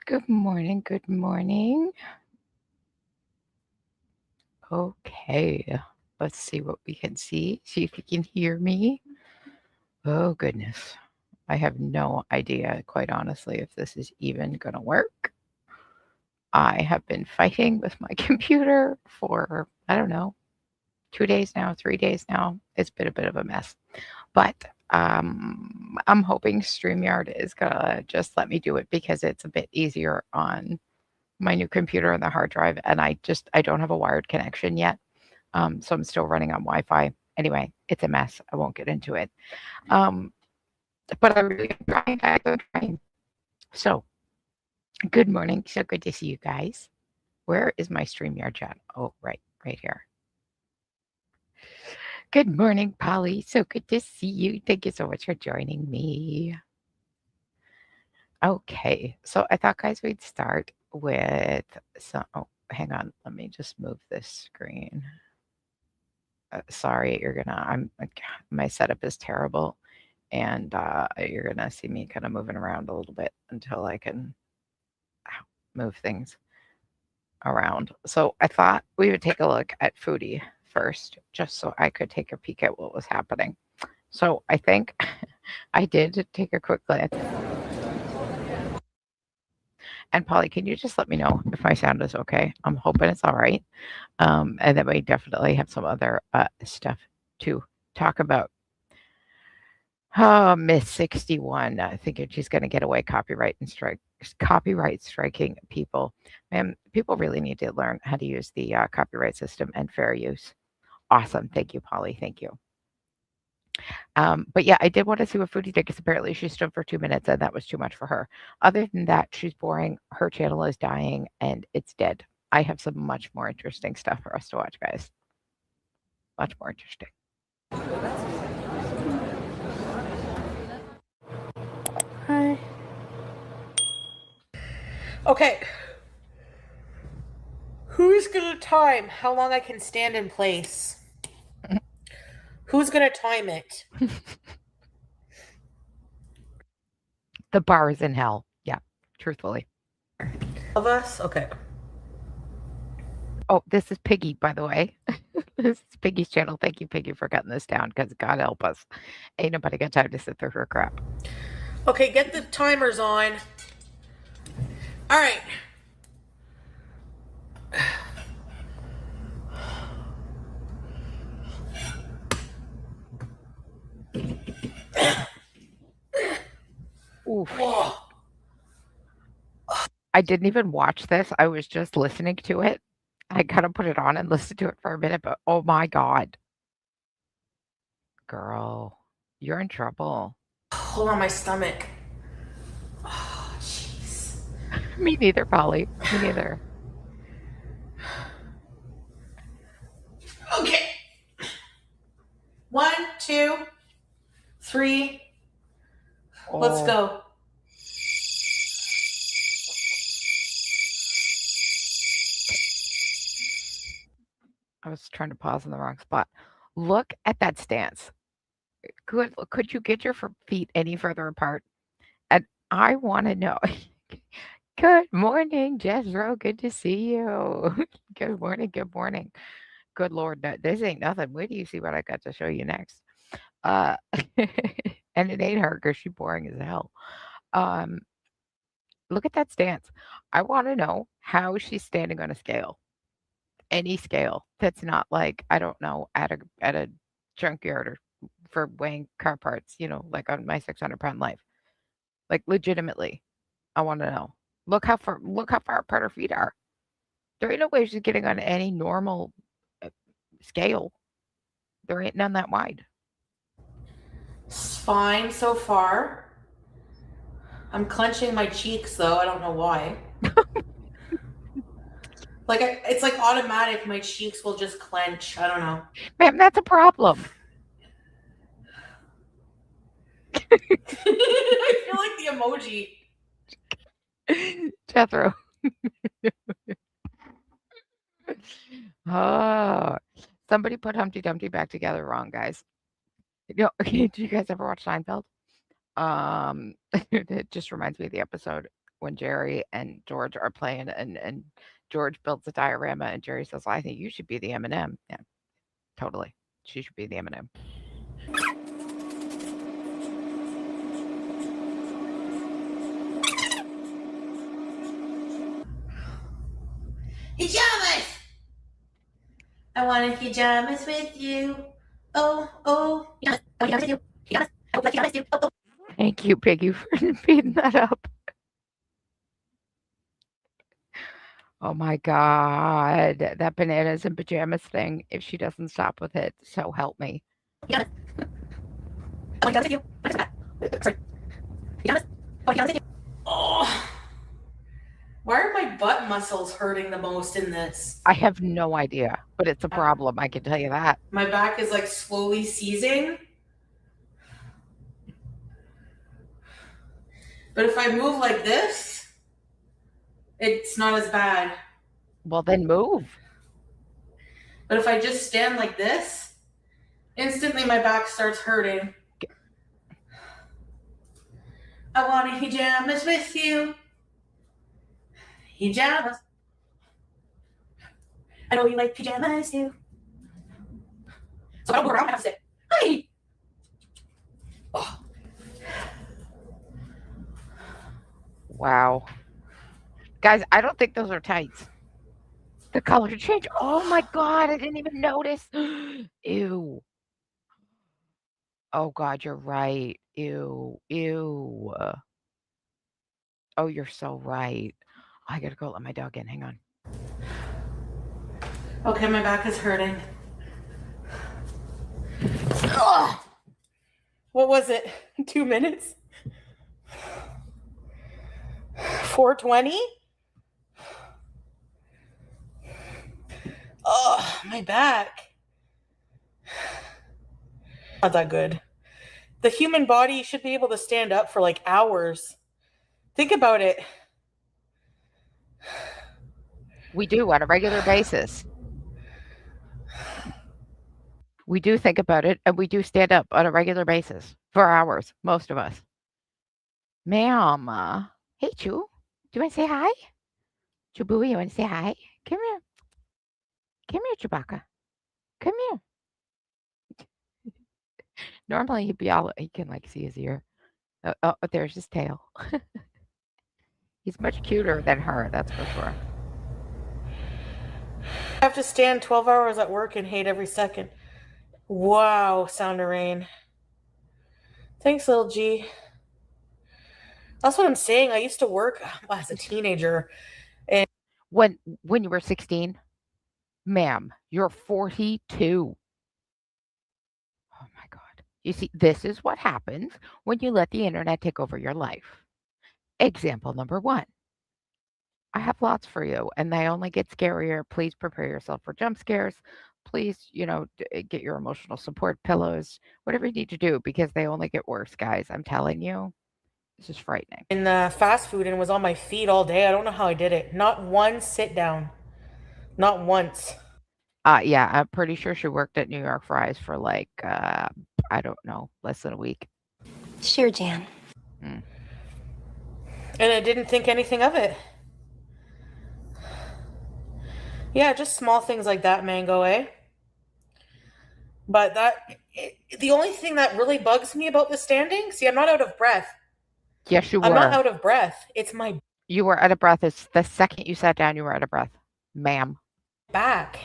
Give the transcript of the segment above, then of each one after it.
Good morning. Good morning. Okay. Let's see what we can see. See if you can hear me. Oh, goodness. I have no idea, quite honestly, if this is even going to work. I have been fighting with my computer for, I don't know, 2 days now, 3 days now. It's been a bit of a mess. But I'm hoping StreamYard is going to just let me do it because it's a bit easier on my new computer and the hard drive. And I don't have a wired connection yet. So I'm still running on Wi-Fi. Anyway, it's a mess. I won't get into it. Um, but I really am trying, guys. I'm trying. So, good morning. So good to see you guys. Where is my StreamYard chat? Oh, right here. Good morning, Polly. So good to see you. Thank you so much for joining me. Okay, so I thought, guys, we'd start with some. Oh, hang on. Let me just move this screen. Sorry, you're gonna. My setup is terrible, and you're gonna see me kind of moving around a little bit until I can move things around. So I thought we would take a look at Foodie first, just so I could take a peek at what was happening. So I think I did take a quick glance. And Polly, can you just let me know if my sound is okay? I'm hoping it's all right. And then we definitely have some other stuff to talk about. Oh, Miss 61, thinking she's going to get away copyright striking people. And people really need to learn how to use the copyright system and fair use. Awesome. Thank you, Polly. Thank you. But yeah, I did want to see what Foodie did because apparently she stood for 2 minutes and that was too much for her. Other than that, she's boring. Her channel is dying and it's dead. I have some much more interesting stuff for us to watch, guys. Much more interesting. Hi. Okay. Who's gonna time how long I can stand in place? Who's gonna time it? The bar is in hell. Yeah, truthfully. Of us? Okay. Oh, this is Piggy, by the way. This is Piggy's channel. Thank you, Piggy, for cutting this down because God help us. Ain't nobody got time to sit through her crap. Okay, get the timers on. All right. Oof. Whoa. I didn't even watch this. I was just listening to it. I kind of put it on and listened to it for a minute, but oh my God. Girl, you're in trouble. Hold on, my stomach. Oh, jeez. Me neither, Polly. Me neither. Okay. 1, 2, 3. Let's Oh, go. I was trying to pause in the wrong spot. Look at that stance. Could you get your feet any further apart? And I want to know. Good morning, Jezro. Good to see you. Good morning. Good morning. Good Lord, this ain't nothing. Wait till you see what I got to show you next. Uh, and it ain't her because she's boring as hell. Um, Look at that stance. I want to know how she's standing on a scale, any scale that's not like I don't know at a junkyard or for weighing car parts. Like on my 600-pound life. Like legitimately, I want to know. Look how far apart her feet are. There ain't no way she's getting on any normal uh, scale. There ain't none that wide. It's fine so far. I'm clenching my cheeks though. I don't know why. Like it's like automatic. My cheeks will just clench. I don't know. Ma'am, that's a problem. I feel like the emoji. Jethro. Oh, somebody put Humpty Dumpty back together wrong, guys. Okay, do you guys ever watch Seinfeld? It just reminds me of the episode. when Jerry and George are playing and George builds a diorama and Jerry says, "Well, I think you should be the M&M." Yeah, totally. She should be the M&M. Pajamas! I want pajamas with you. Oh, oh. Pajamas. I want pajamas with you. Pajamas. I would like pajamas too. Oh, oh. Thank you, Piggy, for feeding that up. Oh my god, that bananas and pajamas thing, if she doesn't stop with it, so help me. Pajamas. I want pajamas with you. Sorry. Pajamas. I want pajamas with you. Oh. Why are my butt muscles hurting the most in this? I have no idea, but it's a problem, I can tell you that. My back is like slowly seizing. But if I move like this, it's not as bad. Well, then move. But if I just stand like this, instantly my back starts hurting. I want pajamas with you. Pajamas. I know you like pajamas too. So I don't go around, I have to say, hi. Oh. Wow. Guys, I don't think those are tights. The color change. Oh my god, I didn't even notice. Ew. Oh god, you're right. Ew. Ew. Oh, you're so right. I gotta go let my dog in. Hang on. Okay, my back is hurting. Ugh. What was it? 2 minutes? 4:20? Oh, my back. Not that good. The human body should be able to stand up for like hours. Think about it. We do on a regular basis. We do think about it and we do stand up on a regular basis for hours, most of us. Ma'am. Hey, Chew. Do you want to say hi? Chewbui, you want to say hi? Come here. Come here, Chewbacca. Come here. Normally he'd be all, you can like see his ear. Oh, there's his tail. He's much cuter than her, that's for sure. I have to stand 12 hours at work and hate every second. Wow, Sound of Rain. Thanks, little G. That's what I'm saying. I used to work as a teenager. When you were 16, ma'am, you're 42. Oh my god. You see, this is what happens when you let the internet take over your life. Example number 1. I have lots for you, and they only get scarier. Please prepare yourself for jump scares. Please, get your emotional support pillows, whatever you need to do, because they only get worse, guys. I'm telling you, this is frightening. In fast food and was on my feet all day. I don't know how I did it. Not one sit down. Not once. Yeah, I'm pretty sure she worked at New York Fries for like, I don't know, less than a week. Sure, Jan. Mm. And I didn't think anything of it. Yeah, just small things like that, Mango, eh? But the only thing that really bugs me about the standing, see, I'm not out of breath. Yes, you were. I'm not out of breath. It's my You were out of breath. It's the second you sat down, you were out of breath, ma'am. back.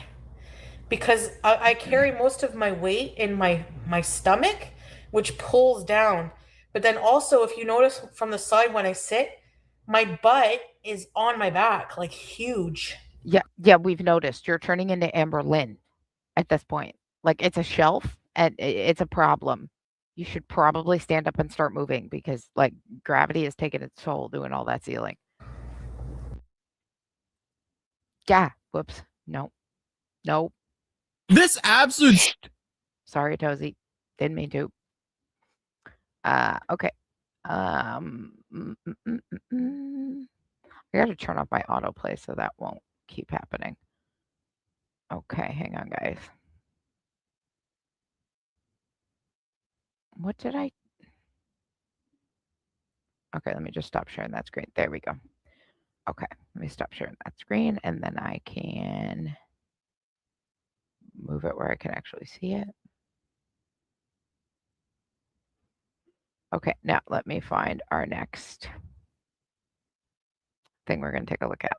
Because I carry most of my weight in my stomach, which pulls down. But then also, if you notice from the side when I sit, my butt is on my back, like huge. Yeah, we've noticed. You're turning into Amber Lynn at this point. Like, it's a shelf, and it's a problem. You should probably stand up and start moving because, like, gravity has taken its toll doing all that ceiling. Yeah. Whoops. No. Nope. This absolute. Sorry, Tozy. Didn't mean to. Okay. I gotta turn off my autoplay so that won't keep happening. Okay, hang on, guys. What did I Okay, let me just stop sharing that screen. There we go. Okay, let me stop sharing that screen, and then I can move it where I can actually see it. Okay, now let me find our next thing we're going to take a look at.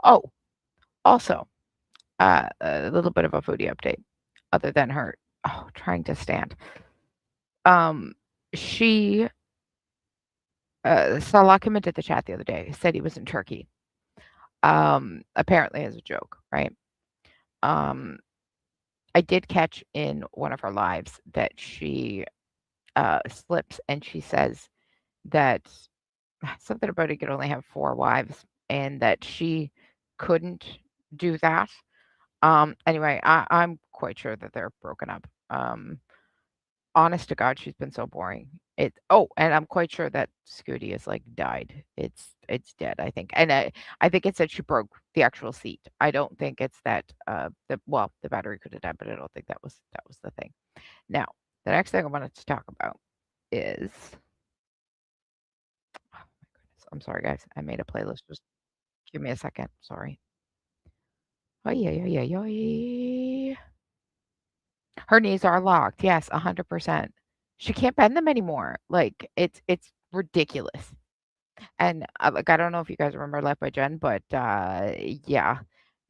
Oh, also, a little bit of a foodie update, other than her trying to stand. She Salah came into the chat the other day, said he was in Turkey. Apparently as a joke, right? I did catch in one of her lives that she slips and she says that something about he could only have 4 wives and that she couldn't do that. Anyway, I'm quite sure that they're broken up. Honest to God, she's been so boring. And I'm quite sure that Scooty has like died. It's dead, I think. And I think it said she broke the actual seat. I don't think it's that the battery could have died, but I don't think that was the thing. Now, the next thing I wanted to talk about is oh my goodness. I'm sorry guys. I made a playlist. Just give me a second. Sorry. Oh yeah. Her knees are locked. Yes, 100%. She can't bend them anymore. Like it's ridiculous. And like I don't know if you guys remember Left by Jen, but yeah,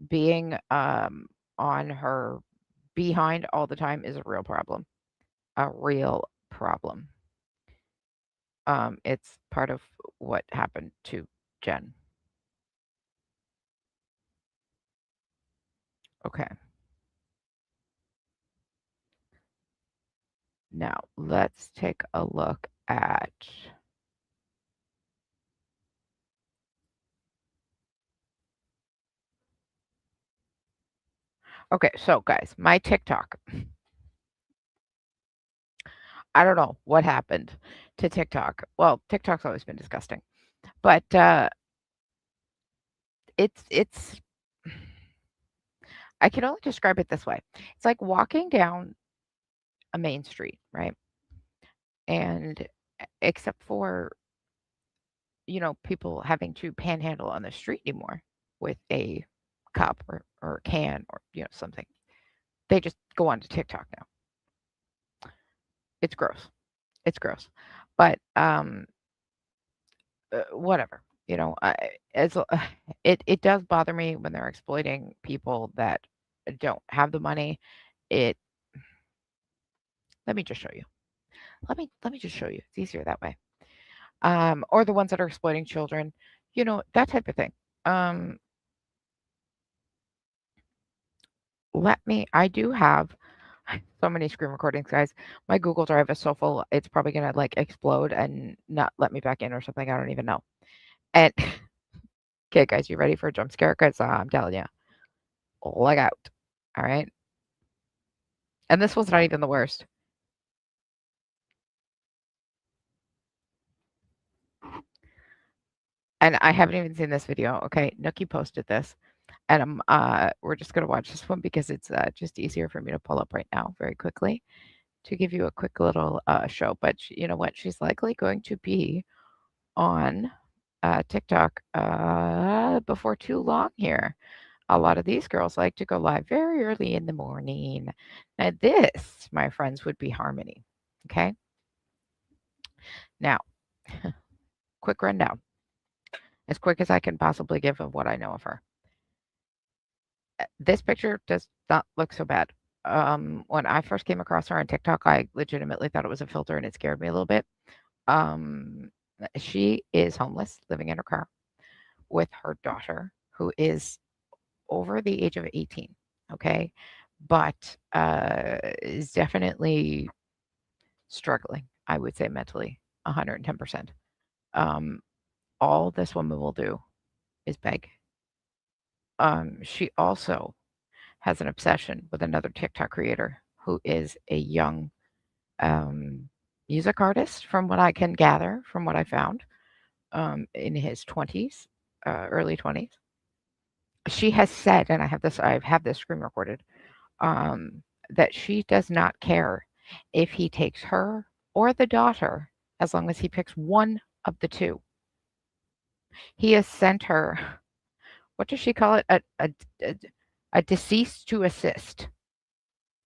being on her behind all the time is a real problem. A real problem. It's part of what happened to Jen. Okay. Now let's take a look at Okay, so guys, my TikTok. I don't know what happened to TikTok. Well, TikTok's always been disgusting. But it's I can only describe it this way. It's like walking down a main street, right? And except for, people having to panhandle on the street anymore with a cup or a can or, something. They just go on to TikTok now. It's gross. It's gross. But whatever. It does bother me when they're exploiting people that don't have the money. It Let me just show you. Let me just show you. It's easier that way. Or the ones that are exploiting children, that type of thing. I do have so many screen recordings, guys. My Google Drive is so full, it's probably gonna like explode and not let me back in or something. I don't even know. And okay, guys, you ready for a jump scare? Because I'm telling you, look out. All right. And this one's not even the worst. And I haven't even seen this video. Okay, Nookie posted this, and we're just gonna watch this one because it's just easier for me to pull up right now very quickly to give you a quick little show. But you know what? She's likely going to be on TikTok before too long here. A lot of these girls like to go live very early in the morning. Now, this, my friends, would be Harmony. Okay. Now, quick rundown, as quick as I can possibly give of what I know of her. This picture does not look so bad. When I first came across her on TikTok, I legitimately thought it was a filter and it scared me a little bit. She is homeless, living in her car with her daughter, who is over the age of 18. Okay. But is definitely struggling, I would say mentally, 110%. All this woman will do is beg. She also has an obsession with another TikTok creator who is a young music artist, from what I can gather, from what I found, in his 20s, early 20s. She has said, and I have this screen recorded. that she does not care if he takes her or the daughter, as long as he picks one of the two. He has sent her, what does she call it? A deceased to assist.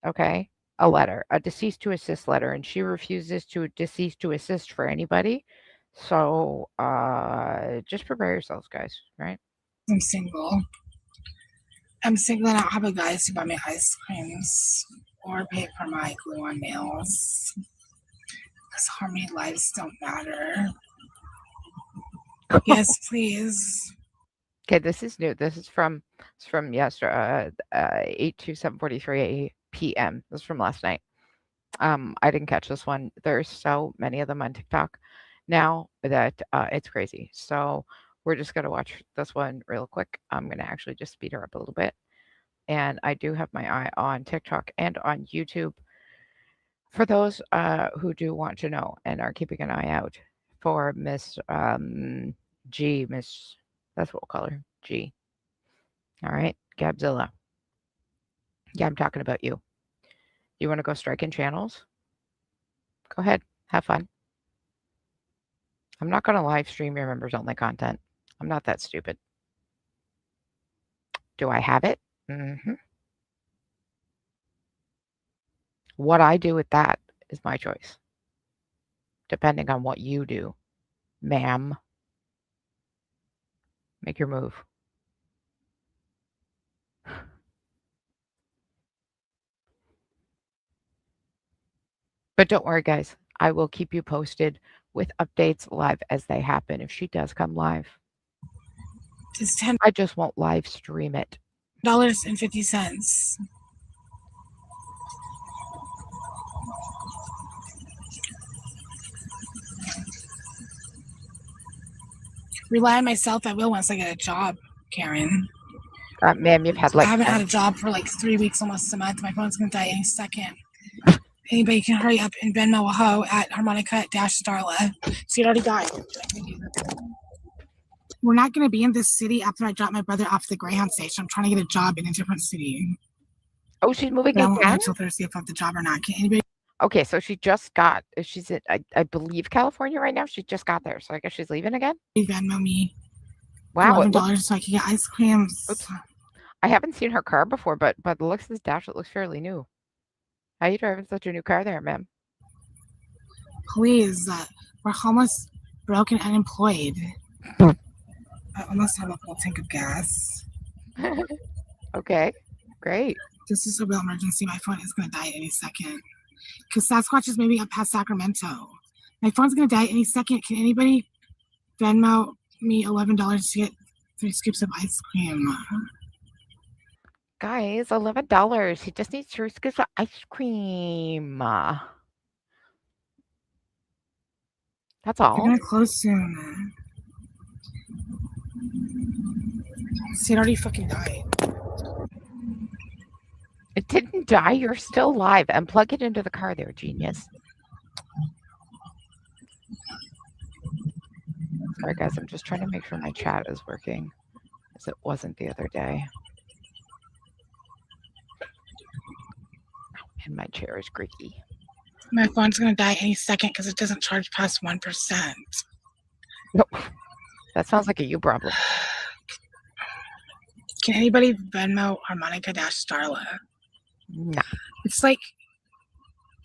Okay. A letter, a deceased to assist letter, and she refuses to deceased to assist for anybody. So just prepare yourselves, guys, right? I'm single. I'm single and I don't have a guy to buy me ice creams or pay for my glue on nails. Because how many lives don't matter. Yes, please. Okay, this is new. This is from yesterday, 8 to 7:43 p.m. This is from last night. I didn't catch this one. There's so many of them on TikTok now that it's crazy. So we're just gonna watch this one real quick. I'm gonna actually just speed her up a little bit. And I do have my eye on TikTok and on YouTube for those who do want to know and are keeping an eye out for Miss G, Miss, that's what we'll call her, G. All right, Gabzilla. Yeah, I'm talking about you. You want to go striking channels? Go ahead, have fun. I'm not going to live stream your members only content. I'm not that stupid. Do I have it? Mm-hmm. What I do with that is my choice, depending on what you do, ma'am. Make your move. But don't worry, guys. I will keep you posted with updates live as they happen if she does come live. It's I just won't live stream it. $10.50. Rely on myself, I will once I get a job, Karen. Ma'am, you've had I like haven't had a job for like 3 weeks, almost a month. My phone's gonna die any second. Anybody can hurry up and Venmo a hoe at harmonica-starla. See, it already died. We're not gonna be in this city after I drop my brother off the Greyhound station. I'm trying to get a job in a different city. Oh, she's moving But I won't know again? until Thursday if I have the job or not. Can anybody Okay, so she just got, she's in, I believe, California right now. She just got there. So I guess she's leaving again? Venmo me Wow. It $11 looks, so I can get ice creams? oops. I haven't seen her car before, but by the looks of this dash, it looks fairly new. How you driving such a new car there, ma'am? Please, we're homeless, broke, and unemployed. I almost have a full tank of gas. Okay, great. This is a real emergency. My phone is going to die any second. Because Sasquatch is maybe up past Sacramento. My phone's going to die any second. Can anybody Venmo me $11 to get 3 scoops of ice cream? Guys, $11. He just needs 3 scoops of ice cream. That's They're all. going to close soon. See, it already fucking died. It didn't die. You're still live. And plug it into the car there, genius. Sorry, guys. I'm just trying to make sure my chat is working, as it wasn't the other day. And my chair is creaky. My phone's going to die any second because it doesn't charge past 1%. Nope. That sounds like a you problem. Can anybody Venmo harmonica-starla? Nah. It's like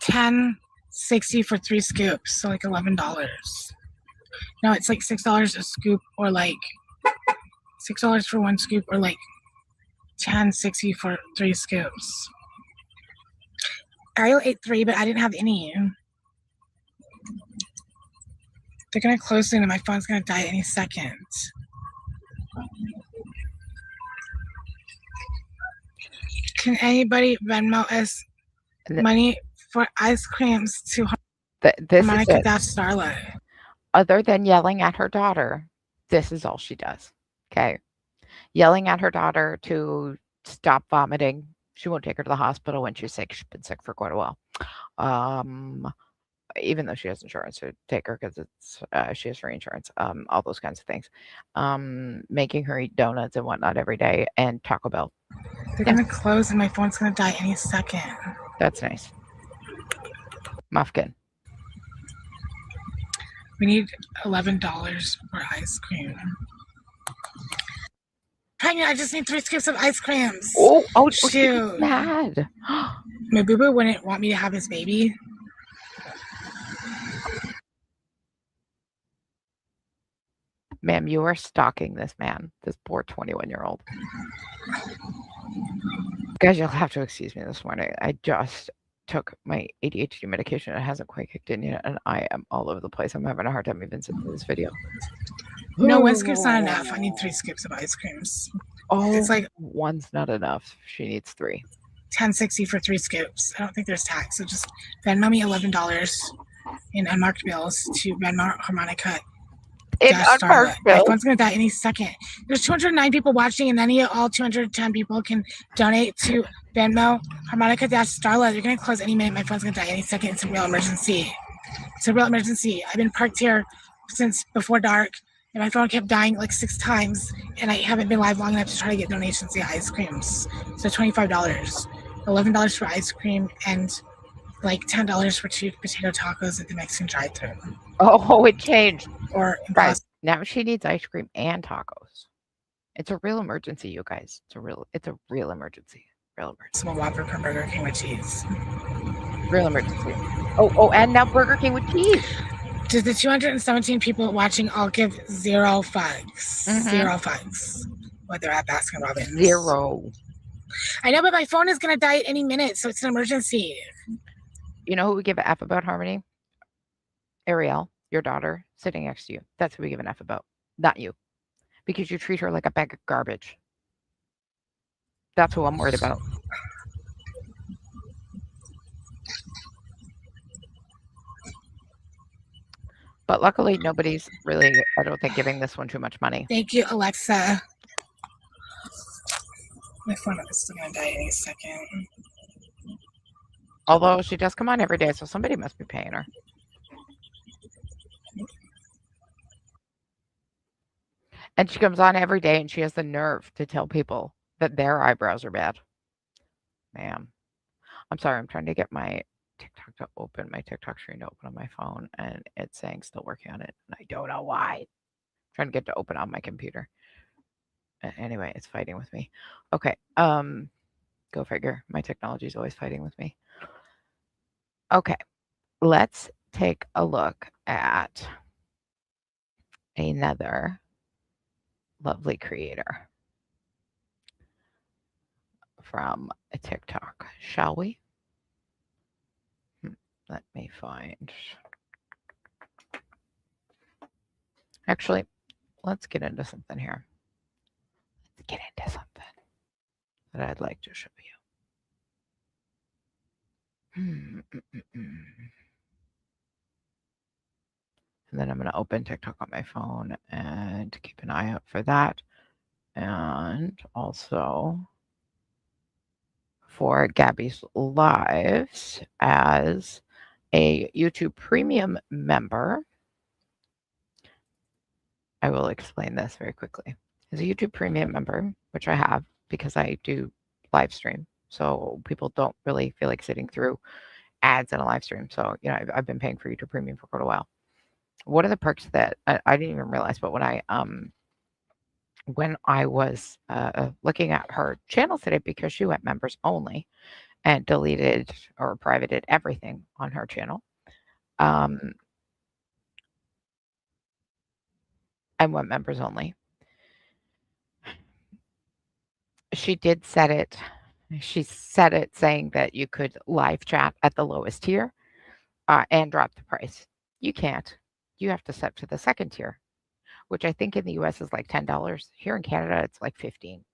$10.60 for 3 scoops, so like $11. No, it's like $6 a scoop, or like $6 for 1 scoop, or like $10.60 for 3 scoops. Ariel ate 3, but I didn't have any. They're gonna close soon, and my phone's gonna die any second. Can anybody Venmo us money for ice creams to This Harmonica is it. Starlight? Other than yelling at her daughter, this is all she does. Okay. Yelling at her daughter to stop vomiting. She won't take her to the hospital when she's sick. She's been sick for quite a while. Even though she has insurance to take her because it's she has free insurance. All those kinds of things. Making her eat donuts and whatnot every day, and Taco Bell. They're gonna close and my phone's gonna die any second. That's nice. Muffkin. We need $11 for ice cream. Pregnant, I just need 3 scoops of ice creams. Oh, she's Shoot. mad. My boo-boo wouldn't want me to have his baby. Ma'am, you are stalking this man, this poor 21-year-old. Guys, you'll have to excuse me this morning. I just took my ADHD medication. It hasn't quite kicked in yet, and I am all over the place. I'm having a hard time even sitting through this video. No, 1 scoop's not enough. I need 3 scoops of ice creams. Oh, It's like one's not enough. She needs 3. $10.60 for 3 scoops. I don't think there's tax, so just Venmo me $11 in unmarked bills to Venmo Harmonica. In Dash Starlet. unmarked My bills? phone's gonna die any second. There's 209 people watching, and any all 210 people can donate to Venmo Harmonica Dash Starlet. They're gonna close any minute. My phone's gonna die any second. It's a real emergency. It's a real emergency. I've been parked here since before dark, and my phone kept dying like 6 times, and I haven't been live long enough to try to get donations to get ice creams. So $25, $11 for ice cream, and like $10 for 2 potato tacos at the Mexican drive-thru. Oh, it changed. Or Guys, now she needs ice cream and tacos. It's a real emergency, you guys. It's a real emergency. Real emergency. Impossible Whopper from Burger King with cheese. Real emergency. Oh, and now Burger King with cheese. To the 217 people watching, I'll give 0 fucks. Mhm. 0 fucks. Whether at Baskin Robbins. 0. I know, but my phone is gonna die at any minute, so it's an emergency. You know who we give an F about, Harmony? Ariel, your daughter, sitting next to you. That's who we give an F about, not you. Because you treat her like a bag of garbage. That's who I'm worried about. But luckily, nobody's really, I don't think, giving this one too much money. Thank you, Alexa. My phone is still gonna die any second. Although she does come on every day, so somebody must be paying her. And she comes on every day and she has the nerve to tell people that their eyebrows are bad. Ma'am. I'm sorry, I'm trying to get my TikTok to open, my TikTok screen to open on my phone, and it's saying still working on it. And I don't know why. I'm trying to get to open on my computer. Anyway, it's fighting with me. Okay. Go figure. My technology is always fighting with me. Okay. Let's take a look at another lovely creator from a TikTok, shall we? Let me find. Actually, let's get into something here. Let's get into something that I'd like to show you. And then I'm going to open TikTok on my phone and keep an eye out for that. And also for Gabby's Lives as a YouTube Premium member. I will explain this very quickly. As a YouTube Premium member, which I have because I do live stream, so people don't really feel like sitting through ads in a live stream. So, you know, I've been paying for YouTube Premium for quite a while. One of the perks that I didn't even realize, but when I was looking at her channel today, because she went members only and deleted or privated everything on her channel, and went members only. She did set it. She set it saying that you could live chat at the lowest tier and drop the price. You can't. You have to set to the second tier, which I think in the US is like $10. Here in Canada, it's like $15.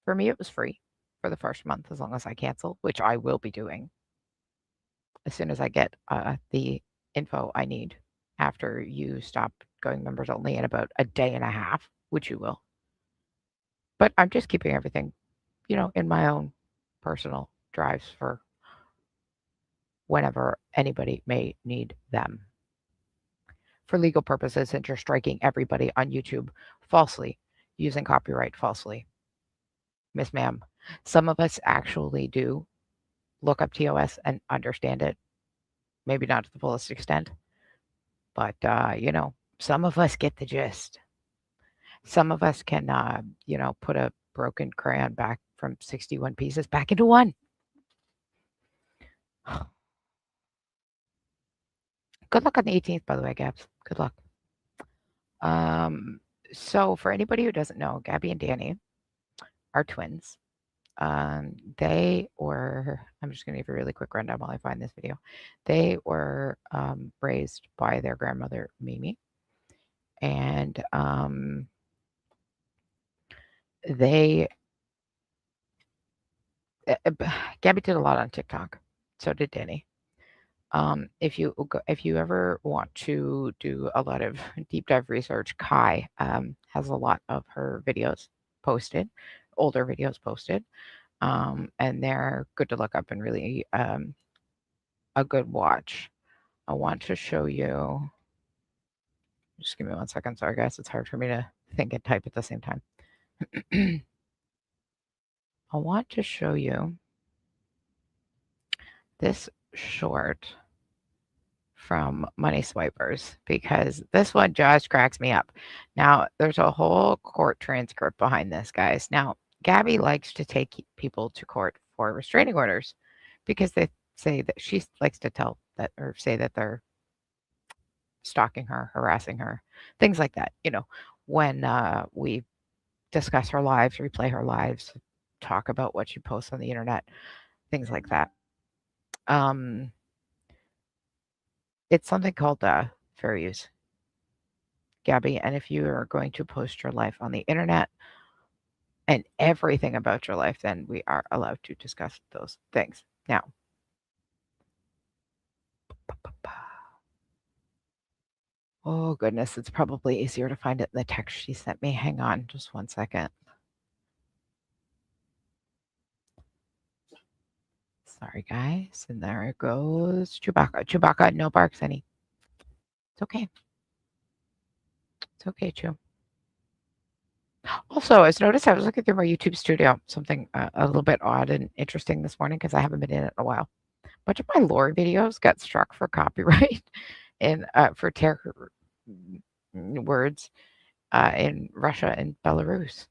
For me, it was free for the first month as long as I cancel, which I will be doing as soon as I get the info I need after you stop going members only in about a day and a half, which you will. But I'm just keeping everything, you know, in my own personal drives for whenever anybody may need them. For legal purposes, since you're striking everybody on YouTube falsely, using copyright falsely. Miss Ma'am, some of us actually do look up TOS and understand it. Maybe not to the fullest extent, but some of us get the gist. Some of us can, put a broken crayon back from 61 pieces back into one. Good luck on the 18th, by the way, Gabs. Good luck. So for anybody who doesn't know, Gabby and Danny are twins. I'm just going to give a really quick rundown while I find this video. They were raised by their grandmother, Mimi. And Gabby did a lot on TikTok. So did Danny. If you ever want to do a lot of deep dive research, Kai has a lot of her videos posted, older videos posted, and they're good to look up and really a good watch. I want to show you. Just give me 1 second. Sorry, guys. It's hard for me to think and type at the same time. I want to show you this short from Money Swipers because this one just cracks me up. Now, there's a whole court transcript behind this, guys. Now, Gabby likes to take people to court for restraining orders because they say that she likes to tell that or say that they're stalking her, harassing her, things like that. When we discuss her lives, replay her lives, talk about what she posts on the internet, things like that. It's something called fair use, Gabby. And if you are going to post your life on the internet and everything about your life, then we are allowed to discuss those things. Now, oh goodness, it's probably easier to find it in the text she sent me. Hang on just 1 second. Sorry, guys. And there it goes. Chewbacca. Chewbacca, no barks any. It's okay. It's okay, Chew. Also, I noticed I was looking through my YouTube studio, something a little bit odd and interesting this morning because I haven't been in it in a while. A bunch of my lore videos got struck for copyright and for terror words in Russia and Belarus.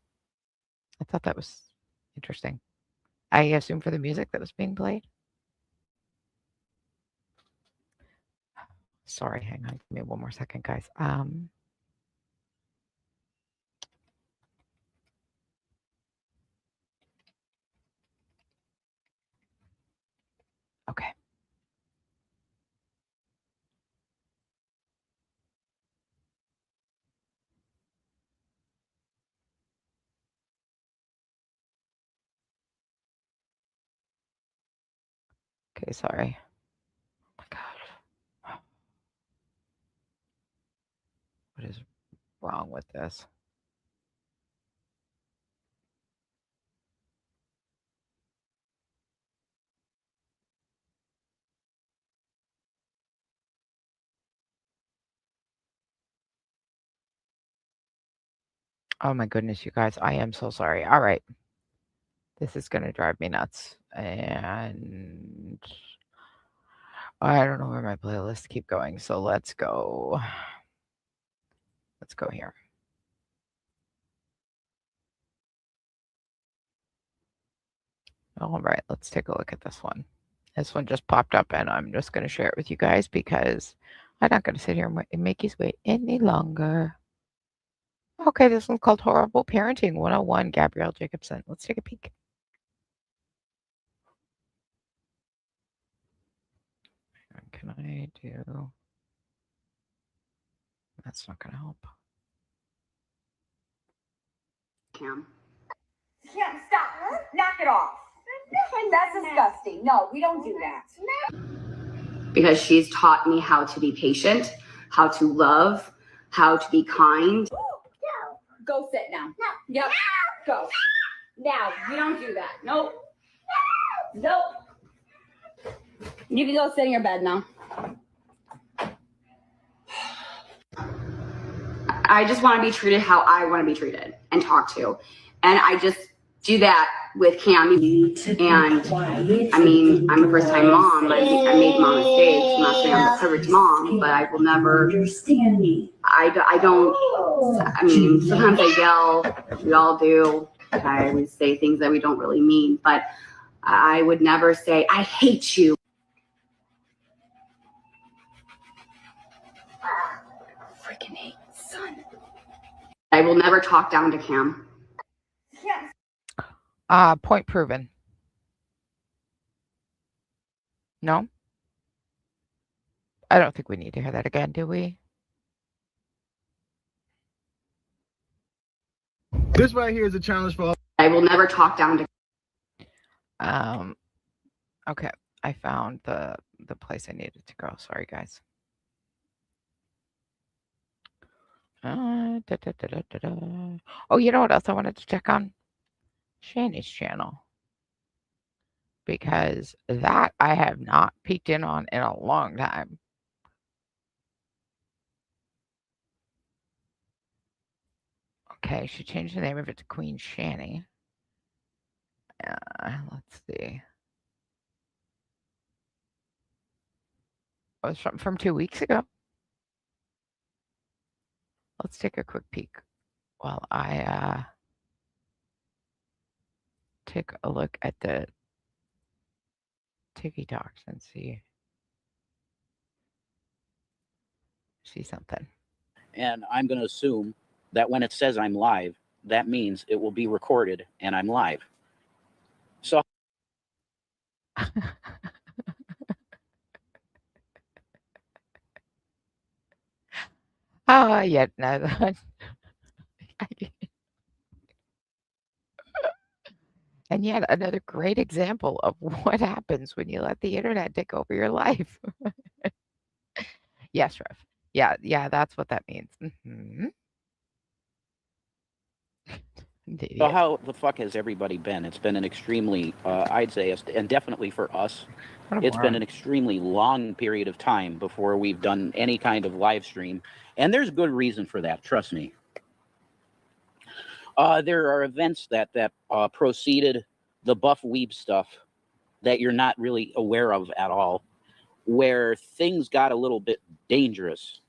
I thought that was interesting. I assume for the music that was being played. Sorry, hang on. Give me 1 more second, guys. Okay. Okay, sorry. Oh my gosh. What is wrong with this? Oh my goodness, you guys. I am so sorry. All right. This is going to drive me nuts. And I don't know where my playlists keep going. So let's go. Let's go here. All right, let's take a look at this one. This one just popped up and I'm just going to share it with you guys because I'm not going to sit here and make you wait any longer. Okay, this one's called Horrible Parenting 101, Gabrielle Jacobson. Let's take a peek. Can I do... That's not going to help. Cam. Cam, stop. Knock it off. That's disgusting. No, we don't do that. Because she's taught me how to be patient, how to love, how to be kind. No. Go sit now. No. Yep. No. Go. Now, we don't do that. Nope. No. Nope. You can go sit in your bed now. I just want to be treated how I want to be treated and talked to. And I just do that with Cam, and I mean, I'm a first-time mom. I made mom mistakes. I'm not saying I'm a perfect mom, but I will never. I don't. I mean, sometimes I yell. We all do. We say things that we don't really mean, but I would never say I hate you. Freaking hate, son. I will never talk down to Cam. Point proven. No? I don't think we need to hear that again, do we? This right here is a challenge for all. I will never talk down to. Okay. I found the place I needed to go. Sorry, guys. Oh, you know what else I wanted to check on? Shani's channel. Because that I have not peeked in on in a long time. Okay, she changed the name of it to Queen Shani. Let's see. It was from 2 weeks ago. Let's take a quick peek while I take a look at the TikToks and see something. And I'm going to assume that when it says I'm live, that means it will be recorded and I'm live. So Yet another. And yet another great example of what happens when you let the internet take over your life. Yes, Rev. Yeah, that's what that means. Mm-hmm. So how the fuck has everybody been? It's been an extremely, I'd say, and definitely for us, it's been an extremely long period of time before we've done any kind of live stream. And there's good reason for that, trust me. There are events that preceded the Buff Weeb stuff that you're not really aware of at all, where things got a little bit dangerous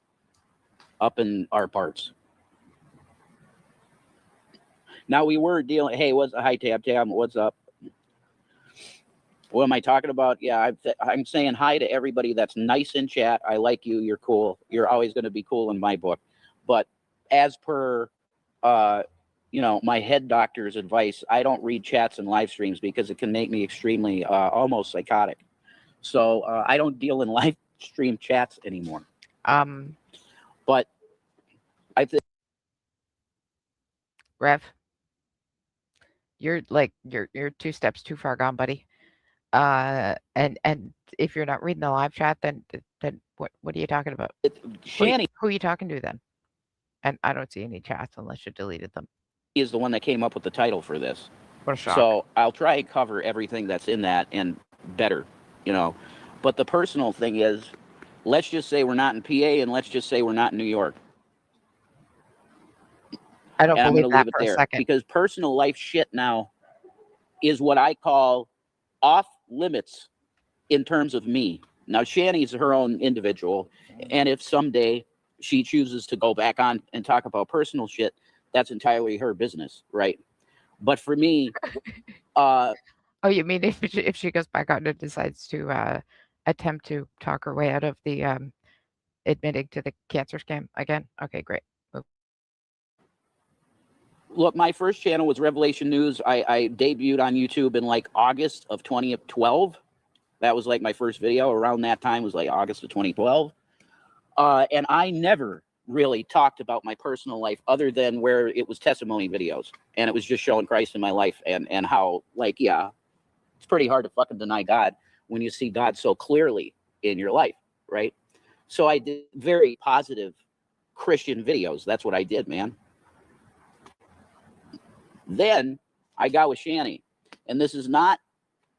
up in our parts. Now we were dealing. Hey, hi Tab? What's up? What am I talking about? Yeah, I'm saying hi to everybody that's nice in chat. I like you. You're cool. You're always going to be cool in my book. But as per, my head doctor's advice, I don't read chats and live streams because it can make me extremely, almost psychotic. So I don't deal in live stream chats anymore. But I think, Rev, you're 2 steps too far gone, buddy. And if you're not reading the live chat, then what are you talking about? Shani, who are you talking to then? And I don't see any chats unless you deleted them. is the one that came up with the title for this. What a shock. So I'll try and cover everything that's in that and better, But the personal thing is, let's just say we're not in PA and let's just say we're not in New York. I don't And I'm believe going to that leave it for a there second. because personal life shit now is what I call off limits in terms of me. Now, Shani's her own individual, and if someday she chooses to go back on and talk about personal shit, that's entirely her business, right? But for me, oh, you mean if she goes back out and decides to attempt to talk her way out of the admitting to the cancer scam again? Okay, great. Look, my first channel was Revelation News. I debuted on YouTube in like August of 2012. That was like my first video. Around that time was like August of 2012. And I never really talked about my personal life other than where it was testimony videos. And it was just showing Christ in my life and how, it's pretty hard to fucking deny God when you see God so clearly in your life, right? So I did very positive Christian videos. That's what I did, man. Then I got with Shani, and this is not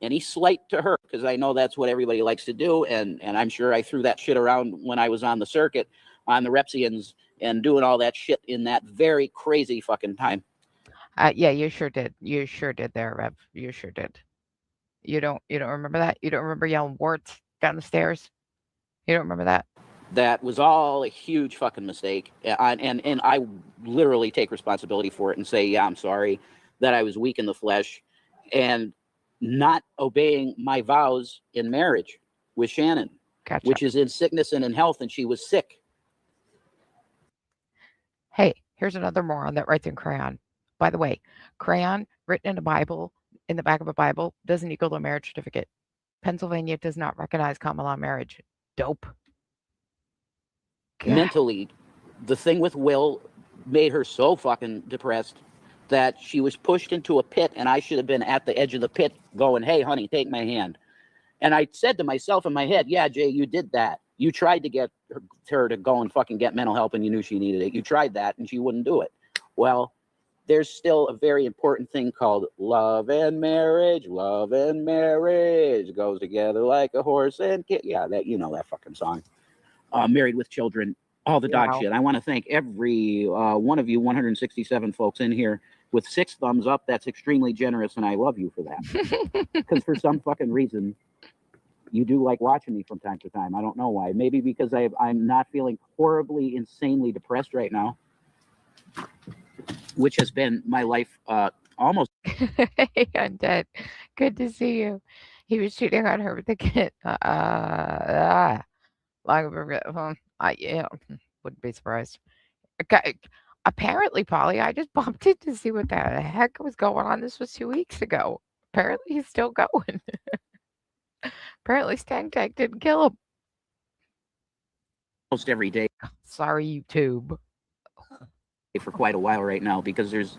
any slight to her because I know that's what everybody likes to do, and I'm sure I threw that shit around when I was on the circuit on the Repsians and doing all that shit in that very crazy fucking time. Yeah, you sure did. You sure did there, Rev. You sure did. You don't remember that? You don't remember yelling warts down the stairs? You don't remember that? That was all a huge fucking mistake. And I literally take responsibility for it and say, yeah, I'm sorry that I was weak in the flesh and not obeying my vows in marriage with Shannon, Gotcha. which is in sickness and in health, and she was sick. Hey, here's another moron that writes in crayon. By the way, crayon written in a Bible, in the back of a Bible, doesn't equal a marriage certificate. Pennsylvania does not recognize common law marriage. Dope. God. Mentally, the thing with Will made her so fucking depressed that she was pushed into a pit, and I should have been at the edge of the pit going, hey, honey, take my hand. And I said to myself in my head, yeah, Jay, you did that. You tried to get her to go and fucking get mental help, and you knew she needed it. You tried that, and she wouldn't do it. Well, there's still a very important thing called love and marriage. Love and marriage goes together like a horse and kid. Yeah, that, you know that fucking song. Married with Children, all the dog Wow. shit. I want to thank every one of you 167 folks in here with 6 thumbs up. That's extremely generous, and I love you for that. Because for some fucking reason, you do like watching me from time to time. I don't know why. Maybe because I'm not feeling horribly, insanely depressed right now, which has been my life almost. Hey, Undead. Good to see you. He was cheating on her with the kid. Yeah, wouldn't be surprised. Okay, apparently, Polly, I just bumped in to see what the heck was going on. This was 2 weeks ago. Apparently, he's still going. Apparently, Stank Tank didn't kill him. Almost every day Sorry, YouTube. for quite a while right now, because there's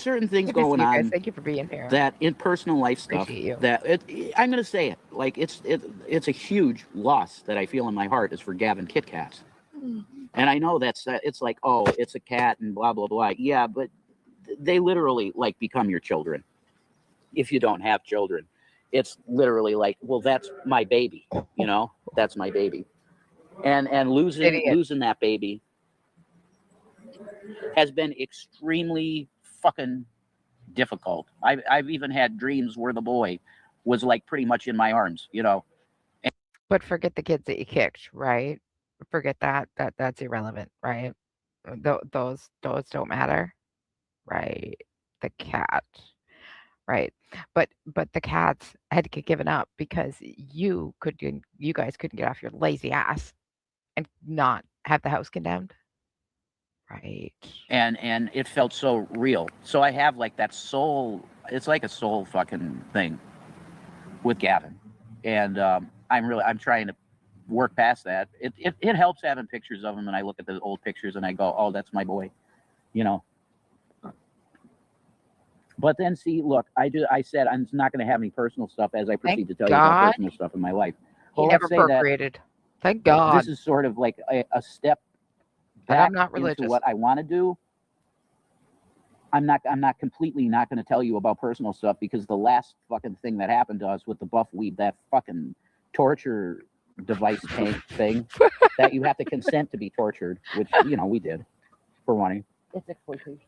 certain things Good to see going you guys. on Thank you for being here. that in personal life stuff Appreciate you. that I'm going to say it, like it's a huge loss that I feel in my heart is for Gavin Kit Kats. And I know that's it's like, oh, it's a cat and blah blah blah. Yeah, but they literally like become your children if you don't have children. It's literally like, well, that's my baby, you know, that's my baby. And losing that baby has been extremely fucking difficult. I've even had dreams where the boy was like pretty much in my arms, you know. But forget the kids that you kicked, right? Forget that. That's irrelevant, right? Those don't matter, right? The cat, right? But the cats had to get given up because you guys couldn't get off your lazy ass and not have the house condemned, right? And it felt so real. So I have like that soul. It's like a soul fucking thing with Gavin, and I'm trying to work past that. It helps having pictures of him, and I look at the old pictures and I go, oh, that's my boy, you know. But then see, look, I said I'm not going to have any personal stuff as I proceed to tell you about personal stuff in my life. He Well, never let's say that procreated. Thank God. this is sort of like a step And back I'm not into religious. what I want to do. I'm not completely not going to tell you about personal stuff, because the last fucking thing that happened to us with the buff weed, that fucking torture device tank thing that you have to consent to be tortured, which, you know, we did for wanting. It's exploitation.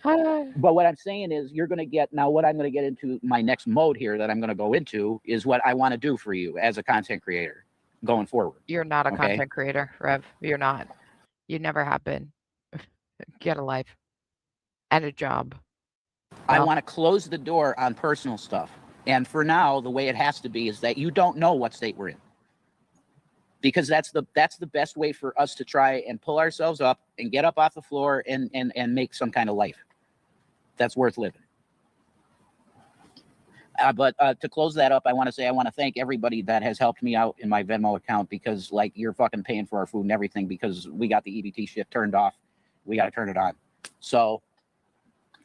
But what I'm saying is, you're going to get now. What I'm going to get into my next mode here that I'm going to go into is what I want to do for you as a content creator going forward. You're not a Okay. content creator, Rev. You're not. You never have been. Get a life and a job. I Well- want to close the door on personal stuff. And for now, the way it has to be is that you don't know what state we're in, because that's the best way for us to try and pull ourselves up and get up off the floor and make some kind of life that's worth living. But to close that up, I want to thank everybody that has helped me out in my Venmo account, because like, you're fucking paying for our food and everything, because we got the EBT shit turned off. We got to turn it on. So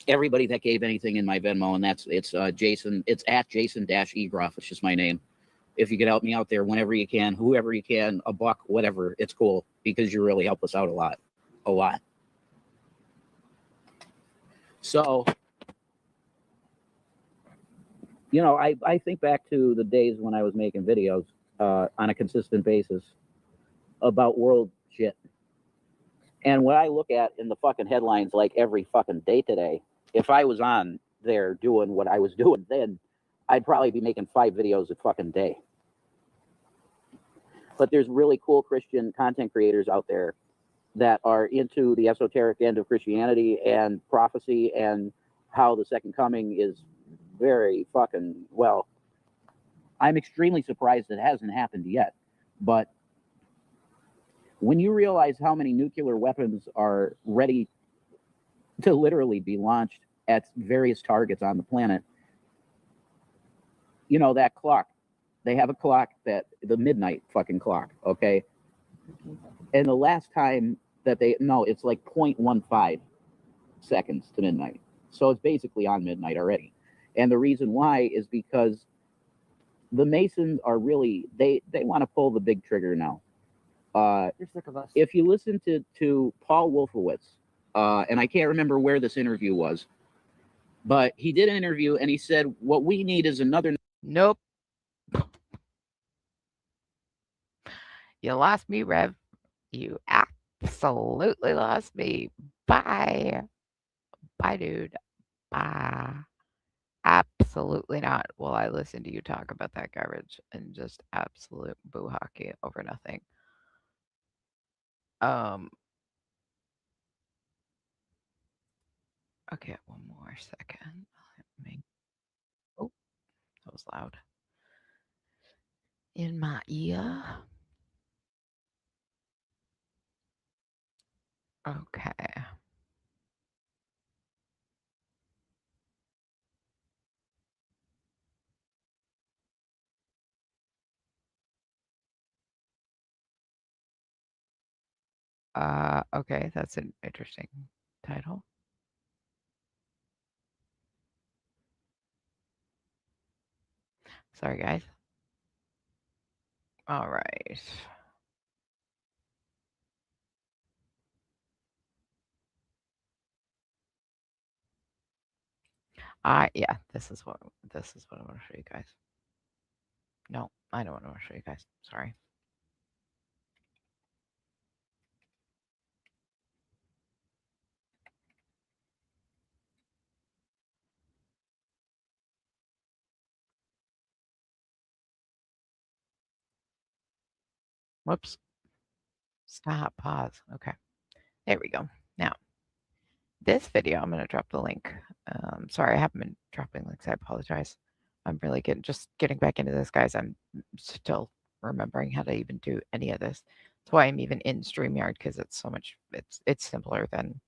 everybody that gave anything in my Venmo, and it's Jason, it's at Jason-Egroff. It's just my name. If you could help me out there whenever you can, whoever you can, $1, whatever, it's cool, because you really help us out a lot. So, you know, I think back to the days when I was making videos on a consistent basis about world shit. And what I look at in the fucking headlines like every fucking day today if I was on there doing what I was doing then, I'd probably be making 5 videos a fucking day. But there's really cool Christian content creators out there that are into the esoteric end of Christianity and prophecy and how the second coming is very fucking, well, I'm extremely surprised it hasn't happened yet. But when you realize how many nuclear weapons are ready to literally be launched at various targets on the planet, you know, that clock, they have a clock, that the midnight fucking clock, okay? And the last time that it's like 0.15 seconds to midnight. So it's basically on midnight already. And the reason why is because the Masons are really, they want to pull the big trigger now. You're sick of us. If you listen to Paul Wolfowitz, and I can't remember where this interview was, but he did an interview and he said, what we need is another. Nope. You lost me, Rev. You absolutely lost me. Bye. Bye, dude. Bye. Absolutely not will I listen to you talk about that garbage and just absolute boo hockey over nothing. Okay, one more second. Oh, that was loud. In my ear. Okay. Okay, that's an interesting title. Sorry, guys. All right. Yeah, this is what I want to show you guys. No, I don't want to show you guys. Sorry. Whoops. Stop, pause. Okay. There we go. Now, this video, I'm going to drop the link. Sorry, I haven't been dropping links. I apologize. I'm really just getting back into this, guys. I'm still remembering how to even do any of this. That's why I'm even in StreamYard, because it's so much, it's simpler than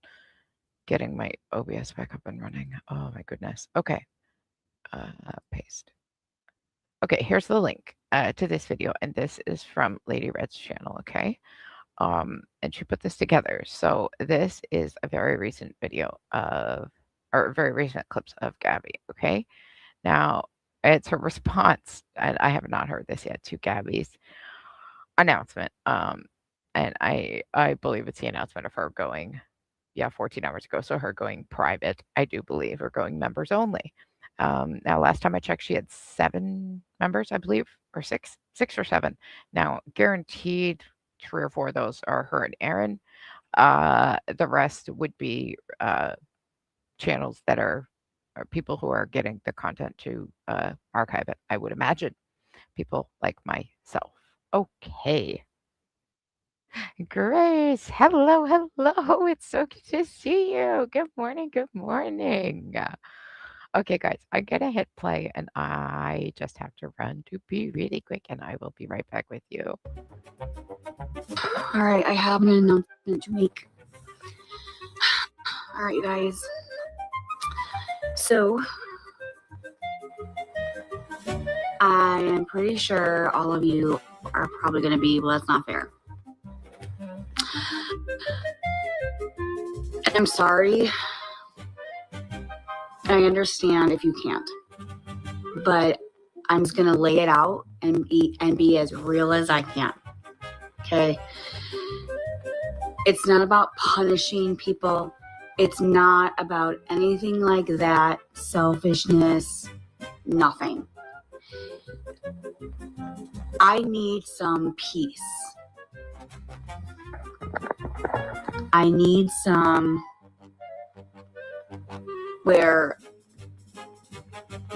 getting my OBS back up and running. Oh my goodness. Okay. Paste. Okay, here's the link to this video, and this is from Lady Red's channel, okay? And she put this together. So this is a very recent video or very recent clips of Gabby, okay? Now, it's her response, and I have not heard this yet, to Gabby's announcement. And I believe it's the announcement of her going, 14 hours ago. So her going private, I do believe, or going members only. Now, last time I checked, she had 7 members, I believe, or 6 or 7. Now, guaranteed 3 or 4 of those are her and Aaron. The rest would be channels that are people who are getting the content to archive it, I would imagine. People like myself. Okay. Grace, hello. It's so good to see you. Good morning. Okay, guys, I'm gonna hit play, and I just have to run to be really quick, and I will be right back with you. All right, I have an announcement to make. All right, you guys. So, I am pretty sure all of you are probably going to be, well, that's not fair. And I'm sorry. I understand if you can't. But I'm just going to lay it out and be as real as I can. Okay? It's not about punishing people. It's not about anything like that. Selfishness. Nothing. I need some peace. I need some where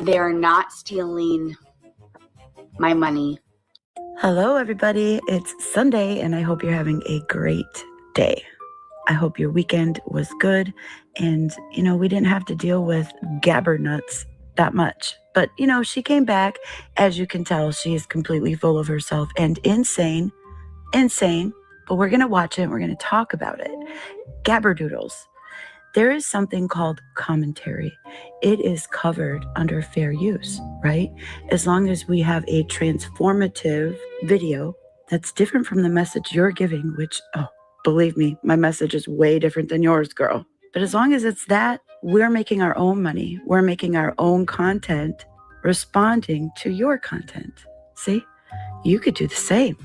they're not stealing my money. Hello, everybody. It's Sunday, and I hope you're having a great day. I hope your weekend was good, and, we didn't have to deal with Gabber nuts that much. But, she came back. As you can tell, she is completely full of herself and insane, but we're going to watch it, and we're going to talk about it. Gabberdoodles. There is something called commentary. It is covered under fair use, right? As long as we have a transformative video that's different from the message you're giving, which, believe me, my message is way different than yours, girl. But as long as it's that, we're making our own money. We're making our own content, responding to your content. See? You could do the same,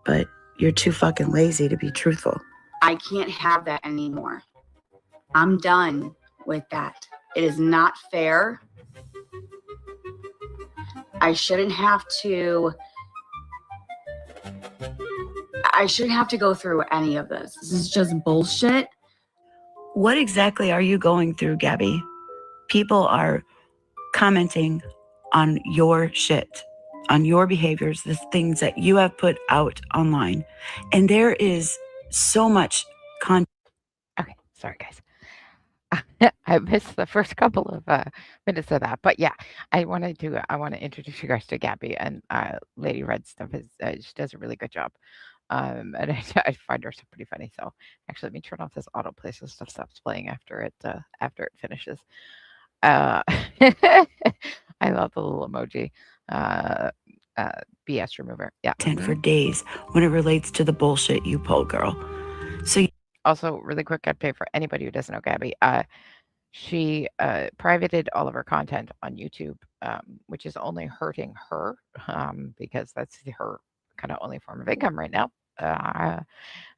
but you're too fucking lazy to be truthful. I can't have that anymore. I'm done with that. It is not fair. I shouldn't have to go through any of this. This is just bullshit. What exactly are you going through, Gabby? People are commenting on your shit, on your behaviors, the things that you have put out online. And there is so much content. Okay, sorry guys. I missed the first couple of minutes of that, but yeah, I want to introduce you guys to Gabby, and Lady Red stuff is she does a really good job, and I find her so pretty funny. So actually, let me turn off this autoplay so stuff stops playing after it finishes. I love the little emoji. BS remover. Yeah. For days when it relates to the bullshit you pull, girl. So also, really quick update for anybody who doesn't know Gabby. She privated all of her content on YouTube, which is only hurting her because that's her kind of only form of income right now.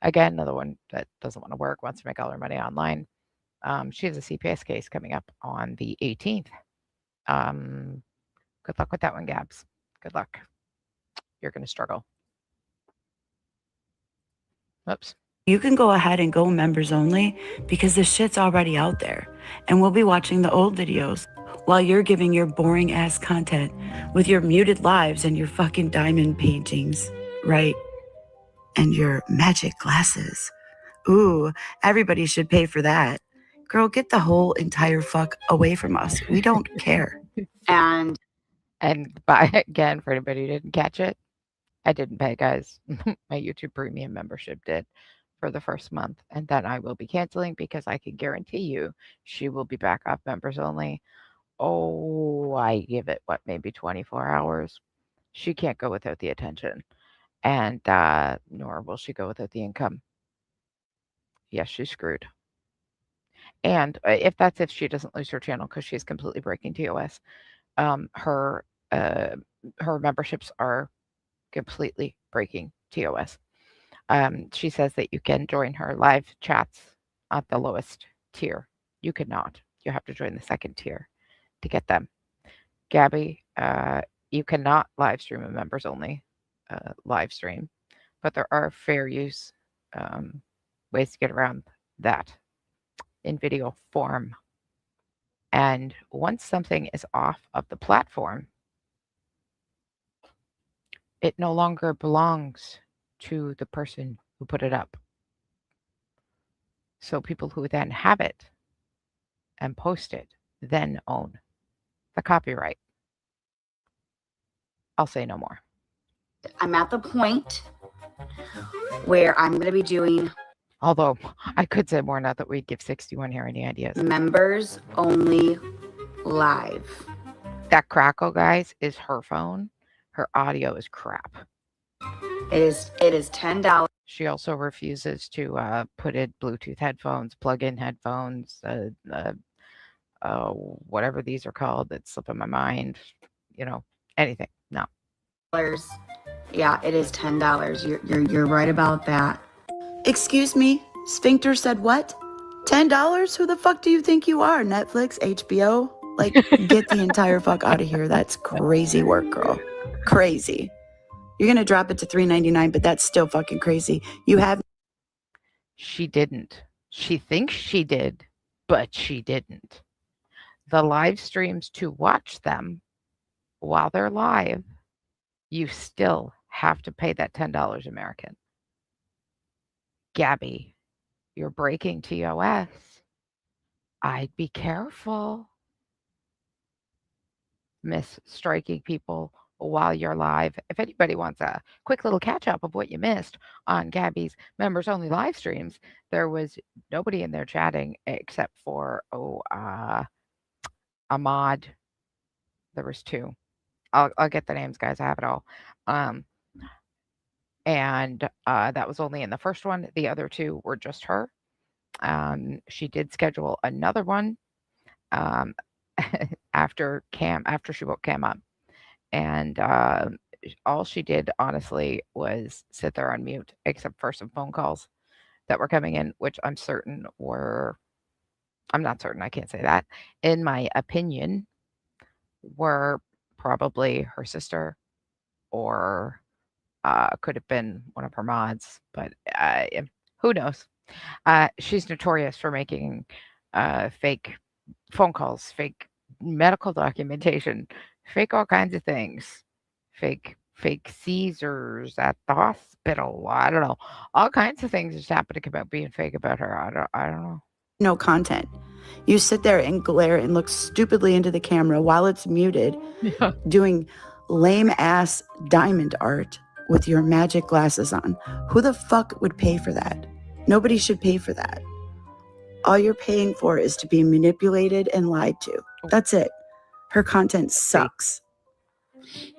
Again, another one that doesn't want to work, wants to make all her money online. She has a CPS case coming up on the 18th. Good luck with that one, Gabs. Good luck. You're going to struggle. Oops. you can go ahead and go members only because the shit's already out there. And we'll be watching the old videos while you're giving your boring ass content with your muted lives and your fucking diamond paintings, right? And your magic glasses. Ooh, everybody should pay for that. Girl, get the whole entire fuck away from us. We don't care. And by again, for anybody who didn't catch it, I didn't pay, guys. My YouTube Premium membership did for the first month, and then I will be canceling because I can guarantee you she will be back up members only. Oh, I give it maybe 24 hours. She can't go without the attention, and nor will she go without the income. Yes, she's screwed. And if she doesn't lose her channel because she's completely breaking TOS, her memberships are completely breaking TOS. She says that you can join her live chats at the lowest tier. You cannot. You have to join the second tier to get them. Gabby, you cannot live stream a members only live stream, but there are fair use ways to get around that in video form. And once something is off of the platform, it no longer belongs to the person who put it up. So people who then have it and post it then own the copyright. I'll say no more. I'm at the point where I'm going to be doing Although I could say more now that we give 61 here any ideas. members only live. That crackle, guys, is her phone. Her audio is crap. It is $10. She also refuses to put in Bluetooth headphones, plug-in headphones, whatever these are called that slip in my mind. Anything. No. Yeah, it is $10. You're right about that. Excuse me? Sphincter said what? $10? Who the fuck do you think you are? Netflix? HBO? Like, get the entire fuck out of here. That's crazy work, girl. Crazy. You're going to drop it to $3.99, but that's still fucking crazy. You have... She didn't. She thinks she did, but she didn't. the live streams to watch them while they're live, you still have to pay that $10 American. Gabby, you're breaking TOS. I'd be careful. Miss striking people while you're live. If anybody wants a quick little catch up of what you missed on Gabby's members only live streams, there was nobody in there chatting except for Ahmad. There was two. I'll get the names, guys. I have it all. And that was only in the first one. The other two were just her. She did schedule another one after she woke Cam up. And all she did, honestly, was sit there on mute, except for some phone calls that were coming in, which I'm not certain, I can't say that. In my opinion, were probably her sister or could have been one of her mods, but who knows? She's notorious for making fake phone calls, fake medical documentation, fake all kinds of things, fake Caesars at the hospital. I don't know. All kinds of things just happen to come out being fake about her. I don't know. No content. You sit there and glare and look stupidly into the camera while it's muted, doing lame ass diamond art with your magic glasses on. Who the fuck would pay for that? Nobody should pay for that. All you're paying for is to be manipulated and lied to. That's it. Her content sucks.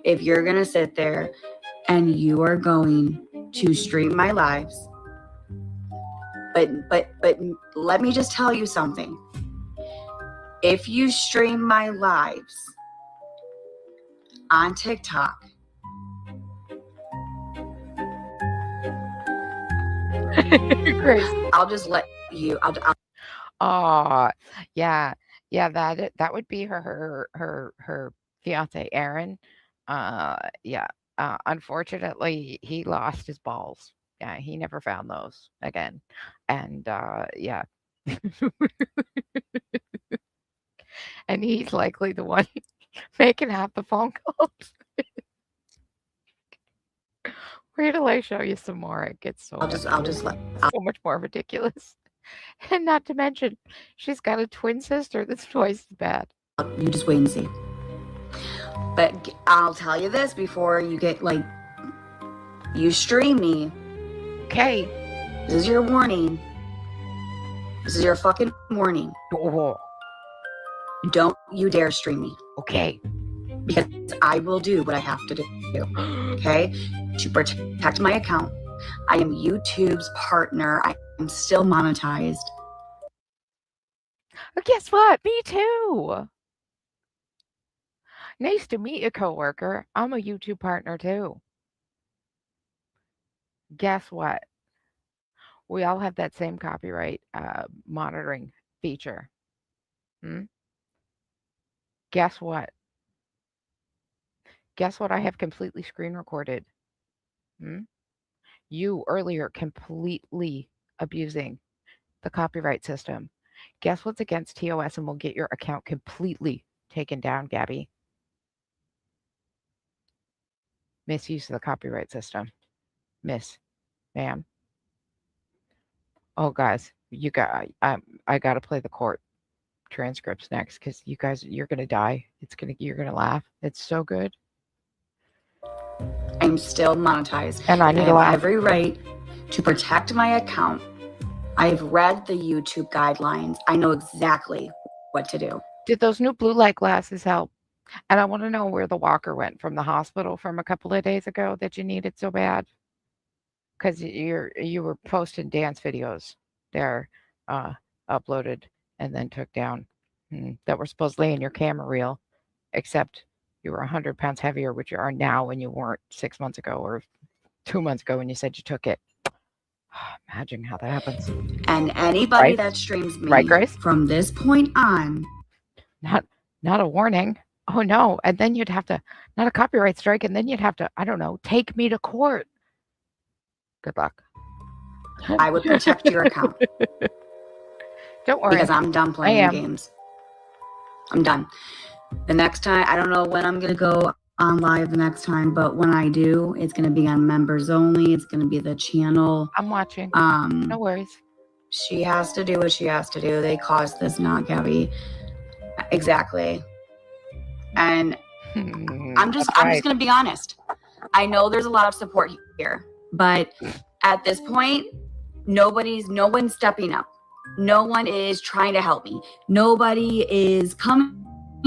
If you're going to sit there and you are going to stream my lives, but let me just tell you something. If you stream my lives on TikTok, Grace. I'll just let you. Yeah. That would be her fiance, Aaron. Unfortunately, he lost his balls. Yeah, he never found those again. And yeah. And he's likely the one making half the phone calls. Wait till I show you some more. It gets so much more ridiculous. And not to mention, she's got a twin sister that's twice as bad. You just wait and see. But I'll tell you this before you get you stream me. Okay. This is your warning. This is your fucking warning. Oh. Don't you dare stream me. Okay. Because I will do what I have to do. Okay? To protect my account. I am YouTube's partner. I am still monetized. Well, guess what? Me too. Nice to meet you, coworker. I'm a YouTube partner too. Guess what? We all have that same copyright monitoring feature. Guess what? Guess what I have completely screen recorded? You earlier completely abusing the copyright system. Guess what's against TOS and will get your account completely taken down, Gabby? Misuse of the copyright system. Ma'am. Oh, guys, I got to play the court transcripts next because you guys, you're going to die. You're going to laugh. It's so good. I'm still monetized. And I need to have laugh. every right to protect my account. I've read the YouTube guidelines. I know exactly what to do. Did those new blue light glasses help? And I want to know where the walker went from the hospital from a couple of days ago that you needed so bad. Because you were posting dance videos there, uploaded and then took down that were supposedly in your camera reel, except you were 100 pounds heavier, which you are now when you weren't 6 months ago or 2 months ago when you said you took it. Imagine how that happens. And anybody that streams me Grace? From this point on. Not a warning. Oh no. And then you'd have to, not a copyright strike, and then you'd have to, I don't know, take me to court. Good luck. I would protect your account. Don't worry. Because I'm done playing games. I'm done. The next time, I don't know when I'm going to go on live the next time, but when I do, it's going to be on members only. It's going to be the channel. I'm watching. No worries. She has to do what she has to do. They caused this, not Gabby. Exactly. And I'm just going to be honest. I know there's a lot of support here, but at this point, no one's stepping up. No one is trying to help me. Nobody is coming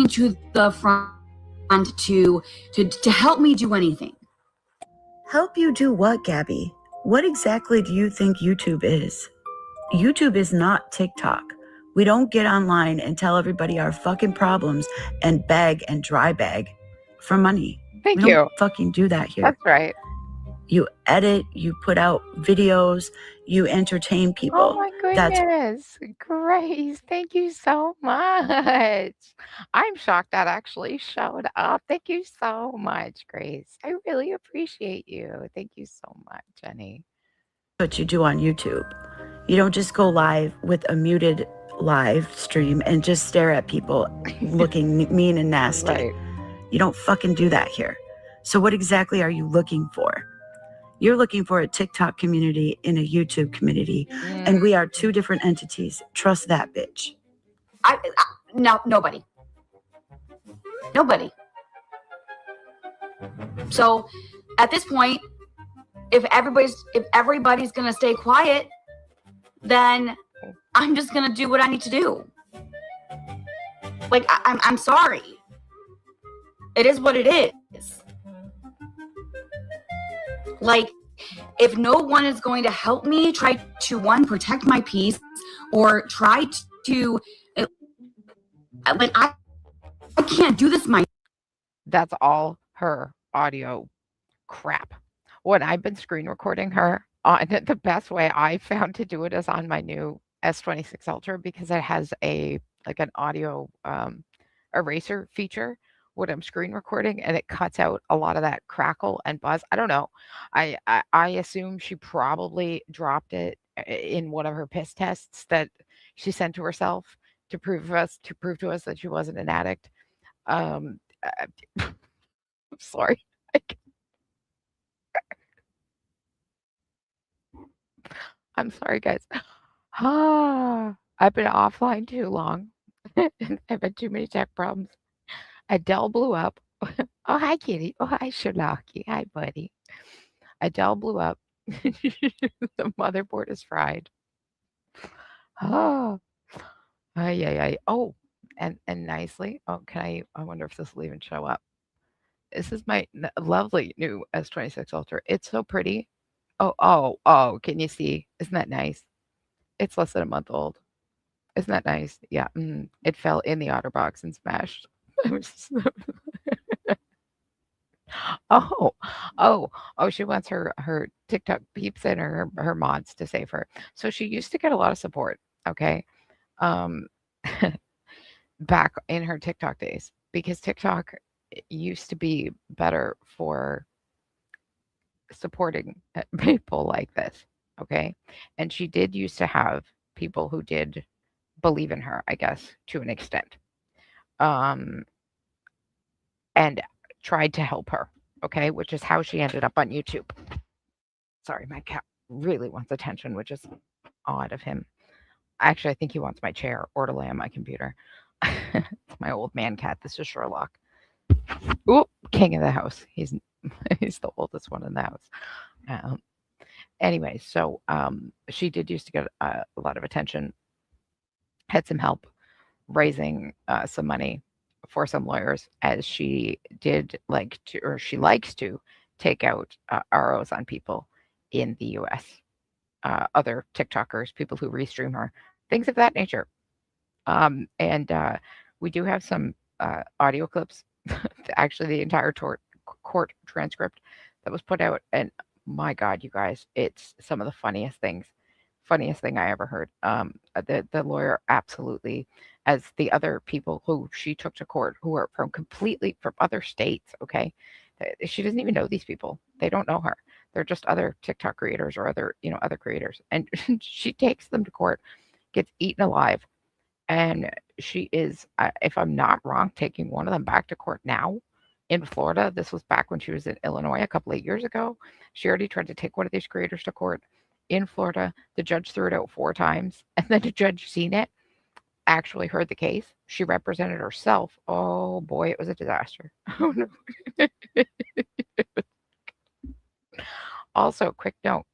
to the front to help me do anything. Help you do what, Gabby? What exactly do you think YouTube is? YouTube is not TikTok. We don't get online and tell everybody our fucking problems and beg and dry bag for money. Thank We you. don't fucking do that here. That's right. You edit, you put out videos, you entertain people. Oh my That's goodness. Grace, thank you so much. I'm shocked that actually showed up. Thank you so much, Grace. I really appreciate you. Thank you so much, Jenny. what you do on YouTube. You don't just go live with a muted live stream and just stare at people looking mean and nasty. Right. You don't fucking do that here. So what exactly are you looking for? You're looking for a TikTok community in a YouTube community, and we are two different entities. Trust that, bitch. No, nobody. So at this point, if everybody's gonna stay quiet, then I'm just gonna do what I need to do. Like I'm sorry. It is what it is. Like, if no one is going to help me try to, one, protect my peace, or try to, like, I can't do this myself. That's all her audio crap. When I've been screen recording her, the best way I found to do it is on my new S26 Ultra, because it has an audio eraser feature when I'm screen recording, and it cuts out a lot of that crackle and buzz. I don't know. I assume she probably dropped it in one of her piss tests that she sent to herself to prove to us that she wasn't an addict. I'm sorry. I'm sorry, guys. I've been offline too long. I've had too many tech problems. Adele blew up. Oh, hi, kitty. Oh, hi, Shalaki. Hi, buddy. Adele blew up. The motherboard is fried. Oh, oh, and nicely. Oh, I wonder if this will even show up. This is my lovely new S26 Ultra. It's so pretty. Oh, can you see? Isn't that nice? It's less than a month old. Isn't that nice? Yeah. It fell in the OtterBox and smashed. Oh, she wants her TikTok peeps and her mods to save her. So she used to get a lot of support, okay? Back in her TikTok days, because TikTok used to be better for supporting people like this, okay? And she did used to have people who did believe in her, I guess, to an extent. And tried to help her, okay, which is how she ended up on YouTube. Sorry, my cat really wants attention, which is odd of him. Actually, I think he wants my chair or to lay on my computer. It's my old man cat. This is Sherlock. Ooh, king of the house. He's the oldest one in the house. Anyway, so she did used to get a lot of attention, had some help raising some money for some lawyers, as she did she likes to take out ROs on people in the US, other TikTokers, people who restream her, things of that nature. And we do have some audio clips, actually the entire court transcript that was put out, and my God, you guys, it's some of the funniest thing I ever heard. The lawyer absolutely, as the other people who she took to court, who are completely from other states, okay? She doesn't even know these people. They don't know her. They're just other TikTok creators or other creators. And she takes them to court, gets eaten alive, And she is, if I'm not wrong, taking one of them back to court now in Florida. This was back when she was in Illinois a couple of years ago. She already tried to take one of these creators to court in Florida. The judge threw it out 4 times, and then the judge seen it, actually heard the case. She represented herself. Oh boy, it was a disaster. Oh no. Also, quick note,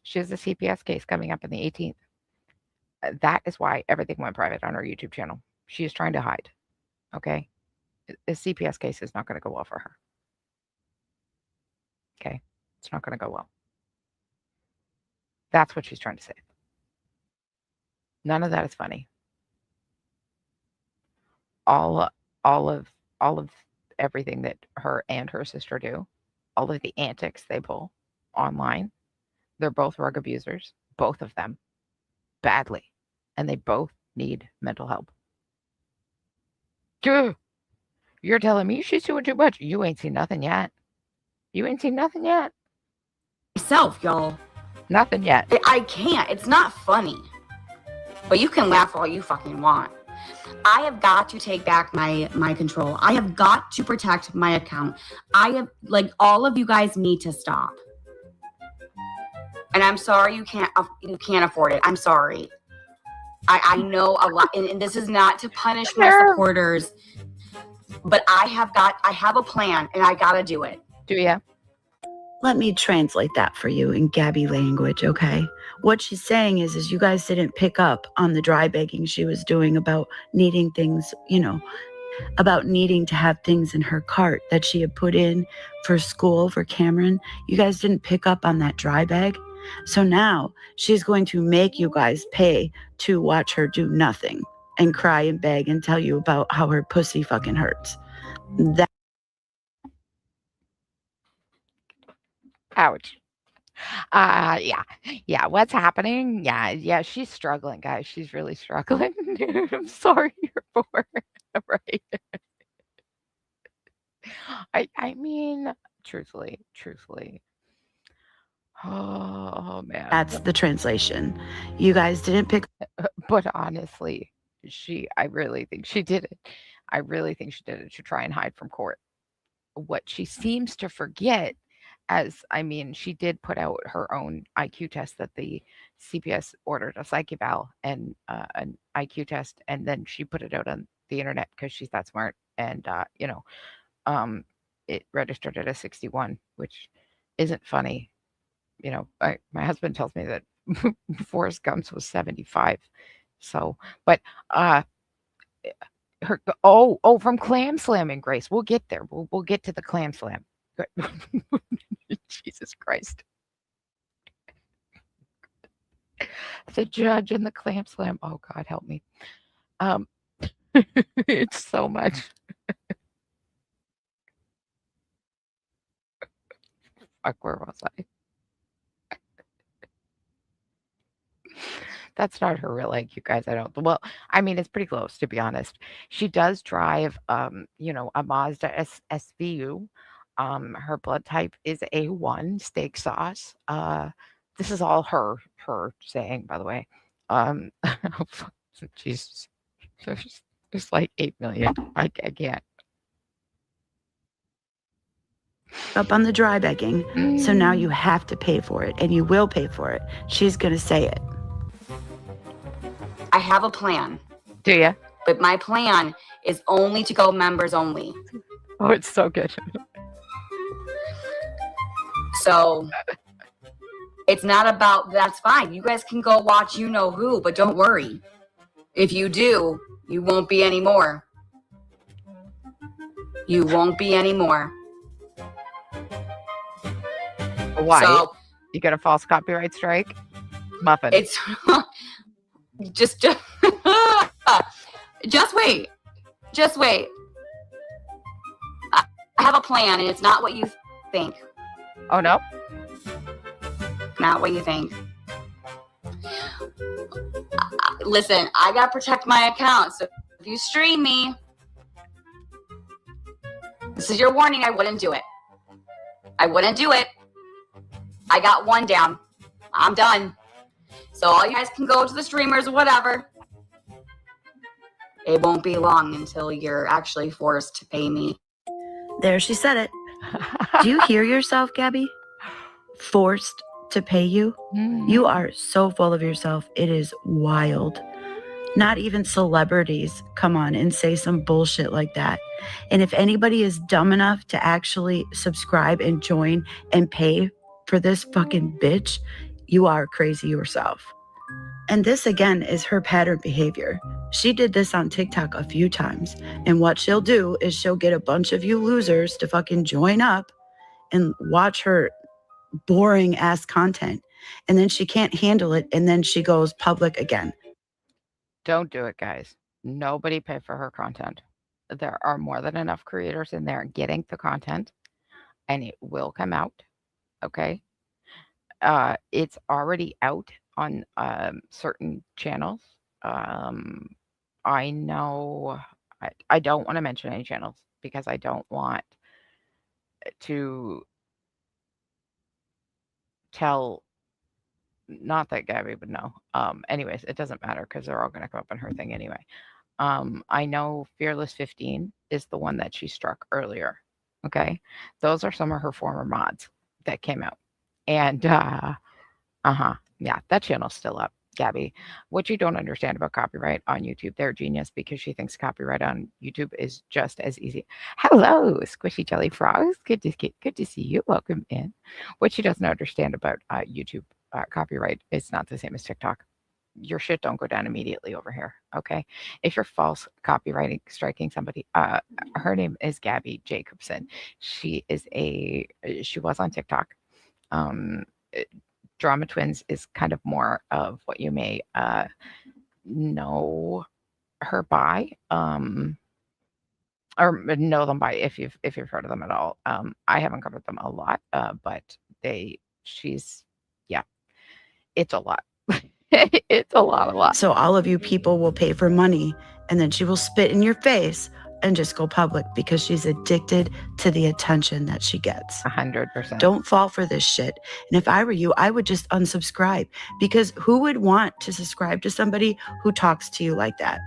she has a CPS case coming up on the 18th. That is why everything went private on her YouTube channel. She is trying to hide. Okay? The CPS case is not going to go well for her. Okay? It's not going to go well. That's what she's trying to say. None of that is funny. All of everything that her and her sister do, all of the antics they pull online, they're both rug abusers, both of them, badly, and they both need mental help. You're telling me she's doing too much? You ain't seen nothing yet. You ain't seen nothing yet. Myself, y'all. Nothing yet. I can't. It's not funny. But you can laugh all you fucking want. I have got to take back my control. I have got to protect my account. All of you guys need to stop. And I'm sorry you can't afford it. I'm sorry. I know a lot, and this is not to punish my supporters, but I have a plan, and I gotta do it. Do ya? Let me translate that for you in Gabby language, okay? What she's saying is you guys didn't pick up on the dry begging she was doing about needing things, about needing to have things in her cart that she had put in for school for Cameron. You guys didn't pick up on that dry bag. So now she's going to make you guys pay to watch her do nothing and cry and beg and tell you about how her pussy fucking hurts. Ouch. Yeah. What's happening? Yeah. She's struggling, guys. She's really struggling. I'm sorry you're poor. Right. I mean, truthfully. Oh man. That's the translation. You guys didn't pick. But honestly, I really think she did it. I really think she did it to try and hide from court. What she seems to forget, she did put out her own IQ test that the CPS ordered, a psych eval and an IQ test, and then she put it out on the internet because she's that smart. And it registered at a 61, which isn't funny. My husband tells me that Forrest Gump's was 75. So, but from clam slamming, Grace. We'll get there. We'll get to the clam slam. Jesus Christ. The judge and the clam slam. Oh God, help me. It's so much. Fuck, where was I? That's not her real IQ, guys. It's pretty close, to be honest. She does drive, a Mazda SVU. Her blood type is A1 steak sauce. This is all her saying, by the way. Jesus. There's like 8 million. I can't. Up on the dry begging. So now you have to pay for it, and you will pay for it. She's going to say it. I have a plan. Do ya? But my plan is only to go members only. Oh, it's so good. So it's not about, that's fine. You guys can go watch you know who, but don't worry. If you do, you won't be anymore. You won't be anymore. Why? So, you got a false copyright strike? Muffin. It's just wait. Just wait. I have a plan, and it's not what you think. Oh, no? Not what you think. Listen, I got to protect my account, so if you stream me, this is your warning, I wouldn't do it. I wouldn't do it. I got one down. I'm done. So all you guys can go to the streamers or whatever. It won't be long until you're actually forced to pay me. There, she said it. Do you hear yourself, Gabby? Forced to pay you? You are so full of yourself. It is wild. Not even celebrities come on and say some bullshit like that. And if anybody is dumb enough to actually subscribe and join and pay for this fucking bitch, you are crazy yourself. And this again is her pattern behavior. She did this on TikTok a few times. And what she'll do is she'll get a bunch of you losers to fucking join up and watch her boring ass content. And then she can't handle it. And then she goes public again. Don't do it, guys. Nobody pay for her content. There are more than enough creators in there getting the content, and it will come out. Okay. It's already out on certain channels. I know I don't want to mention any channels because I don't want to tell, not that Gabby would know. Anyways, it doesn't matter because they're all going to come up on her thing anyway. I know Fearless 15 is the one that she struck earlier. Okay. Those are some of her former mods that came out. And yeah, that channel's still up. Gabby, what you don't understand about copyright on YouTube, they're genius because she thinks copyright on YouTube is just as easy. Hello, Squishy Jelly Frogs. Good to see you. Welcome in. What she doesn't understand about YouTube copyright is not the same as TikTok. Your shit don't go down immediately over here. Okay. If you're false copywriting, striking somebody, her name is Gabby Jacobson. She was on TikTok. Drama Twins is kind of more of what you may know her by, or know them by if you've heard of them at all. I haven't covered them a lot, but it's a lot. It's a lot. So all of you people will pay for money, and then she will spit in your face and just go public because she's addicted to the attention that she gets. 100%. Don't fall for this shit. And if I were you, I would just unsubscribe, because who would want to subscribe to somebody who talks to you like that?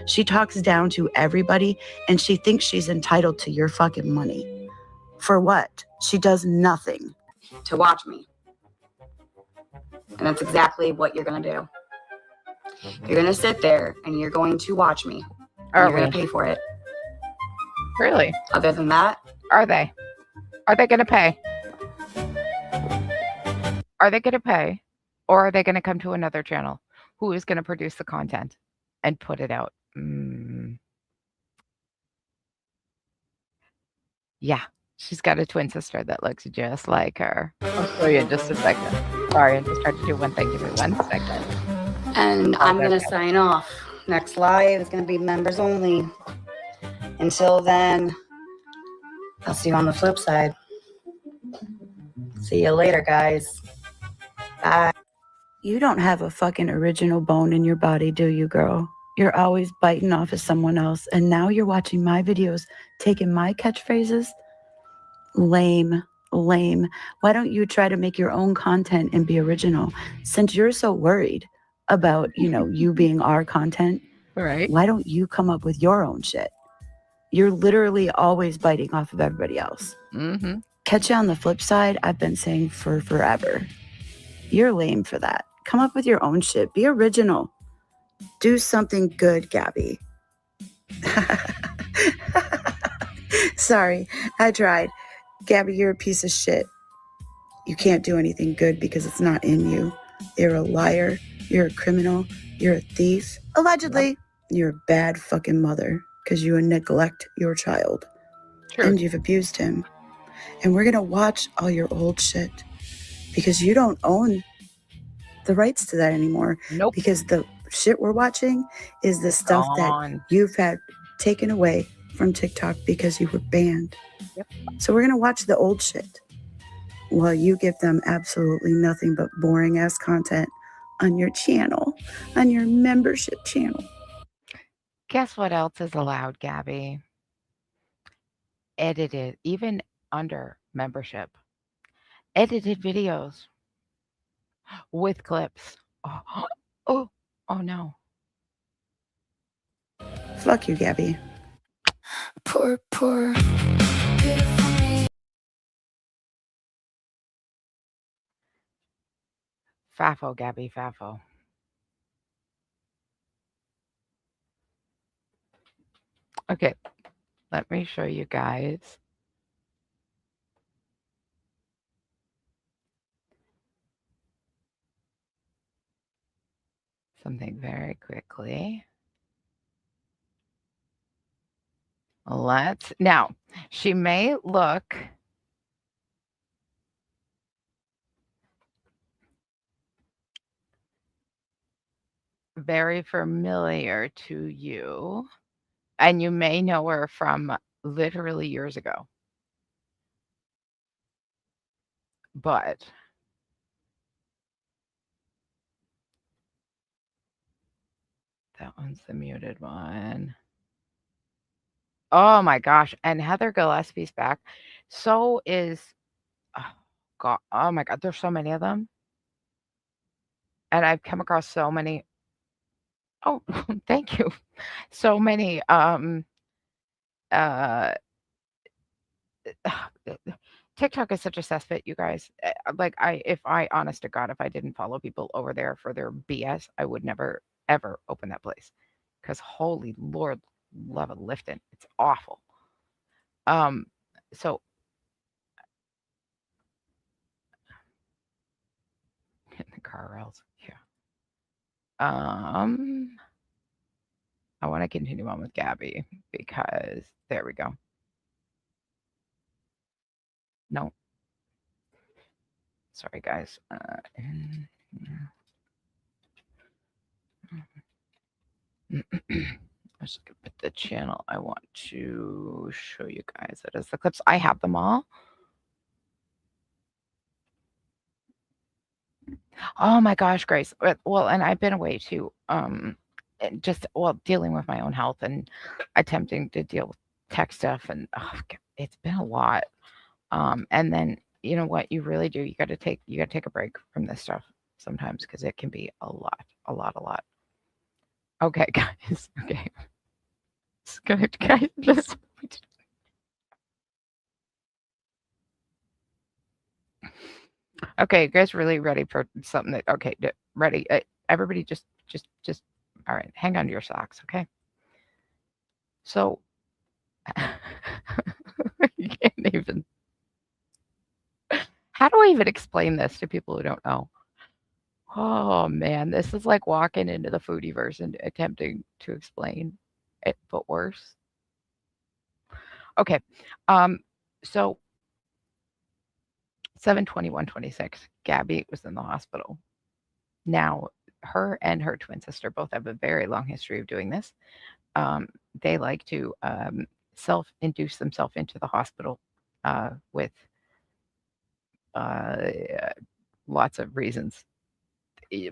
She talks down to everybody, and she thinks she's entitled to your fucking money. For what? She does nothing. To watch me. And that's exactly what you're going to do. You're going to sit there and you're going to watch me. And you're going to pay for it. Really? Other than that, Are they? Are they going to pay? Are they going to pay? Or are they going to come to another channel who is going to produce the content and put it out? Yeah. She's got a twin sister that looks just like her. I'll show you in just a second. Sorry, I just tried to do one thing. Give me 1 second. and I'm going to sign off. Next live is going to be members only. Until then, I'll see you on the flip side. See you later, guys. Bye. You don't have a fucking original bone in your body, do you, girl? You're always biting off of someone else, and now you're watching my videos, taking my catchphrases? Lame. Why don't you try to make your own content and be original? Since you're so worried about, you being our content, Right. why don't you come up with your own shit? You're literally always biting off of everybody else. Mm-hmm. Catch you on the flip side, I've been saying for forever. You're lame for that. Come up with your own shit. Be original. Do something good, Gabby. Sorry, I tried. Gabby, you're a piece of shit. You can't do anything good because it's not in you. You're a liar. You're a criminal. You're a thief. Allegedly. You're a bad fucking mother because you neglect your child. True. And you've abused him. And we're going to watch all your old shit because you don't own the rights to that anymore. Nope. Because the shit we're watching is the stuff that you've had taken away from TikTok because you were banned. Yep. So we're going to watch the old shit while you give them absolutely nothing but boring ass content on your channel, on your membership channel. Guess what else is allowed, Gabby? Edited, even under membership. Edited videos with clips. Oh no. Fuck you, Gabby. Poor. Fafo, Gabby, Fafo. Okay, let me show you guys. Something very quickly. Now, she may look very familiar to you, and you may know her from literally years ago. But that one's the muted one. Oh my gosh, and Heather Gillespie's back. So is oh my god, there's so many of them. And I've come across so many. Oh, thank you. So many TikTok is such a cesspit, you guys. Like if I honest to God, if I didn't follow people over there for their BS, I would never ever open that place. Because holy Lord, love it lifting. It's awful. So in the car rails, yeah. I want to continue on with Gabby because there we go. No. Sorry, guys. I'm just gonna put the channel I want to show you guys. That is the clips. I have them all. Oh my gosh, Grace. Well, and I've been away too. Just dealing with my own health and attempting to deal with tech stuff, and it's been a lot. And then you know what you really do? You got to take a break from this stuff sometimes because it can be a lot. Okay, guys. Okay. It's good, guys. Listen. Okay, you guys really ready for something that okay, ready. Everybody just all right, hang on to your socks, okay? So you can't even how do I even explain this to people who don't know? Oh man, this is like walking into the foodieverse and attempting to explain it, but worse. Okay. So 7/21/26, Gabby was in the hospital. Now, her and her twin sister both have a very long history of doing this. They like to self-induce themselves into the hospital with lots of reasons.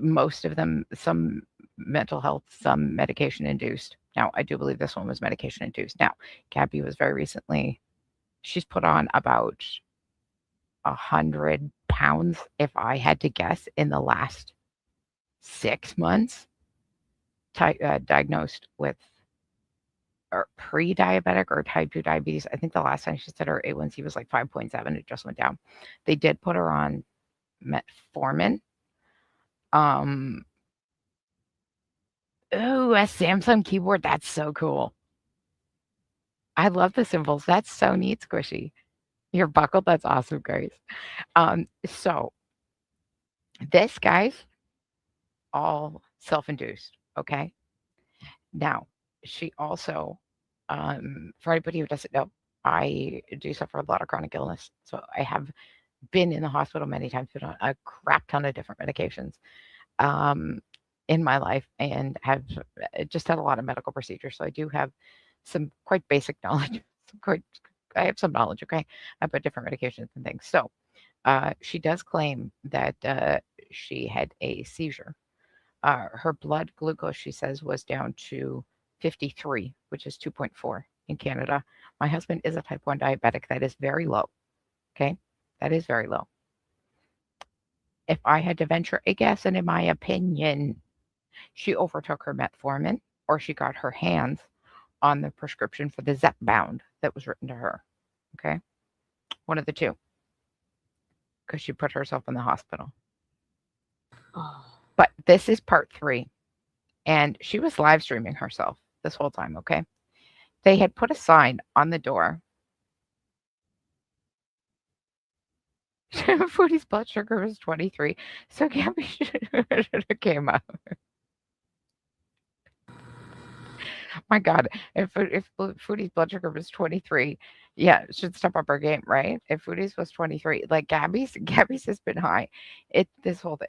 Most of them, some mental health, some medication induced. Now, I do believe this one was medication induced. Now, Gabby was very recently, she's put on about 100 pounds, if I had to guess, in the last 6 months, diagnosed with pre-diabetic or type 2 diabetes. I think the last time she said her A1C was like 5.7. It just went down. They did put her on metformin. Oh, a Samsung keyboard. That's so cool. I love the symbols. That's so neat, Squishy. You're buckled. That's awesome, Grace. So this, guys, all self-induced, okay? Now, she also, for anybody who doesn't know, I do suffer a lot of chronic illness. So I have been in the hospital many times, been on a crap ton of different medications in my life, and have just had a lot of medical procedures. So I do have some quite basic knowledge. I have some knowledge, okay, about different medications and things. So she does claim that she had a seizure. Her blood glucose, she says, was down to 53, which is 2.4 in Canada. My husband is a type 1 diabetic. That is very low. Okay. That is very low. If I had to venture a guess, and in my opinion, she overtook her metformin, or she got her hands on the prescription for the Zepbound that was written to her. Okay. One of the two. Because she put herself in the hospital. But this is part 3. And she was live streaming herself this whole time. Okay. They had put a sign on the door. Foodie's blood sugar was 23. So Gabby should have came up. My God, if Foodie's blood sugar was 23, yeah, should step up her game, right? If Foodie's was 23, like Gabby's has been high. The whole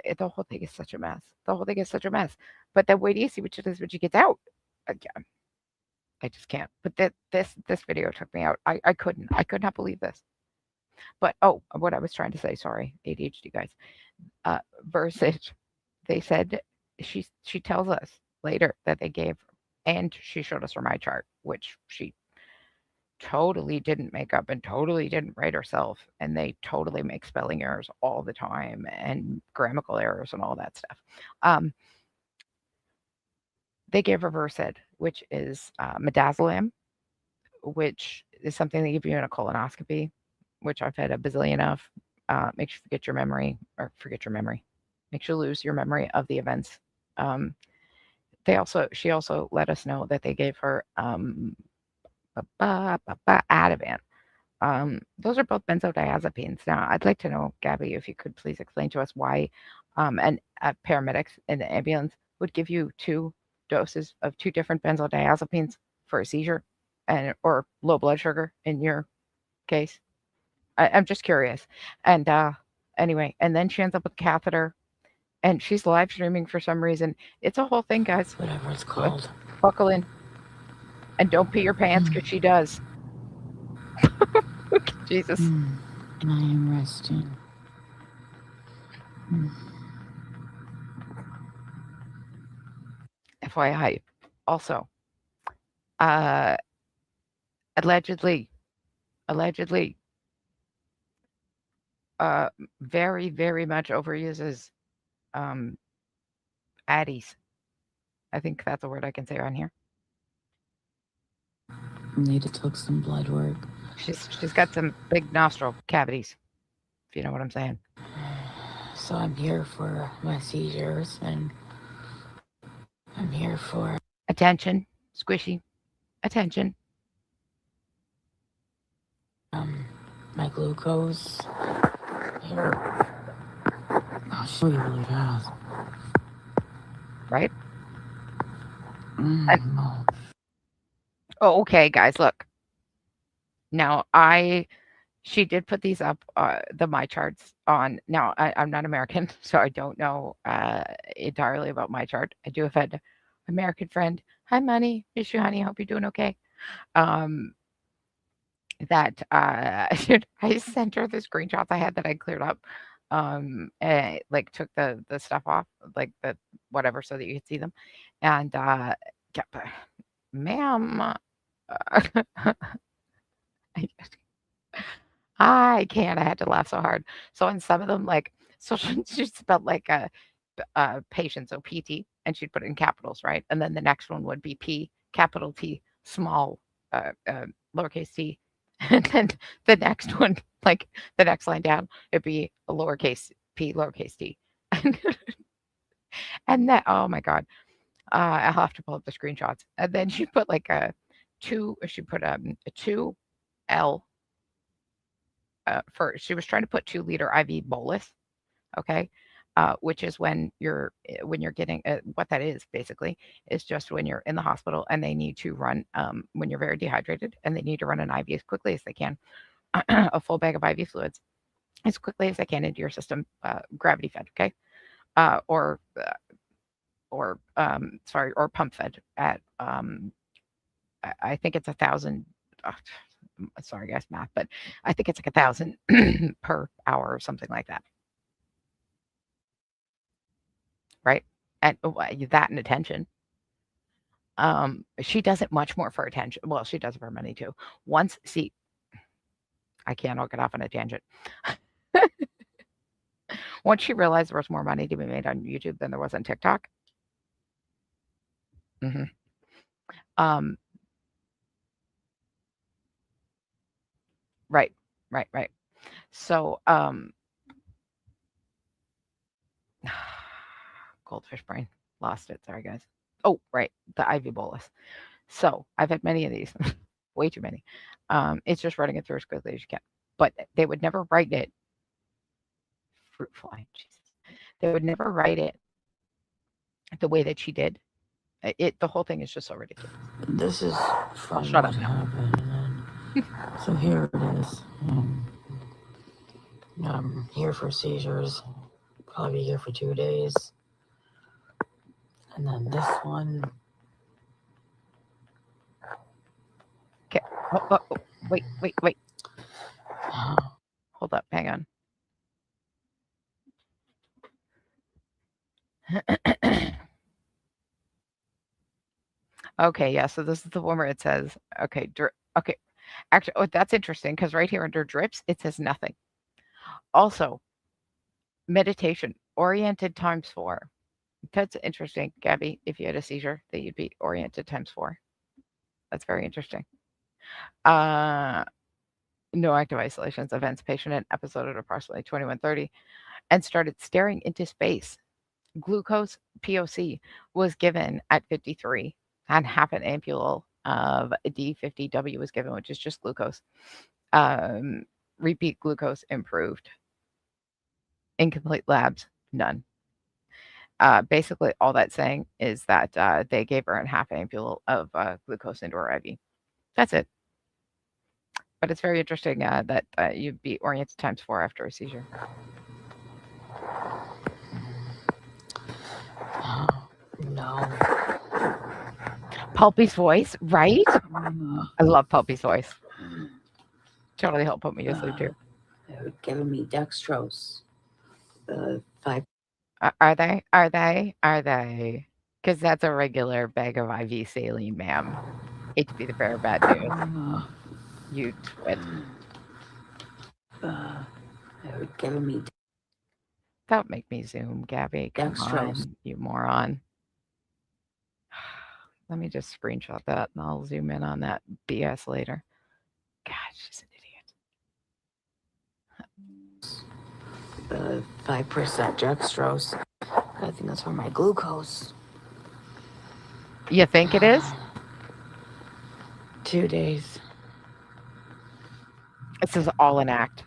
thing is such a mess. The whole thing is such a mess. But then wait till you see what she does when she gets out. Again, I just can't. But this video took me out. I could not believe this. But what I was trying to say, sorry, ADHD guys. Versus, they said she tells us later that they gave. And she showed us her my chart, which she totally didn't make up and totally didn't write herself. And they totally make spelling errors all the time and grammatical errors and all that stuff. They gave her Versed, which is midazolam, which is something they give you in a colonoscopy, which I've had a bazillion of. Makes you forget your memory, makes you lose your memory of the events. She also let us know that they gave her Ativan. Those are both benzodiazepines. Now, I'd like to know, Gabby, if you could please explain to us why paramedics in the ambulance would give you 2 doses of 2 different benzodiazepines for a seizure or low blood sugar in your case. I'm just curious. And anyway, and then she ends up with a catheter. And she's live streaming for some reason. It's a whole thing, guys. Whatever it's called. Buckle in. And don't pee your pants because she does. Jesus. I am resting. FYI. Also, allegedly, very, very much overuses Addies. I think that's a word I can say on here. Need to take some blood work. She's got some big nostril cavities, if you know what I'm saying. So I'm here for my seizures, and I'm here for attention, squishy, attention. My glucose. Here. I'll show you really fast. Right? Oh, okay, guys, look. Now, she did put these up, the my charts on. Now, I'm not American, so I don't know entirely about my chart. I do have an American friend. Hi, Money. Miss you, honey. Hope you're doing okay. That I sent her the screenshots I had that I cleared up. And like took the stuff off, like the whatever, so that you could see them. And ma'am, I can't. I had to laugh so hard. So on some of them, like, so she spelled like a patient, so PT, and she'd put it in capitals, right? And then the next one would be P, capital T, small, lowercase t. And then the next one, like the next line down, it'd be a lowercase p, lowercase t. And that, oh my God, I'll have to pull up the screenshots. And then she put like a 2L she was trying to put 2-liter IV bolus, okay, which is when you're getting what that is basically is just when you're in the hospital and they need to run when you're very dehydrated and they need to run an IV as quickly as they can, a full bag of IV fluids as quickly as they can into your system, gravity fed, okay, or pump fed at I think it's 1,000. Sorry guys, math, but I think it's like 1,000 per hour or something like that. Right? And that and attention. She does it much more for attention. Well, she does it for money too. I can't all get off on a tangent. Once she realized there was more money to be made on YouTube than there was on TikTok. Right. So, goldfish brain. Lost it. Sorry, guys. Oh, right. The IV bolus. So I've had many of these, way too many. It's just running it through as quickly as you can. But they would never write it. Fruit fly. Jesus. They would never write it the way that she did. The whole thing is just so ridiculous. This is from shut what up now. happened. So here it is. I'm here for seizures. Probably be here for 2 days. And then this one. Okay. Oh, wait. Hold up. Hang on. Okay, yeah, so this is the one where it says, okay, okay. Actually, oh, that's interesting because right here under drips, it says nothing. Also, meditation, oriented ×4. That's interesting, Gabby, if you had a seizure, that you'd be oriented ×4. That's very interesting. No active isolations, events, patient in episode at approximately 21:30 and started staring into space. Glucose POC was given at 53 and half an ampule of D50W was given, which is just glucose. Repeat glucose improved. Incomplete labs, none. Basically, all that's saying is that they gave her a half ampule of glucose into her IV. That's it. But it's very interesting that you'd be oriented ×4 after a seizure. No. Pulpy's voice, right? I love Pulpy's voice. Totally helped put me to sleep too. They're giving me dextrose. 5. Are they? Because that's a regular bag of IV saline, ma'am. Hate to be the bearer of bad news. You twit. They're giving me Don't make me zoom, Gabby. Come dextrose. on, you moron. Let me just screenshot that and I'll zoom in on that BS later. God, she's an idiot. 5% dextrose. I think that's for my glucose. You think it is? 2 days. This is all an act.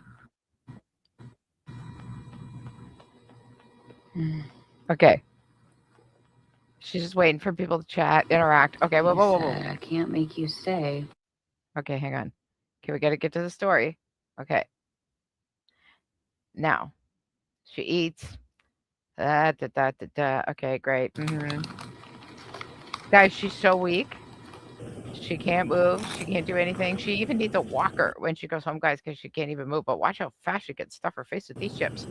Okay. She's just waiting for people to chat, interact. Okay, whoa. I can't make you stay. Okay, hang on. Okay, we got to get to the story. Okay. Now, she eats. Okay, great. Guys, she's so weak. She can't move. She can't do anything. She even needs a walker when she goes home, guys, because she can't even move. But watch how fast she can stuff her face with these chips.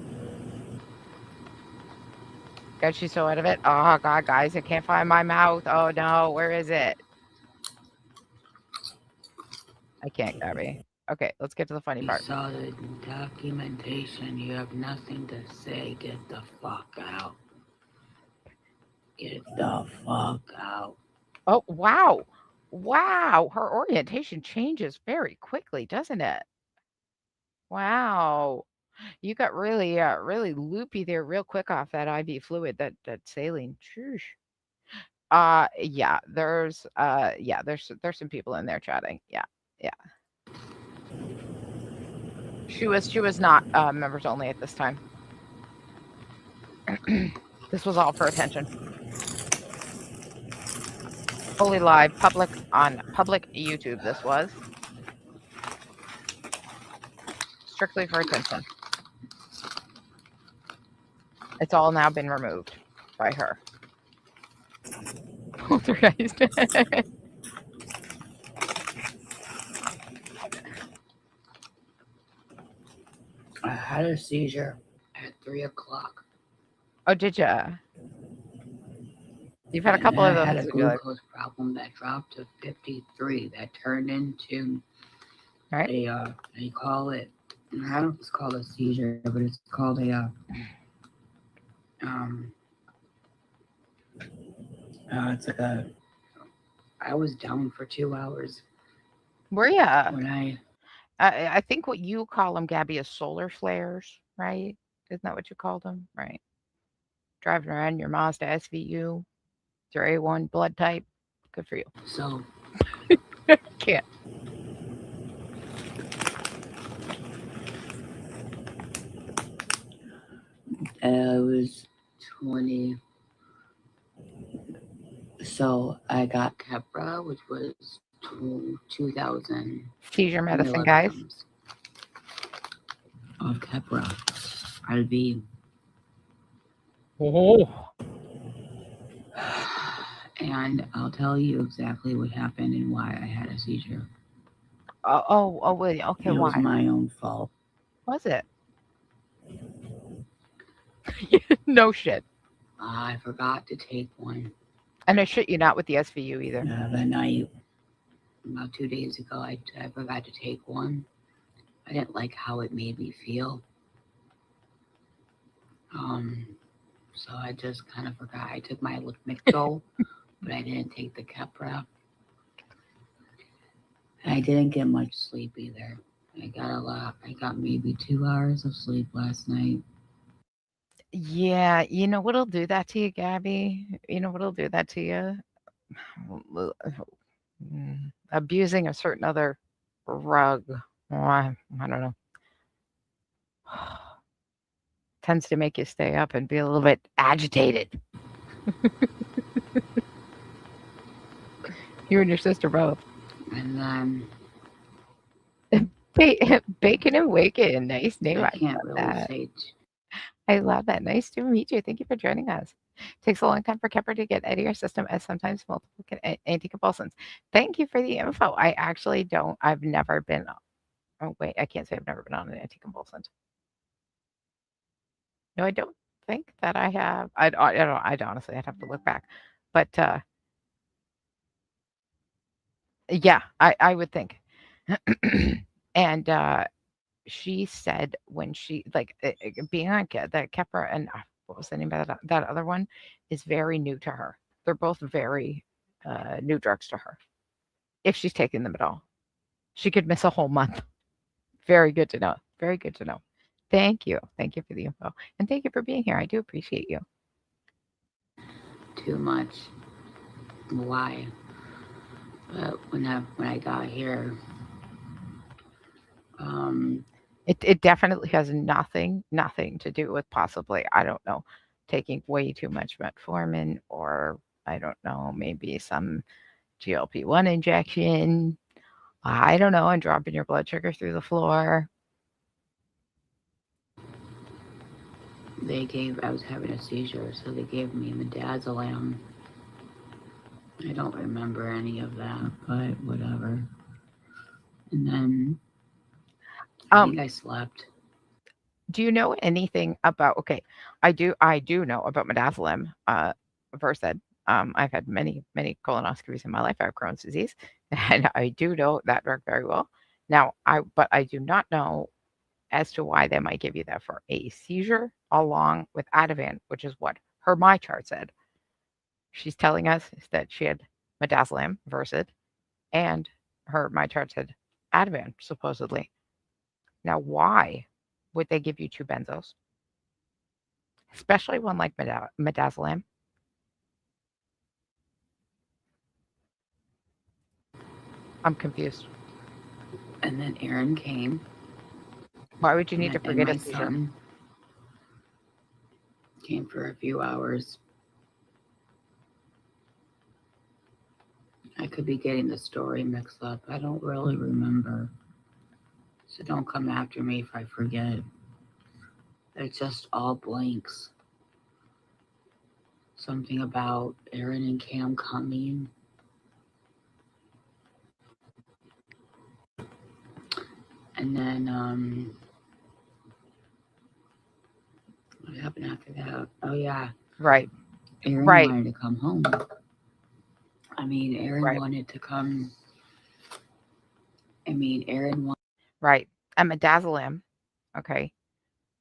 Guys, she's so out of it. Oh, God, guys, I can't find my mouth. Oh, no. Where is it? I can't, Gabby. Okay, let's get to the funny part. You saw the documentation. You have nothing to say. Get the fuck out. Get the fuck out. Oh, wow. Wow. Her orientation changes very quickly, doesn't it? Wow. You got really, really loopy there real quick off that IV fluid, that saline. Sheesh. Yeah, there's some people in there chatting. Yeah. She was not members only at this time. This was all for attention. Fully live, public YouTube. This was strictly for attention. It's all now been removed by her. Poltergeist. I had a seizure at 3 o'clock. Oh, did you? You've had a couple of those. I had a glucose problem that dropped to 53. That turned into right. They call it, I don't know if it's called a seizure, but it's called it's like I was down for 2 hours. Were ya? When I think what you call them, Gabby, is solar flares, right? Isn't that what you called them? Right. Driving around your Mazda SVU, your A1 blood type. Good for you. So Can't. I was 20. So I got Keppra, which was 2,000 Seizure medicine, guys. milligrams of Keppra IV. Oh. And I'll tell you exactly what happened and why I had a seizure. Wait. Okay, It was why? my own fault. Was it? No shit. I forgot to take one. And I shit you not with the SVU either. That night, about 2 days ago, I forgot to take one. I didn't like how it made me feel. So I just kind of forgot. I took my Lamictal, but I didn't take the Keppra. I didn't get much sleep either. I got a lot. I got maybe 2 hours of sleep last night. Yeah, you know what'll do that to you, Gabby? You know what'll do that to you? Abusing a certain other rug. I don't know. Tends to make you stay up and be a little bit agitated. You and your sister both. And Bacon and Waken. Nice name. I I can't love really that. say. I love that. Nice to meet you. Thank you for joining us. Takes a long time for Keppra to get out of your system, as sometimes multiple anticonvulsants. Thank you for the info. I actually don't. I've never been. Oh wait, I can't say I've never been on an anticonvulsant. No, I don't think that I have. I don't. I'd honestly, I'd have to look back. But yeah, I would think. And she said when she being on the Keppra and what was the name of that other one is very new to her. They're both very new drugs to her. If she's taking them at all, she could miss a whole month. Very good to know. Very good to know. Thank you. Thank you for the info, and thank you for being here. I do appreciate you. Too much. Why? But when I got here, It definitely has nothing to do with possibly, I don't know, taking way too much metformin, or I don't know, maybe some GLP-1 injection. I don't know, and dropping your blood sugar through the floor. I was having a seizure, so they gave me midazolam. I don't remember any of that, but whatever. And then I think I slept. Do you know anything about? Okay, I do know about midazolam, Versed. I've had many colonoscopies in my life. I have Crohn's disease, and I do know that drug very well. Now, but I do not know as to why they might give you that for a seizure along with Ativan, which is what her my chart said. She's telling us is that she had midazolam, Versed, and her my chart said Ativan, supposedly. Now, why would they give you 2 benzos? Especially one like midazolam. I'm confused. And then Aaron came. Why would you need to and forget my a seizure? son came for a few hours. I could be getting the story mixed up. I don't really remember. So don't come after me if I forget. It's just all blanks. Something about Aaron and Cam coming. And then, what happened after that? Oh, yeah. Right. Aaron Right. wanted to come home. I mean, Aaron Right. wanted to come. I mean, Aaron wanted. Right. And midazolam, okay,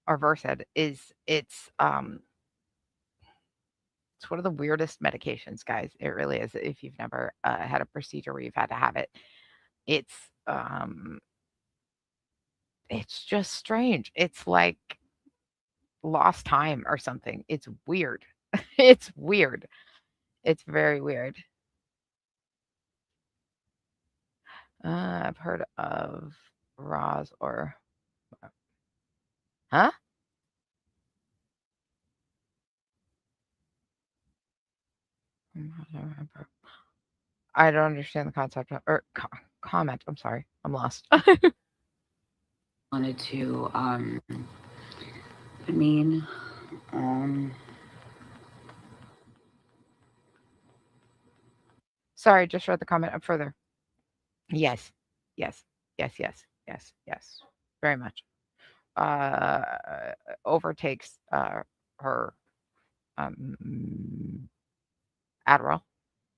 or Versed it's one of the weirdest medications, guys. It really is. If you've never had a procedure where you've had to have it, it's it's just strange. It's like lost time or something. It's weird. It's weird. It's very weird. I've heard of Roz or huh? I don't understand the concept or comment. I'm sorry. I'm lost. Wanted to, I mean, Sorry, just read the comment up further. Yes. Yes. Yes, yes. Yes. Yes. Very much. Overtakes her Adderall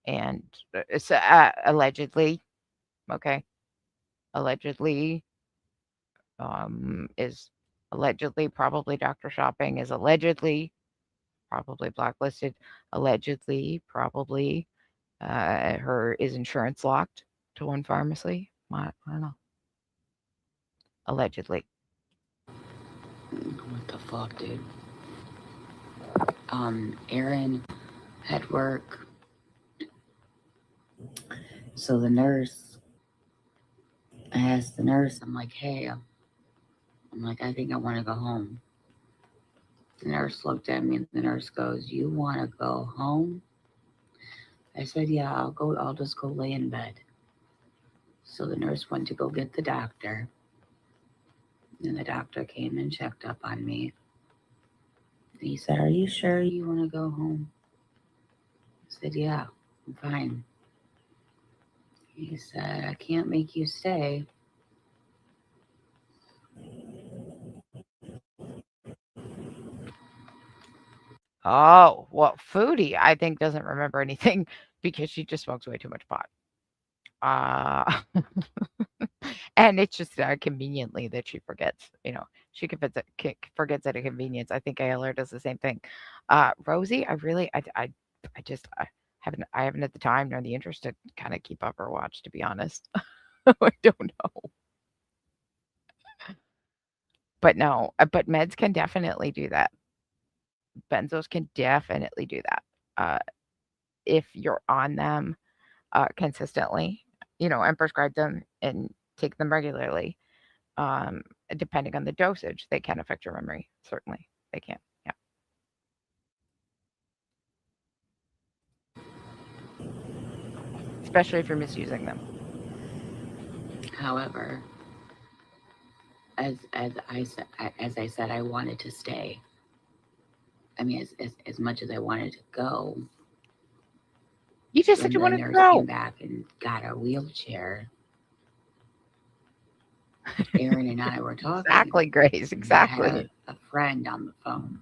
and it's allegedly, okay, allegedly is allegedly probably doctor shopping is allegedly probably blacklisted, allegedly probably her is insurance locked to one pharmacy. I don't know. Allegedly. what the fuck, dude? Aaron had work. So the nurse, I asked the nurse, I'm like, hey, I'm like, I think I want to go home. The nurse looked at me and the nurse goes, you want to go home? I said, yeah, I'll just go lay in bed. So the nurse went to go get the doctor. And the doctor came and checked up on me. He said, are you sure you want to go home? I said, yeah, I'm fine. He said, I can't make you stay. Oh, well, Foodie, I think, doesn't remember anything because she just smokes way too much pot. And it's just conveniently that she forgets. She forgets at a convenience. I think ALR does the same thing. Rosie, I just I haven't had the time nor the interest to kind of keep up her watch, to be honest. I don't know. But no, but meds can definitely do that. Benzos can definitely do that. If you're on them consistently, and prescribe them and take them regularly, depending on the dosage, they can affect your memory. Certainly, they can. Yeah. Especially if you're misusing them. However, as I said, I wanted to stay. I mean, as much as I wanted to go. You just said you wanted to nurse go. came back and got a wheelchair. Aaron and I were talking. Exactly, Grace. Exactly. I had a friend on the phone.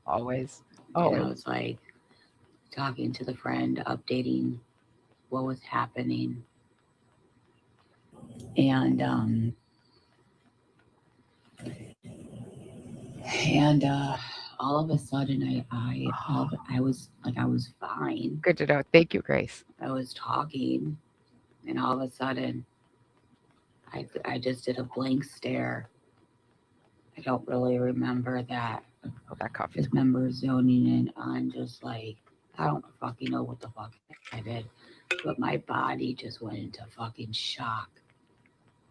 Always. And I was like talking to the friend, updating what was happening. And all of a sudden I was fine. Good to know. Thank you, Grace. I was talking and all of a sudden I just did a blank stare. I don't really remember that. Oh, that coffee. Just remember zoning in on just like, I don't fucking know what the fuck I did, but my body just went into fucking shock.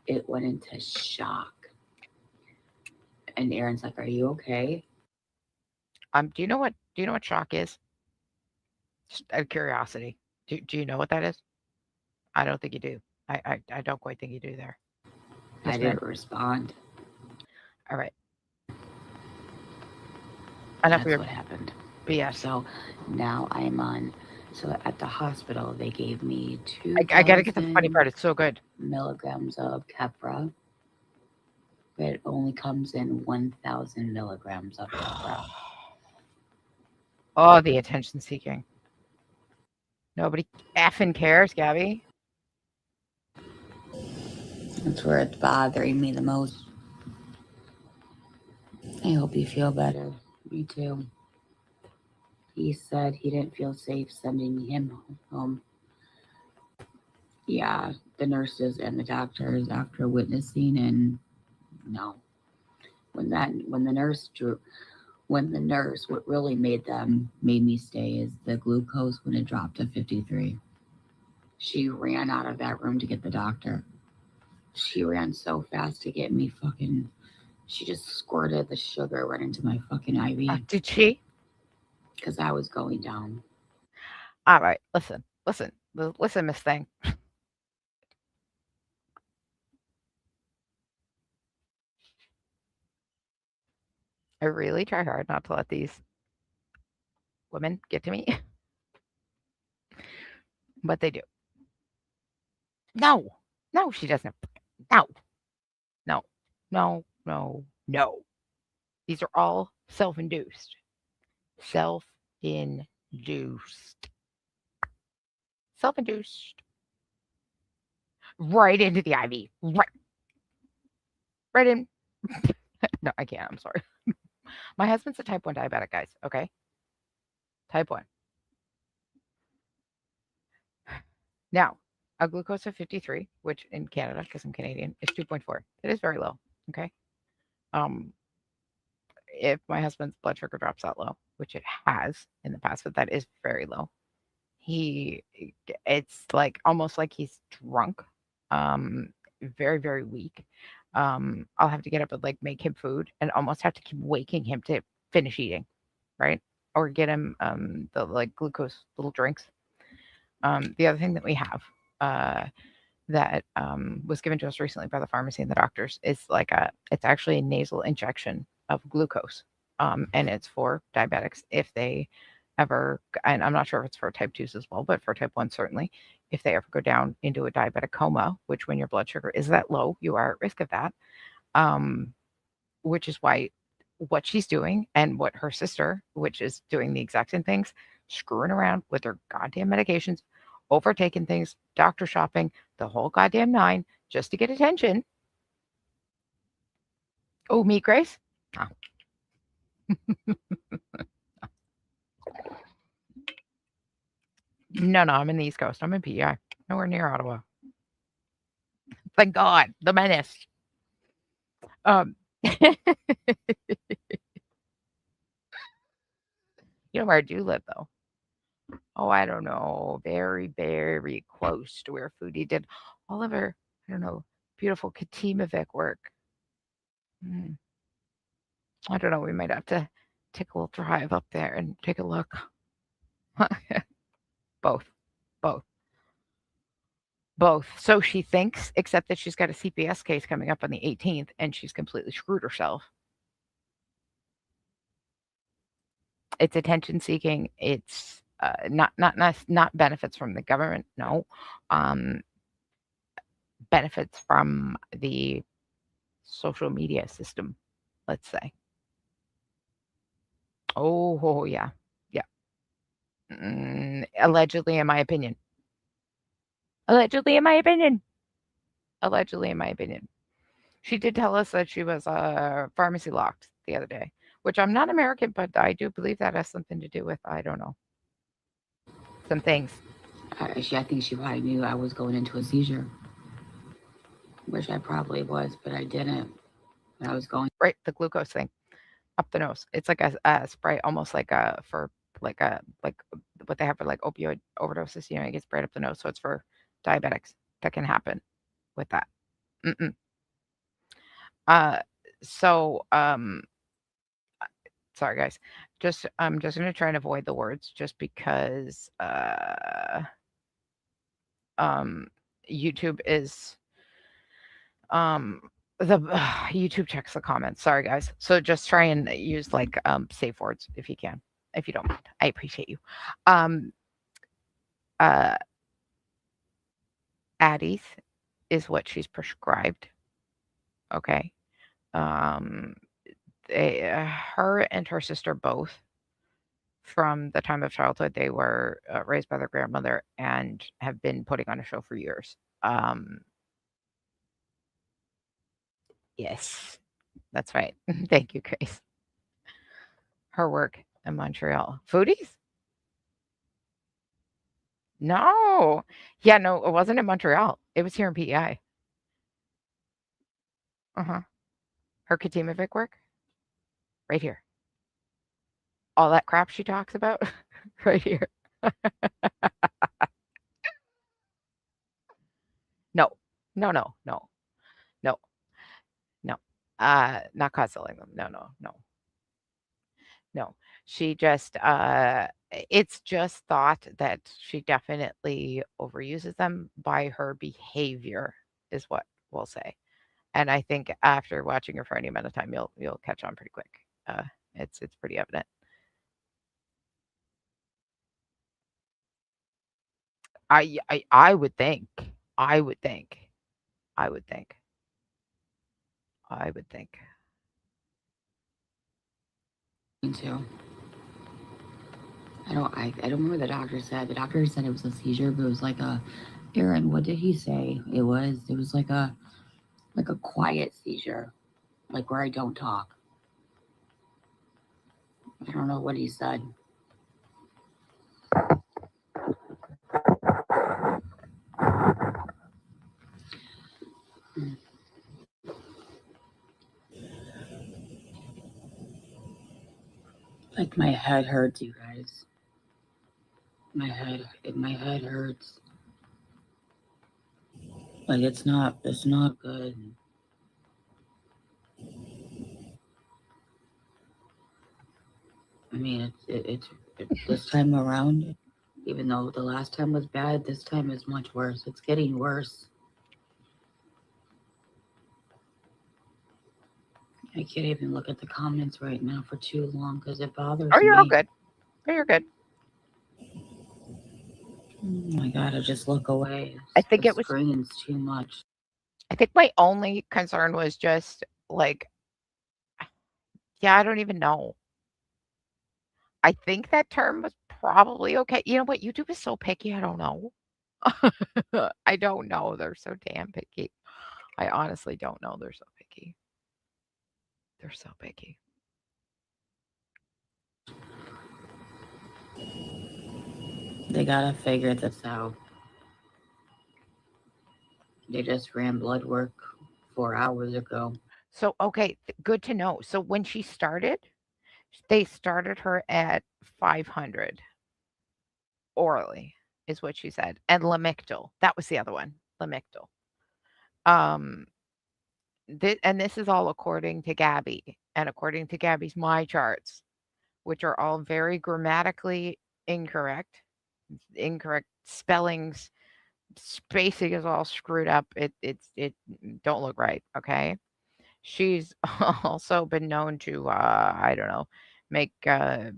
It went into shock. And Aaron's like, are you okay? Do you know what shock is? Just out of curiosity. Do you know what that is? I don't think you do. I don't quite think you do there. I didn't respond. All right. That's what happened. BS. So now I'm on. So at the hospital, they gave me 2. I gotta get the funny part. It's so good. Milligrams of Keppra, but it only comes in 1,000 milligrams of Keppra. Oh, the attention seeking. Nobody effing cares, Gabby. That's where it's bothering me the most. I hope you feel better. Me too. He said he didn't feel safe sending him home. yeah, the nurses and the doctors after witnessing, and no, when the nurse, what really made me stay is the glucose when it dropped to 53. She ran out of that room to get the doctor. She ran so fast to get me she just squirted the sugar right into my fucking IV. Did she? Because I was going down. All right, listen, Miss Thing. I really try hard not to let these women get to me, but they do. No, she doesn't. No. These are all self-induced. Self-induced. Right into the IV. Right in. No, I can't. I'm sorry. My husband's a type 1 diabetic, guys. Okay. Type 1. Now, a glucose of 53, which in Canada, because I'm Canadian, is 2.4. It is very low. Okay. If my husband's blood sugar drops that low, which it has in the past, but that is very low, it's like almost like he's drunk, very, very weak. I'll have to get up and like make him food and almost have to keep waking him to finish eating, right? Or get him the like glucose little drinks. The other thing that we have that was given to us recently by the pharmacy and the doctors is it's actually a nasal injection of glucose. And it's for diabetics if they ever, and I'm not sure if it's for type 2s as well, but for type 1 certainly, if they ever go down into a diabetic coma, which when your blood sugar is that low, you are at risk of that. Which is why what she's doing and what her sister, which is doing the exact same things, screwing around with their goddamn medications, overtaking things, doctor shopping, the whole goddamn nine, just to get attention. Oh, meet Grace? Oh. No, I'm in the East Coast. I'm in PEI. Nowhere near Ottawa. Thank God. The menace. You know where I do live, though? Oh, I don't know. Very, very close to where Foodie did all of her, I don't know, beautiful Katimavik work. I don't know. We might have to take a little drive up there and take a look. Both. So she thinks, except that she's got a CPS case coming up on the 18th, and she's completely screwed herself. It's attention seeking. It's not benefits from the government. No, benefits from the social media system. Let's say. Oh yeah. Allegedly, in my opinion. She did tell us that she was pharmacy locked the other day, which I'm not American, but I do believe that has something to do with, I don't know, some things. I think she probably knew I was going into a seizure, which I probably was, but I didn't. I was going. Right, the glucose thing up the nose. It's like a spray, almost like like what they have for like opioid overdoses. You know, it gets sprayed up the nose. So it's for diabetics. That can happen with that. Sorry guys. I'm just gonna try and avoid the words just because YouTube is YouTube checks the comments. Sorry guys. So just try and use like safe words if you can. If you don't mind. I appreciate you. Addie's is what she's prescribed. Okay. Her and her sister both, from the time of childhood, they were raised by their grandmother and have been putting on a show for years. Yes, that's right. Thank you, Grace. Her work in Montreal. Foodies? No. Yeah, no, it wasn't in Montreal. It was here in PEI. Uh-huh. Her Katimavik work? Right here. All that crap she talks about? Right here. No. No, no, no, no, no. Not cuddling them. No, no, no, no. She just, it's just thought that she definitely overuses them by her behavior, is what we'll say. And I think after watching her for any amount of time, you'll catch on pretty quick. It's pretty evident. I would think. I would think. I would think. I would think. Me too. I don't remember what the doctor said. The doctor said it was a seizure, but it was like a Aaron, what did he say? It was like a quiet seizure, like where I don't talk. I don't know what he said. Like my head hurts, you guys. My head hurts. Like it's not good. I mean, it's this time around, even though the last time was bad, this time is much worse. It's getting worse. I can't even look at the comments right now for too long because it bothers Oh, you're all me. good. Oh, you're good. Oh my God, I just look away. I think The it was. screen's too much. I think my only concern was just like, yeah, I don't even know. I think that term was probably okay. You know what? YouTube is so picky. I don't know. I don't know. They're so damn picky. I honestly don't know. They're so picky. They're so picky. They gotta figure this out. They just ran blood work 4 hours ago. So, okay, good to know. So when she started, they started her at 500 orally, is what she said, and Lamictal. That was the other one, Lamictal. Um, and this is all according to Gabby, and according to Gabby's my charts, which are all very grammatically incorrect spellings, spacing is all screwed up. It don't look right. Okay, she's also been known to I don't know, make oh,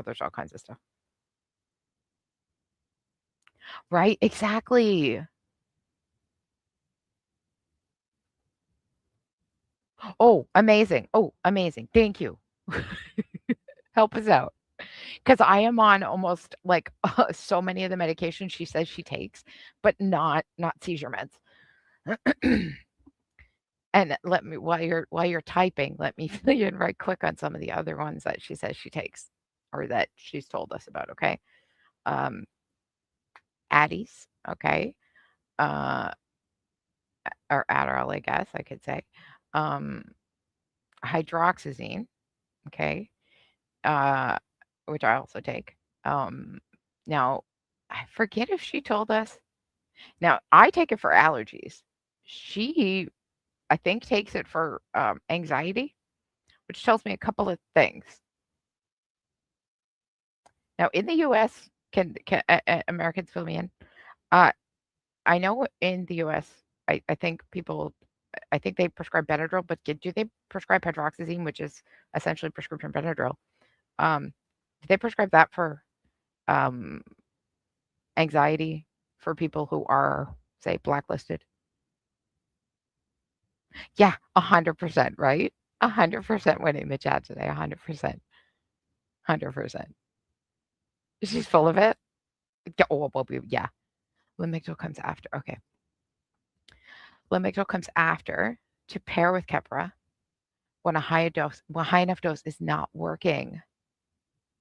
there's all kinds of stuff. Right? Exactly. Oh, amazing. Oh, amazing. Thank you. Help us out. Because I am on almost like so many of the medications she says she takes, but not seizure meds. And let me while you're typing, let me fill you in right quick on some of the other ones that she says she takes or that she's told us about. Okay, um, Addie's. Okay, uh, or Adderall, I guess I could say. Um, hydroxyzine. Okay, uh, which I also take. Um, now, I forget if she told us. Now, I take it for allergies. She, I think, takes it for anxiety, which tells me a couple of things. Now, in the U.S., can Americans fill me in? Uh, I know in the U.S., I think people, I think they prescribe Benadryl, but do they prescribe hydroxyzine, which is essentially prescription Benadryl? Do they prescribe that for um, anxiety for people who are, say, blacklisted? Yeah, 100%, right? 100% winning the chat today. 100%. 100%. She's full of it. Oh, well, yeah. Lamictal comes after. Okay. Lamictal comes after to pair with Keppra when a high enough dose is not working,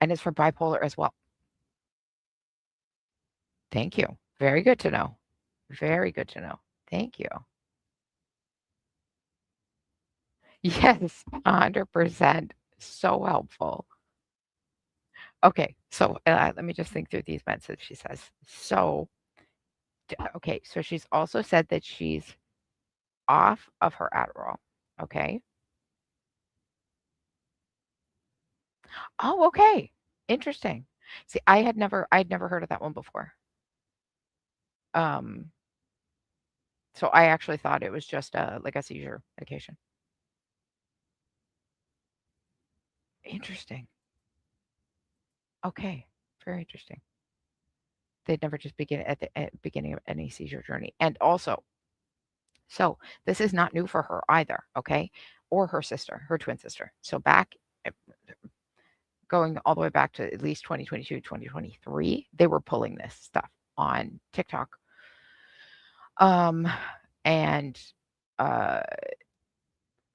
and it's for bipolar as well. Thank you. Very good to know. Very good to know. Thank you. Yes, 100%. So helpful. Okay, so let me just think through these messages she says. So, okay, so she's also said that she's off of her Adderall. Okay. Oh, okay. Interesting. See, I'd never heard of that one before. Um, so I actually thought it was just like a seizure medication. Interesting. Okay, very interesting. They'd never just begin at the beginning of any seizure journey. And also, so this is not new for her either, okay? Or her sister, her twin sister. So back, going all the way back to at least 2022, 2023, they were pulling this stuff on TikTok. And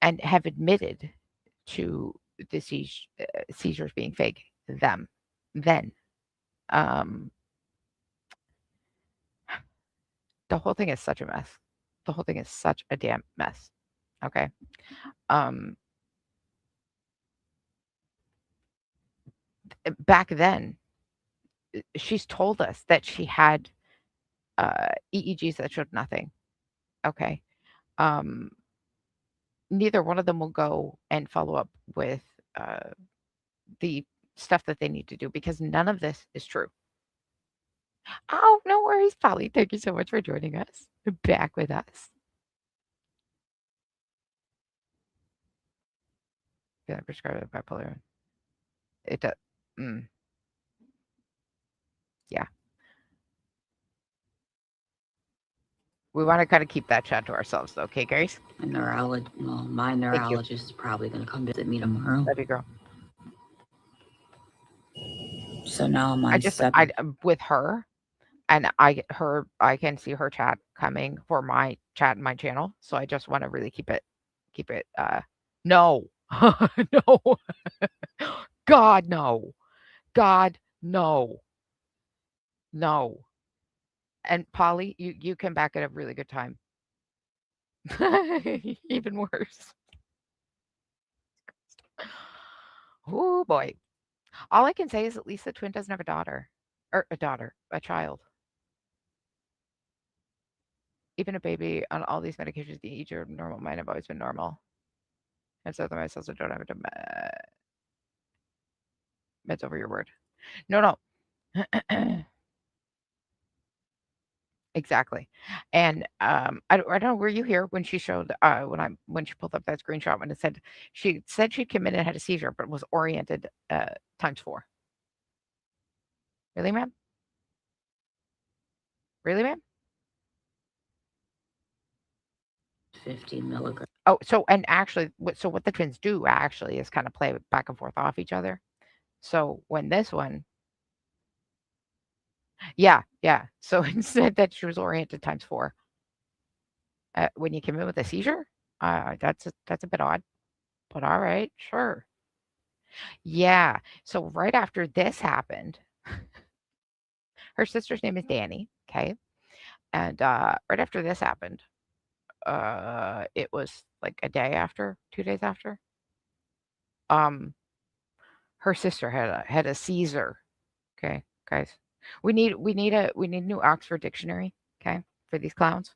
have admitted to the seizures being fake then. The whole thing is such a mess. The whole thing is such a damn mess. Okay. Back then, she's told us that she had EEGs that showed nothing. Okay. Neither one of them will go and follow up with the stuff that they need to do because none of this is true. Oh, no worries, Polly. Thank you so much for joining us. Back with us. Yeah, prescribed bipolar. It does. Yeah. We want to kind of keep that chat to ourselves, though, okay, Grace? My neurologist is probably going to come visit me tomorrow. Love you, girl. So now I'm on with her, and I can see her chat coming for my chat in my channel. So I just want to really keep it. No, no, God, no, God, no, no. And Polly, you come back at a really good time. Even worse. Oh boy. All I can say is at least the twin doesn't have a daughter. Or a child. Even a baby on all these medications, the EEG or normal mine have always been normal. And so the mice also don't have meds over your word. No. Exactly. And I don't know, were you here when she showed when she pulled up that screenshot when it said she'd come in and had a seizure, but was oriented ×4. Really, ma'am? Really, ma'am? 15 milligrams. Oh, so and actually, what the twins do actually is kind of play back and forth off each other. So when this one, yeah. So instead that she was oriented ×4. When you came in with a seizure, that's a bit odd, but all right, sure. Yeah. So right after this happened, her sister's name is Danny. Okay. And right after this happened, it was like a day after, 2 days after. Her sister had a seizure. Okay, guys. We need a new Oxford dictionary, okay, for these clowns.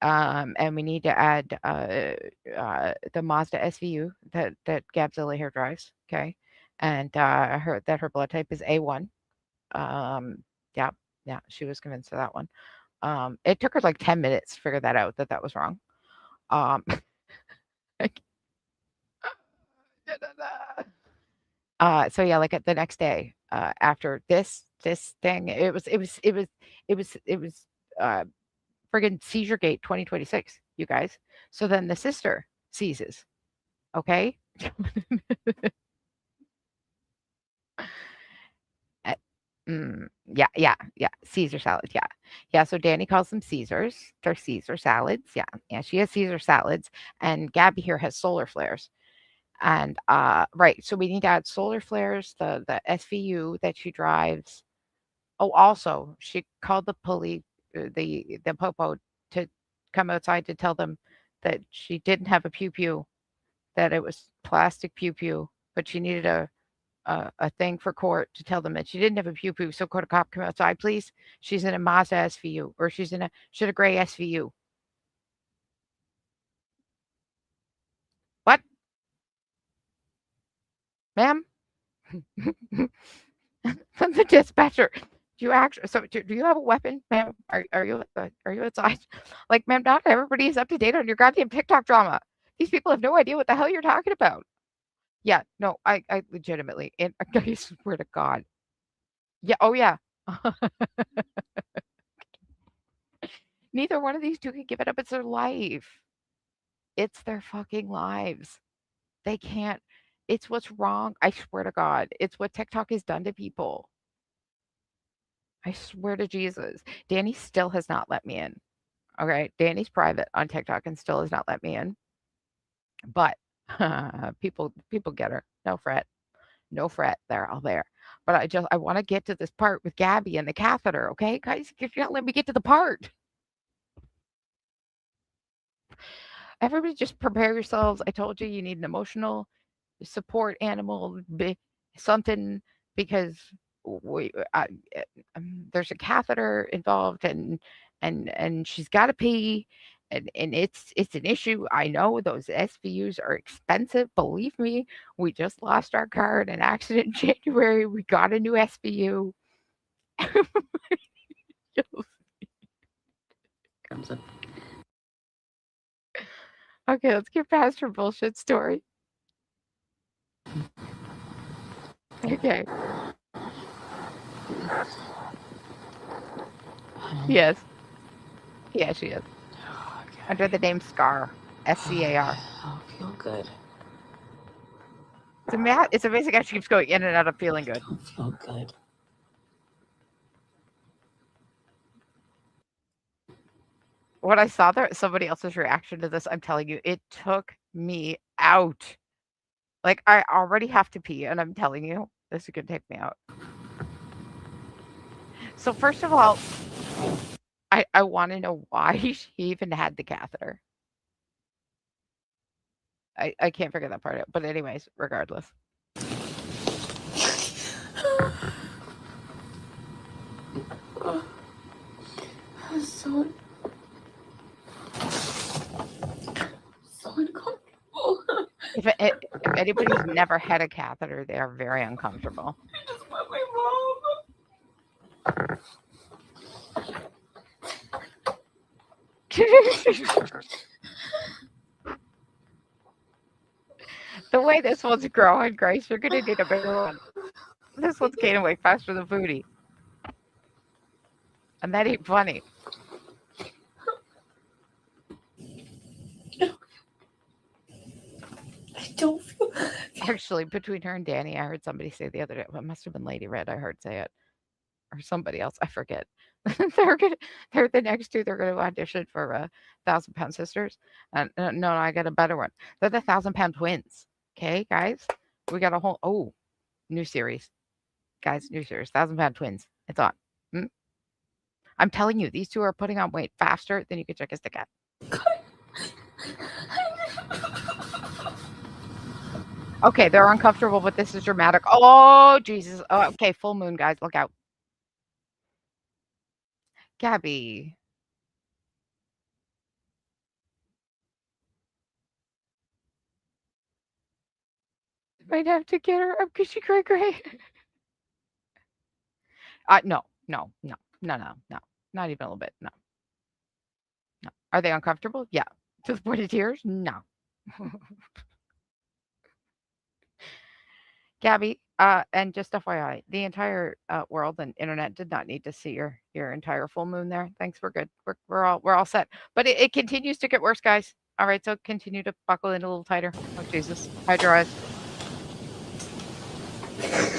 And we need to add the Mazda SVU that Gabzilla here drives, okay, and her blood type is A1. Yeah, she was convinced of that one. It took her like 10 minutes to figure that out that was wrong. So yeah, like at the next day after this thing, it was friggin' Seizure Gate 2026, you guys. So then the sister seizes. Okay. Yeah. Caesar salads. Yeah. So Danny calls them Caesars. They're Caesar salads. Yeah. She has Caesar salads, and Gabby here has solar flares. And right, so we need to add solar flares, the SVU that she drives, Oh, also, she called the police, the popo, to come outside to tell them that she didn't have a pew pew, that it was plastic pew pew, but she needed a thing for court to tell them that she didn't have a pew pew. So could a cop come outside, please? She's in a Mazda SVU, or she's in a gray SVU. What, ma'am? From the dispatcher. Do you actually? So do you have a weapon, ma'am? Are you outside? Like, ma'am, not everybody is up to date on your goddamn TikTok drama. These people have no idea what the hell you're talking about. Yeah, no, I legitimately, and I swear to God. Yeah, oh yeah. Neither one of these two can give it up. It's their life. It's their fucking lives. They can't. It's what's wrong. I swear to God. It's what TikTok has done to people. I swear to Jesus. Danny still has not let me in. Okay. Danny's private on TikTok and still has not let me in. But people get her. No fret. No fret. They're all there. But I want to get to this part with Gabby and the catheter. Okay, guys, you're not let me get to the part. Everybody just prepare yourselves. I told you need an emotional support animal, something, because there's a catheter involved, and she's got to pee, and it's an issue. I know those SVUs are expensive. Believe me, we just lost our car in an accident in January. We got a new SVU. Comes up. Okay, let's get past her bullshit story. Okay. Yes. Yeah, she is. Under the name Scar. SCAR. Oh, I feel good. It's amazing how she keeps going in and out of feeling good. I feel good. When I saw somebody else's reaction to this, I'm telling you, it took me out. Like, I already have to pee, and I'm telling you, this is gonna take me out. So first of all, I want to know why she even had the catheter. I can't figure that part out. But anyways, regardless. So uncomfortable. If anybody's never had a catheter, they are very uncomfortable. I just want my mom. The way this one's growing, Grace, you're gonna need a bigger one. This one's gaining weight faster than Booty. And that ain't funny. I don't feel. Actually, between her and Danny, I heard somebody say the other day, well, it must have been Lady Red, I heard say it. Or somebody else, I forget. They're the next two, they're gonna audition for 1,000-Pound Sisters. And no, I got a better one. They're the 1,000-Pound Twins. Okay, guys? We got a whole new series. Guys, new series. 1,000-Pound Twins. It's on. I'm telling you, these two are putting on weight faster than you could check a stick at. Okay, they're uncomfortable, but this is dramatic. Oh, Jesus. Oh, okay, full moon, guys. Look out. Gabby. Might have to get her up because she cray. No. Not even a little bit. No. Are they uncomfortable? Yeah. To the point of tears? No. Gabby, and just FYI, the entire world and internet did not need to see your entire full moon there. Thanks, we're good. We're all set. But it continues to get worse, guys. All right, so continue to buckle in a little tighter. Oh Jesus, hide your eyes.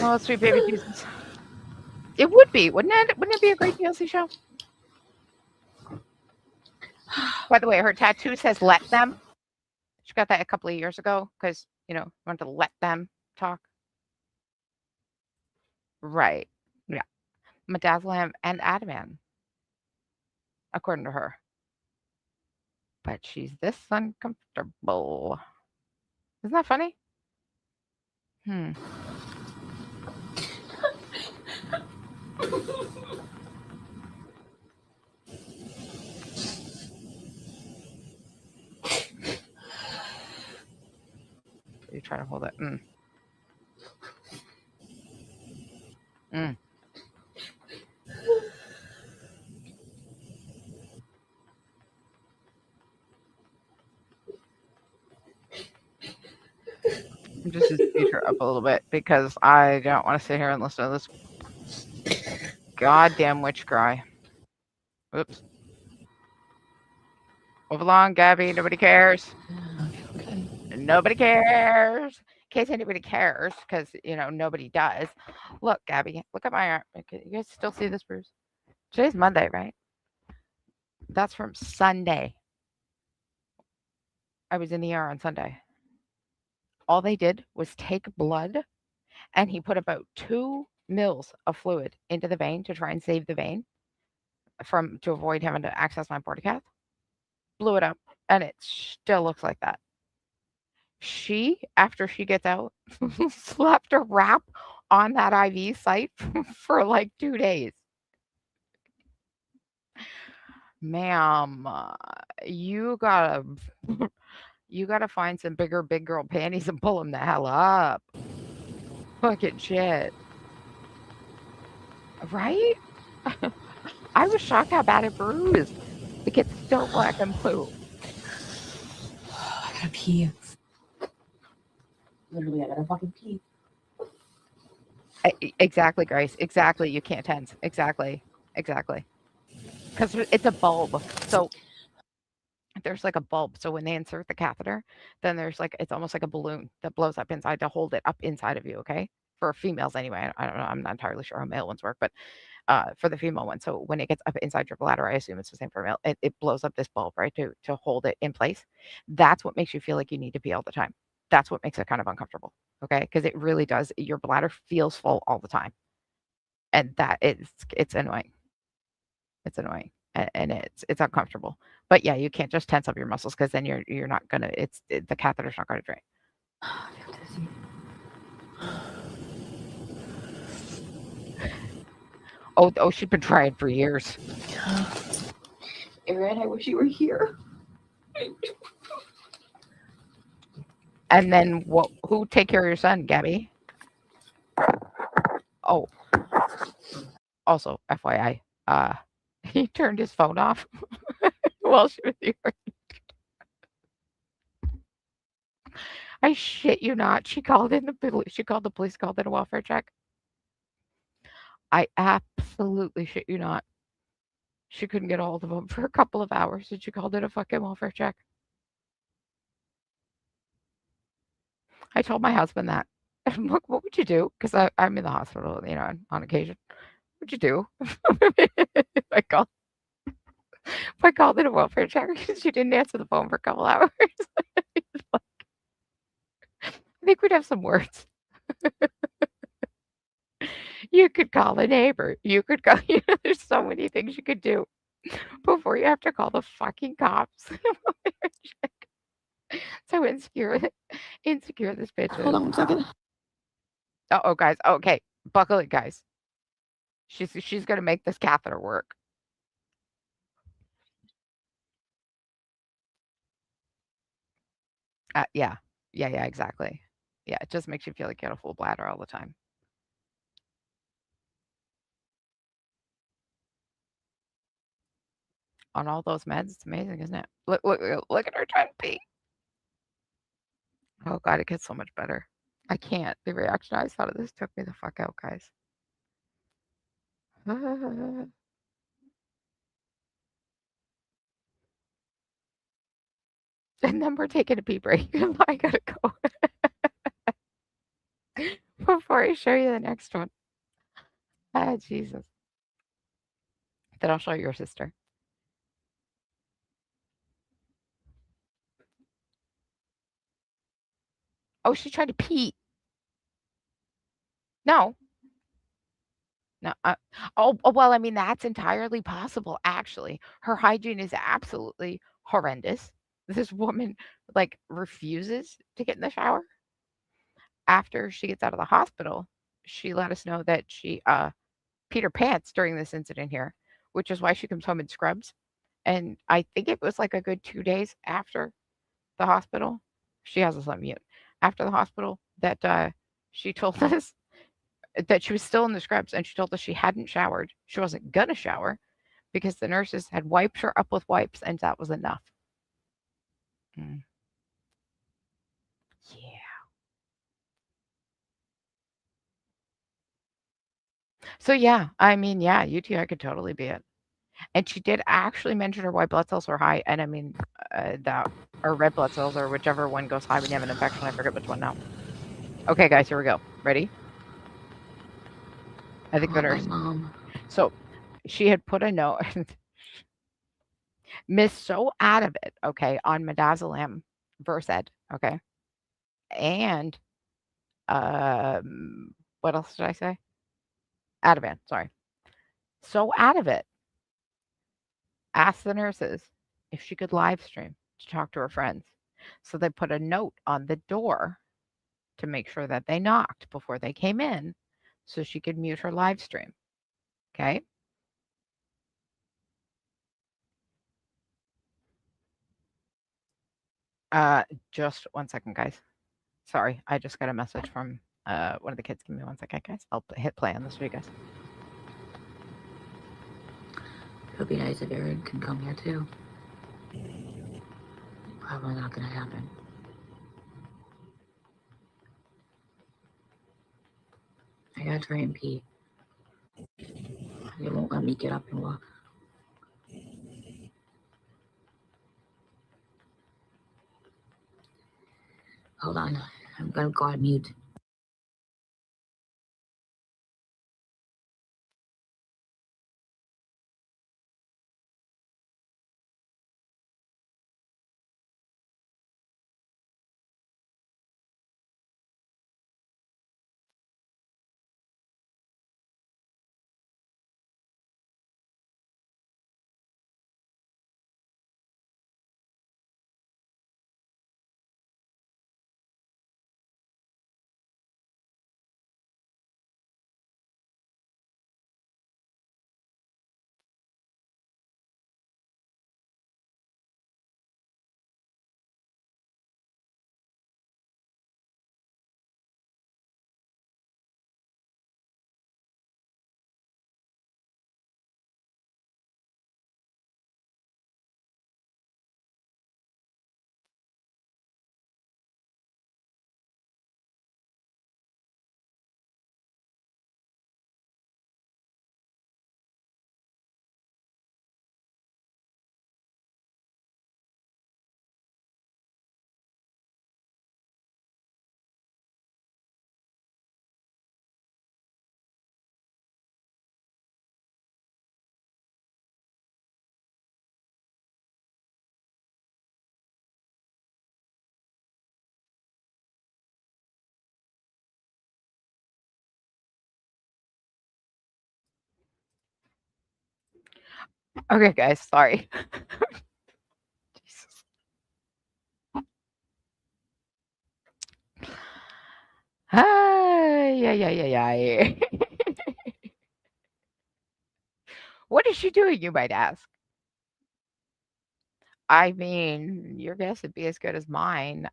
Oh, sweet baby Jesus. It would be, wouldn't it? Wouldn't it be a great DLC show? By the way, her tattoo says "Let them." She got that a couple of years ago because wanted to let them talk. Right. Yeah. midazolam and Ativan, according to her. But she's this uncomfortable. Isn't that funny? Hmm. You're trying to hold it. Mm. I'm just gonna speed her up a little bit because I don't want to sit here and listen to this goddamn witch cry. Oops. Move along, Gabby. Nobody cares. Nobody cares. In case anybody cares, because nobody does. Look, Gabby. Look at my arm. Okay, you guys still see this bruise? Today's Monday, right? That's from Sunday. I was in the ER on Sunday. All they did was take blood, and he put about 2 mils of fluid into the vein to try and save the vein to avoid having to access my portacath. Blew it up, and it still looks like that. She, after she gets out, slapped a wrap on that IV site for like 2 days. Ma'am, you gotta find some bigger big girl panties and pull them the hell up. Fucking shit. Right? I was shocked how bad it bruised. The kid's still black and blue. I gotta pee. Literally, I gotta fucking pee. Exactly, Grace. Exactly. You can't tense. Exactly. Because it's a bulb. So there's like a bulb. So when they insert the catheter, then there's it's almost like a balloon that blows up inside to hold it up inside of you. Okay. For females anyway. I don't know. I'm not entirely sure how male ones work, but for the female one. So when it gets up inside your bladder, I assume it's the same for male. It blows up this bulb, right, to hold it in place. That's what makes you feel like you need to pee all the time. That's what makes it kind of uncomfortable. Okay, because it really does. Your bladder feels full all the time, and it's annoying. It's annoying, and it's uncomfortable. But yeah, you can't just tense up your muscles because then you're not gonna. The catheter's not gonna drain. I feel dizzy. Oh, she's been trying for years. Aaron, I wish you were here. And then who take care of your son, Gabby? Oh, also FYI, he turned his phone off while she was here. I shit you not. She called the police, called in a welfare check. I absolutely shit you not. She couldn't get a hold of him for a couple of hours, and she called in a fucking welfare check. I told my husband that. Look, what would you do? Because I'm in the hospital, on occasion. What'd you do? if I called in a welfare check because she didn't answer the phone for a couple hours. I think we'd have some words. You could call a neighbor. You could go. There's so many things you could do before you have to call the fucking cops. So insecure this bitch is. Hold on 1 second. Oh, guys. Okay, buckle it, guys. She's gonna make this catheter work. Yeah, exactly. Yeah, it just makes you feel like you got a full bladder all the time. On all those meds, it's amazing, isn't it? Look at her trying to pee. Oh god, it gets so much better. I can't. The reaction I saw to this took me the fuck out, guys. And then we're taking a pee break. I gotta go. Before I show you the next one. Ah, Jesus. Then I'll show your sister. Oh, she tried to pee. No. No, well, I mean, that's entirely possible, actually. Her hygiene is absolutely horrendous. This woman, like, refuses to get in the shower. After she gets out of the hospital, she let us know that she, peed her pants during this incident here, which is why she comes home in scrubs. And I think it was, like, a good 2 days after the hospital. She has us on mute. After the hospital that, she told us that she was still in the scrubs, and she told us she hadn't showered. She wasn't gonna shower because the nurses had wiped her up with wipes, and that was enough. Mm. Yeah. So, yeah, I mean, yeah, UTI could totally be it. And she did actually mention her white blood cells were high, and I mean, that or red blood cells or whichever one goes high when you have an infection. I forget which one now. Okay, guys, here we go. Ready? I think the Call my nurse. mom. So she had put a note. Miss so out of it, okay, on midazolam, Versed, okay, and what else did I say? Ativan, sorry. So out of it, asked the nurses if she could live stream to talk to her friends. So they put a note on the door to make sure that they knocked before they came in so she could mute her live stream. Okay. Just 1 second, guys. Sorry, I just got a message from one of the kids. Give me 1 second, guys. I'll hit play on this for you guys. It would be nice if Aaron can come here too. Probably not gonna happen. I gotta try and pee. They won't let me get up and walk. Hold on. I'm gonna go on mute. Okay, guys, sorry. Jesus. Ay, ay, ay, ay, ay. What is she doing, you might ask? I mean, your guess would be as good as mine.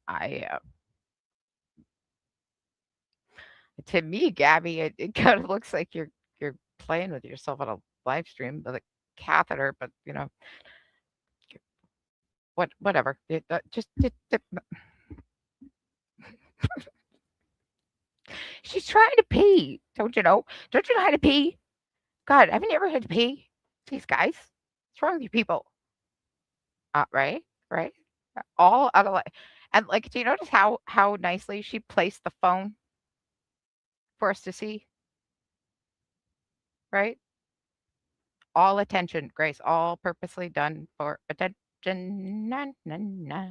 To me, Gabby, it kind of looks like you're playing with yourself on a live stream with a catheter, but you know, whatever. She's trying to pee. Don't you know? Don't you know how to pee? God, haven't you ever had to pee? These guys, what's wrong with you people? Right, right. All out of like, and like, do you notice how nicely she placed the phone for us to see? Right? All attention, Grace, all purposely done for attention. Na, na, na.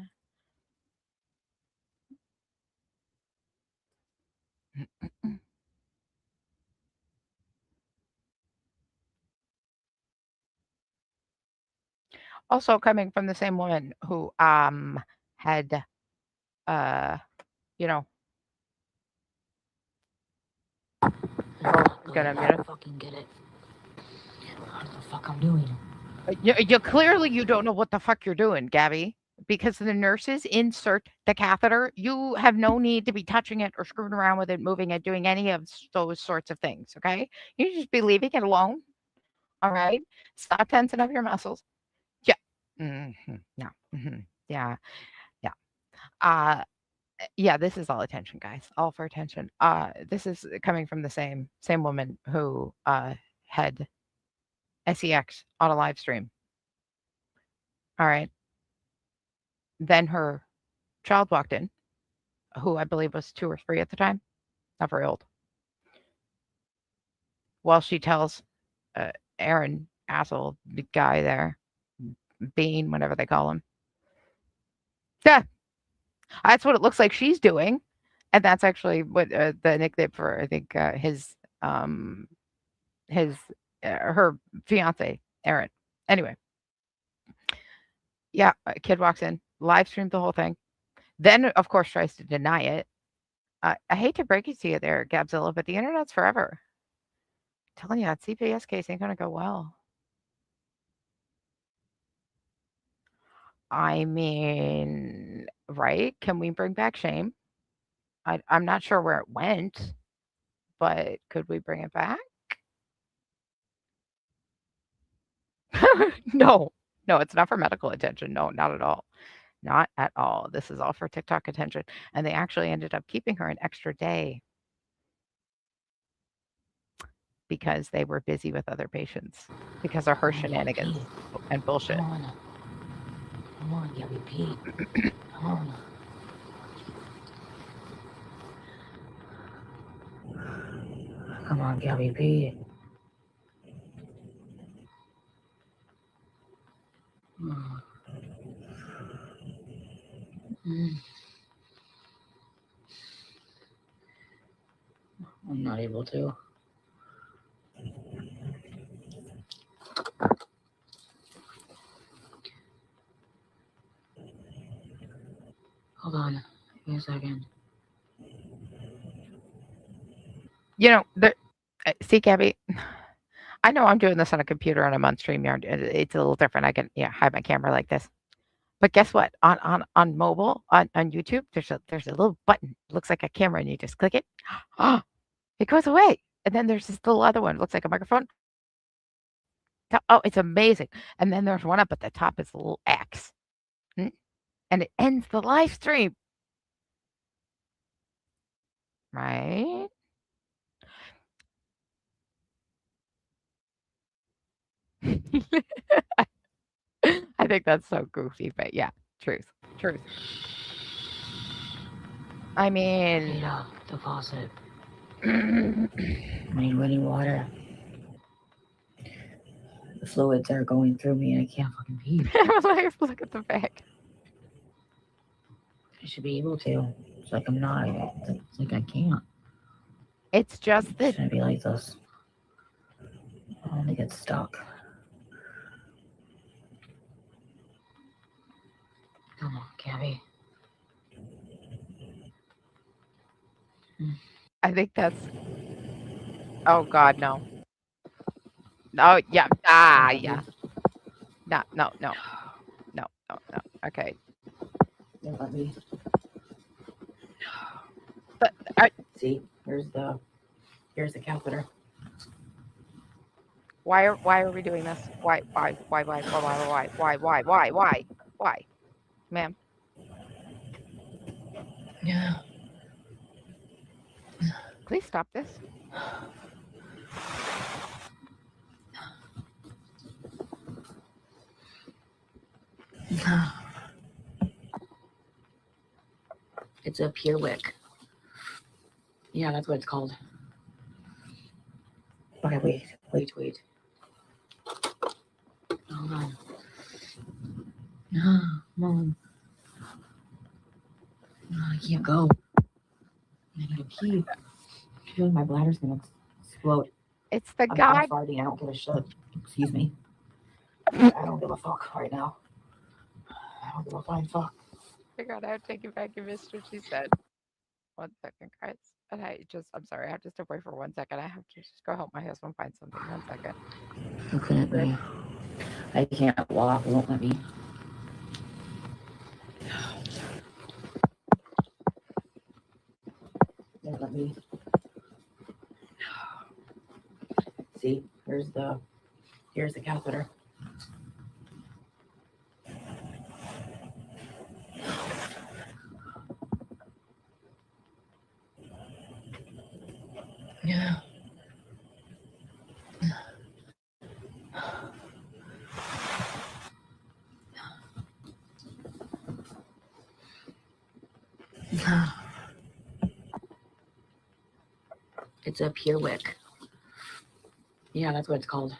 Also coming from the same woman who had you know, gonna mute it. Fucking get it. What the fuck I'm doing? You clearly you don't know what the fuck you're doing, Gabby, because the nurses insert the catheter. You have no need to be touching it or screwing around with it, moving it, doing any of those sorts of things. Okay, you just be leaving it alone. All right, stop tensing up your muscles. Yeah. No. Yeah. Yeah. Uh, yeah. This is all attention, guys. All for attention. This is coming from the same woman who had SEX on a live stream. All right. Then her child walked in, who I believe was 2 or 3 at the time, not very old. While she tells Aaron, asshole the guy there, Bean, whatever they call him. Yeah, that's what it looks like she's doing, and that's actually what the nickname for I think her fiance Aaron. Anyway, yeah, a kid walks in, live streamed the whole thing, then of course tries to deny it. I hate to break it to you there, Gabzilla, but the internet's forever. I'm telling you, that CPS case ain't gonna go well. I mean, right? Can we bring back shame? I'm not sure where it went, but could we bring it back? No, it's not for medical attention. No, not at all. Not at all. This is all for TikTok attention. And they actually ended up keeping her an extra day because they were busy with other patients because of her shenanigans and bullshit. Come on, Gabby P. Come on. Come on, Gabby P. I'm not able to. Hold on. Give me a second. You know, see, Gabby, I know I'm doing this on a computer and I'm on StreamYard. It's a little different. I can hide my camera like this. But guess what? On mobile, on YouTube, there's a little button. It looks like a camera, and you just click it. It goes away. And then there's this little other one. It looks like a microphone. Oh, it's amazing. And then there's one up at the top. It's a little X. And it ends the live stream. Right? I think that's so goofy, but yeah, truth. I mean, the faucet. I need running water. The fluids are going through me and I can't fucking pee. Look at the back. I should be able to. It's like I'm not. It's like I can't. It's just that. It shouldn't be like this. I only get stuck. Come on, Gabby. I think that's. Oh God, no. Oh yeah. Yeah. No. Okay. Don't let me. But see, here's the catheter. Why are we doing this? Why, ma'am? Yeah. Please stop this. It's a PureWick. Yeah, that's what it's called. Okay, wait. Hold on. No, Mom. No, I can't go. I gotta pee. I feel like my bladder's gonna explode. It's the I'm guy. farting. I don't give a shit. Excuse me. I don't give a fuck right now. I don't give a flying fuck. I gotta have to take it back. You missed what she said. 1 second, guys. And I'm sorry, I have to step away for 1 second. I have to just go help my husband find something. 1 second. Looking at me. I can't walk. Won't let me. Won't let me. See, here's the catheter. Yeah. It's a Purewick. Yeah, that's what it's called.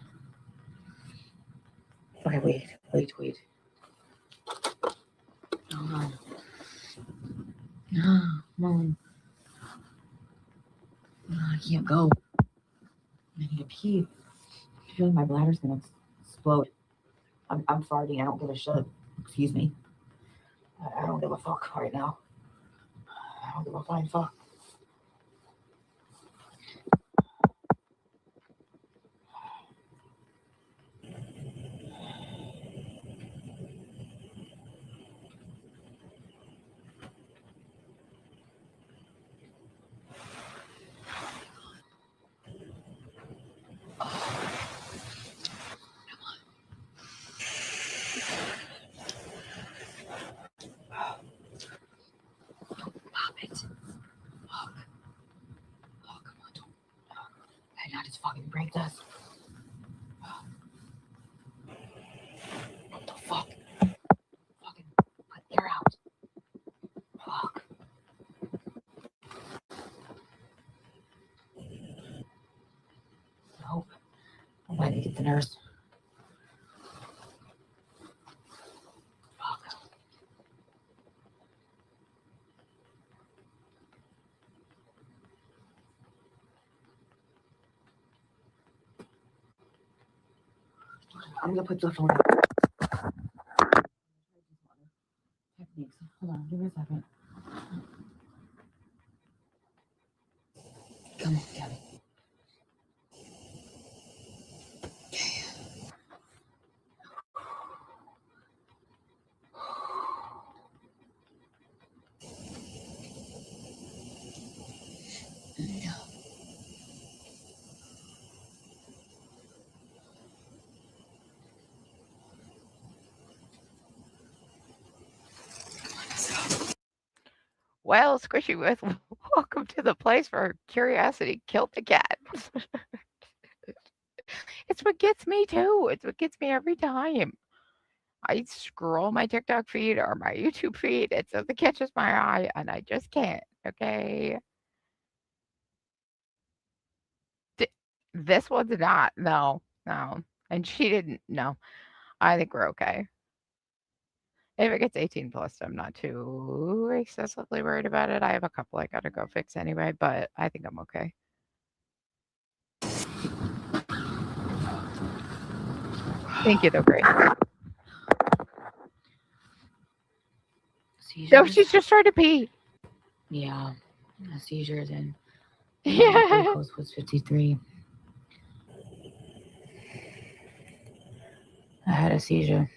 Okay, wait. Hold on. Come on. I can't go. I need to pee. I feel like my bladder's gonna explode. I'm farting. I don't give a shit. Excuse me. I don't give a fuck right now. I don't give a flying fuck. Pop it. Fuck. Oh, come on. Don't. I gotta just fucking break this. What the fuck? Fucking put air out. Fuck. Nope. I'm going to get the nurse. Fuck. I'm gonna put the phone up. Techniques. Hold on, give me a second. Come on, Gabby. Well, Squishy with welcome to the place where curiosity killed the cat. It's what gets me too. It's what gets me every time. I scroll my TikTok feed or my YouTube feed. It's something catches my eye and I just can't. Okay. This one's not. No, no. And she didn't. No. I think we're okay. If it gets 18 plus, I'm not too excessively worried about it. I have a couple I gotta go fix anyway, but I think I'm okay. Thank you, though. Great. Seizures? No, she's just trying to pee. Yeah, seizures and Yeah. glucose was 53. I had a seizure.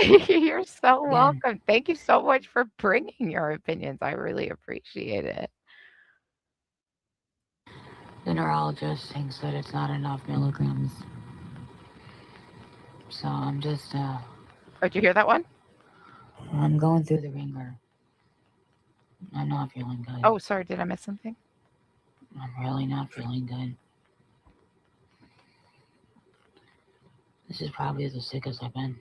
You're so Again. welcome. Thank you so much for bringing your opinions. I really appreciate it. The neurologist thinks that it's not enough milligrams. So I'm just, Oh, did you hear that one? I'm going through the ringer. I'm not feeling good. Oh, sorry. Did I miss something? I'm really not feeling good. This is probably the sickest I've been.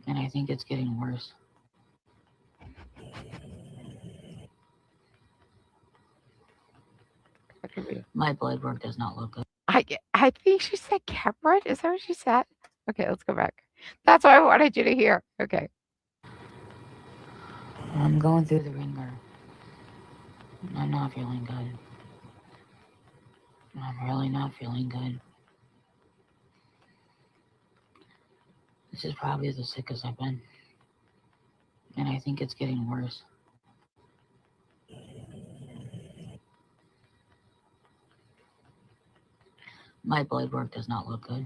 And I think it's getting worse. My blood work does not look good. I think she said Cameron. Is that what she said? Okay, let's go back. That's what I wanted you to hear. Okay. I'm going through the ringer. I'm not feeling good. I'm really not feeling good. This is probably the sickest I've been. And I think it's getting worse. My blood work does not look good.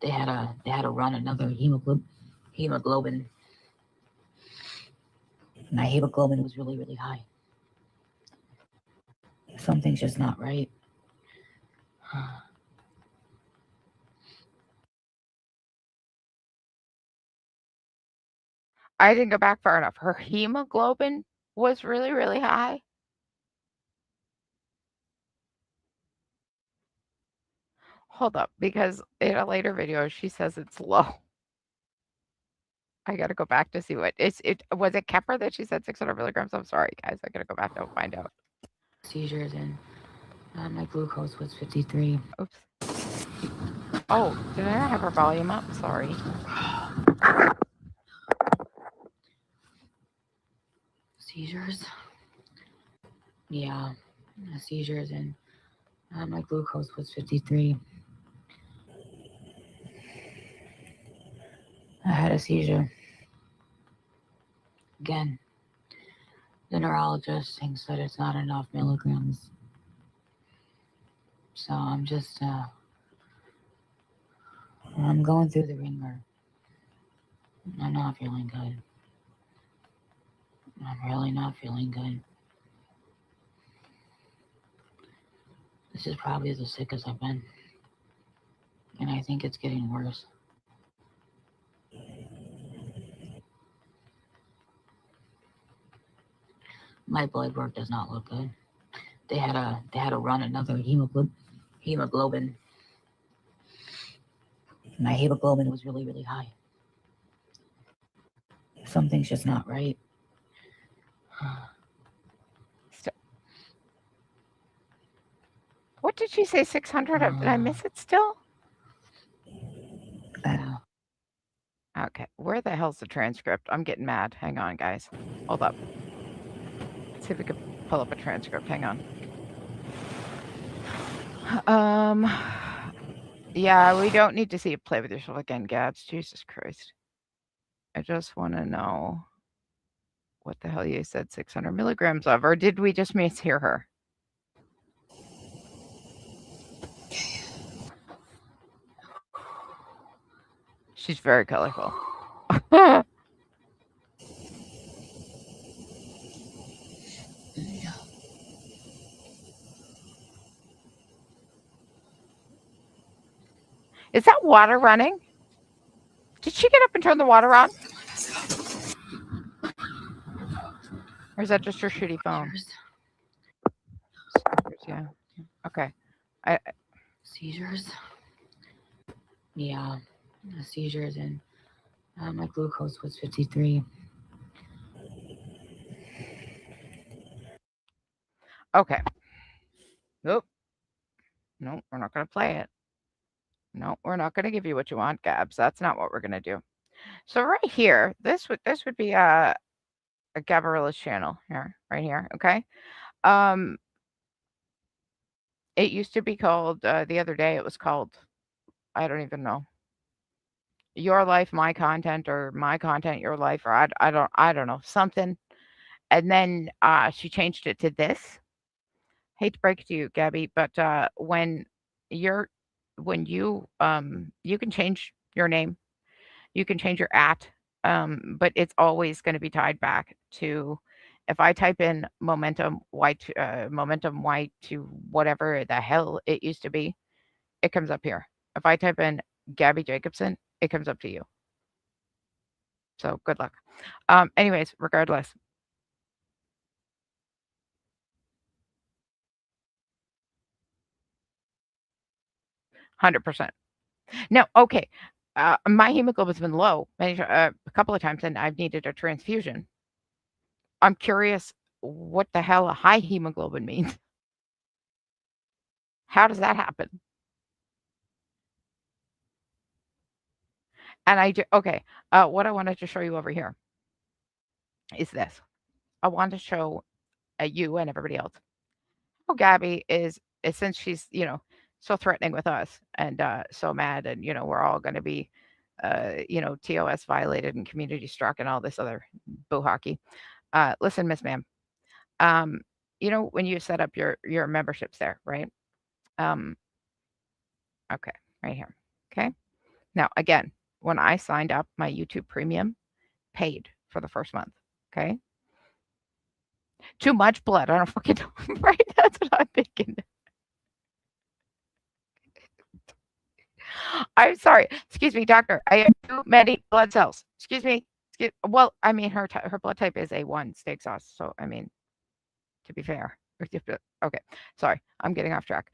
They had to run another hemoglobin. My hemoglobin was really, really high. Something's just not right. I didn't go back far enough. Her hemoglobin was really, really high. Hold up, because in a later video, she says it's low. I gotta go back to see what it was. It Kepper that she said 600 milligrams. I'm sorry, guys. I gotta go back to find out. Seizures and my glucose was 53. Oops. Oh, did I not have her volume up? Sorry. Seizures? Yeah, seizures and my glucose was 53. I had a seizure. Again, the neurologist thinks that it's not enough milligrams. So I'm just, I'm going through the ringer. I'm not feeling good. I'm really not feeling good. This is probably the sickest I've been. And I think it's getting worse. My blood work does not look good. They had to run another hemoglobin. My hemoglobin was really, really high. Something's just not right. What did she say? 600? Did I miss it still? Okay, where the hell's the transcript? I'm getting mad. Hang on, guys. Hold up. Let's see if we can pull up a transcript. Hang on. Yeah, we don't need to see you play with yourself again, Gabs. Jesus Christ. I just want to know what the hell you said 600 milligrams of, or did we just mishear her? She's very colorful. Is that water running? Did she get up and turn the water on? Or is that just her shitty phone? Yeah. Okay. Seizures? Yeah, seizures and my glucose was 53. Okay. Nope. No, we're not going to play it. No, we're not going to give you what you want, Gabs. That's not what we're going to do. So right here, this would be a Gabarilla's channel here, right here. Okay. It used to be called the other day. It was called, I don't even know, Your Life, My Content, or My Content, Your Life, or I don't know, something. And then she changed it to this. Hate to break it to you, Gabby, but when you you can change your name, you can change your but it's always going to be tied back to, if I type in momentum white to whatever the hell it used to be, it comes up here. If I type in Gabby Jacobson, it comes up to you. So good luck. Anyways, regardless. %. Now, okay, my hemoglobin's been low a couple of times, and I've needed a transfusion. I'm curious what the hell a high hemoglobin means. How does that happen? And okay, what I wanted to show you over here is this. I want to show you and everybody else how Gabby is since she's, so threatening with us and so mad, and, we're all going to be TOS violated and community struck and all this other boo hockey. Listen, Miss Ma'am, when you set up your memberships there, right? Okay, right here. Okay. Now, again, when I signed up, my YouTube Premium paid for the first month. Okay. Too much blood. I don't fucking know. Right? That's what I'm thinking. I'm sorry. Excuse me, doctor. I have too many blood cells. Excuse me. Well, I mean, her blood type is A1 steak sauce. So, I mean, to be fair. Okay. Sorry. I'm getting off track.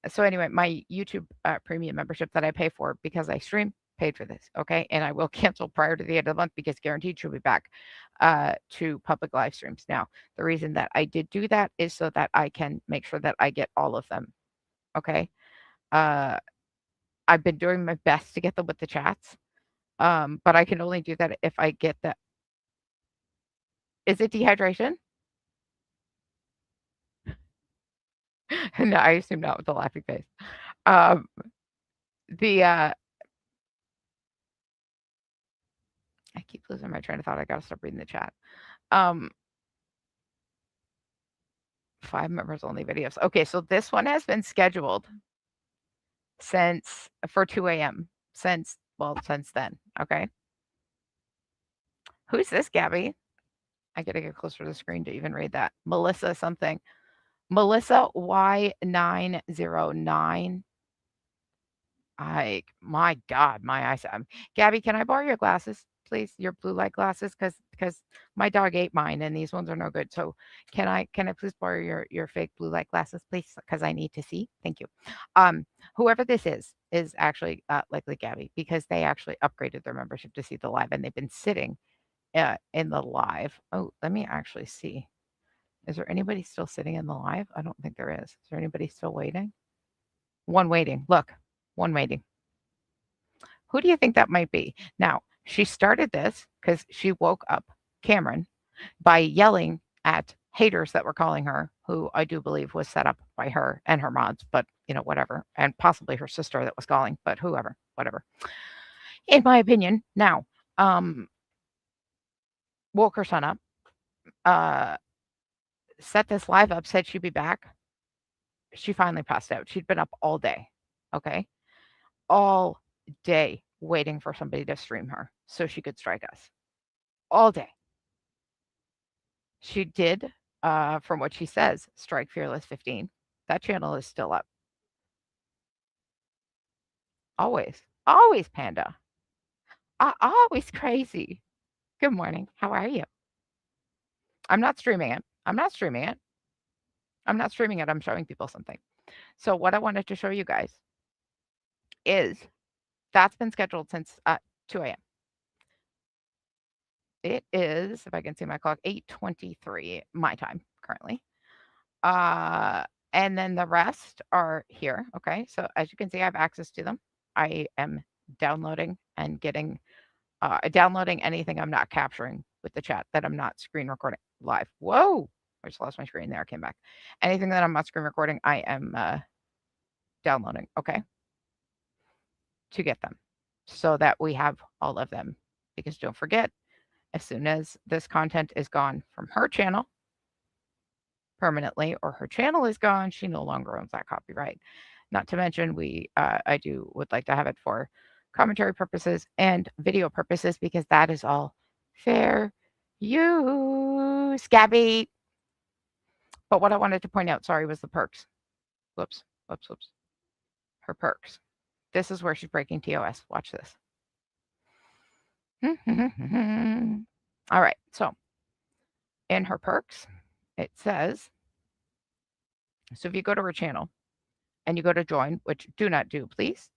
So anyway, my YouTube Premium membership that I pay for because I stream paid for this. Okay. And I will cancel prior to the end of the month because guaranteed she'll be back to public live streams. Now, the reason that I did do that is so that I can make sure that I get all of them. Okay. I've been doing my best to get them with the chats. But I can only do that if I get that. Is it dehydration? No, I assume not with the laughing face. I keep losing my train of thought. I gotta stop reading the chat. 5 members only videos. Okay, so this one has been scheduled for 2 a.m. since then. Okay. Who's this, Gabby? I gotta get closer to the screen to even read that. Melissa something. Melissa Y909. My God, my eyesight. Gabby, can I borrow your glasses, please? Your blue light glasses, because my dog ate mine and these ones are no good. So can I please borrow your fake blue light glasses, please? Because I need to see. Thank you. Whoever this is actually likely Gabby because they actually upgraded their membership to see the live and they've been sitting in the live. Oh, let me actually see. Is there anybody still sitting in the live? I don't think there is. Is there anybody still waiting? One waiting. Look, one waiting. Who do you think that might be? Now, she started this because she woke up Cameron by yelling at haters that were calling her, who I do believe was set up by her and her mods, but whatever, and possibly her sister that was calling, but whoever, whatever. In my opinion, now, woke her son up, set this live up, said she'd be back. She finally passed out. She'd been up all day. Okay. All day waiting for somebody to stream her so she could strike us. All day. She did, from what she says, strike Fearless 15. That channel is still up. Always. Always, Panda. Always crazy. Good morning. How are you? I'm not streaming it. I'm not streaming it. I'm showing people something. So what I wanted to show you guys is that's been scheduled since 2 a.m. It is, if I can see my clock, 8:23 my time currently. And then the rest are here. Okay. So as you can see, I have access to them. I am downloading and getting downloading anything I'm not capturing with the chat that I'm not screen recording live. Whoa. I just lost my screen there. Came back. Anything that I'm not screen recording, I am downloading. Okay. To get them so that we have all of them. Because don't forget, as soon as this content is gone from her channel permanently or her channel is gone, she no longer owns that copyright. Not to mention I would like to have it for commentary purposes and video purposes because that is all fair use, Gabby. But what I wanted to point out, sorry, was the perks. Whoops. Her perks. This is where she's breaking TOS. Watch this. All right. So in her perks, it says, so if you go to her channel and you go to join, which do not do, please.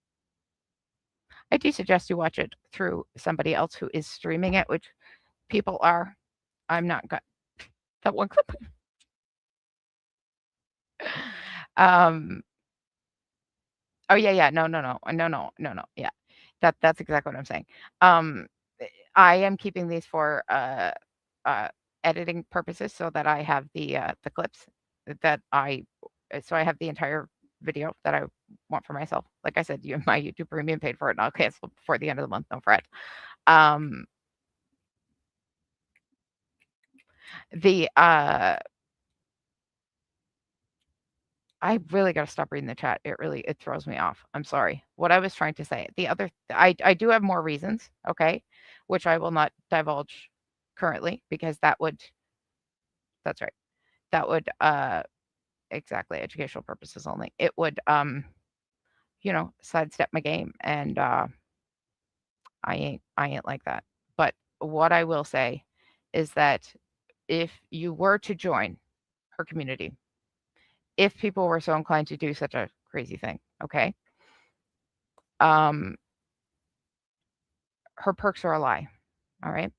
I do suggest you watch it through somebody else who is streaming it, which people are. I'm not got that one clip. Oh yeah. No. Yeah. That's exactly what I'm saying. I am keeping these for editing purposes so that I have the clips that I have the entire video that I want for myself. Like I said, my YouTube Premium paid for it, and I'll cancel before the end of the month. Don't fret. I really got to stop reading the chat. It throws me off. I'm sorry. What I was trying to say, I do have more reasons, okay, which I will not divulge currently because that's right. That would, exactly, educational purposes only. It would, sidestep my game, and I ain't like that. But what I will say is that if you were to join her community, if people were so inclined to do such a crazy thing, okay? Her perks are a lie, all right?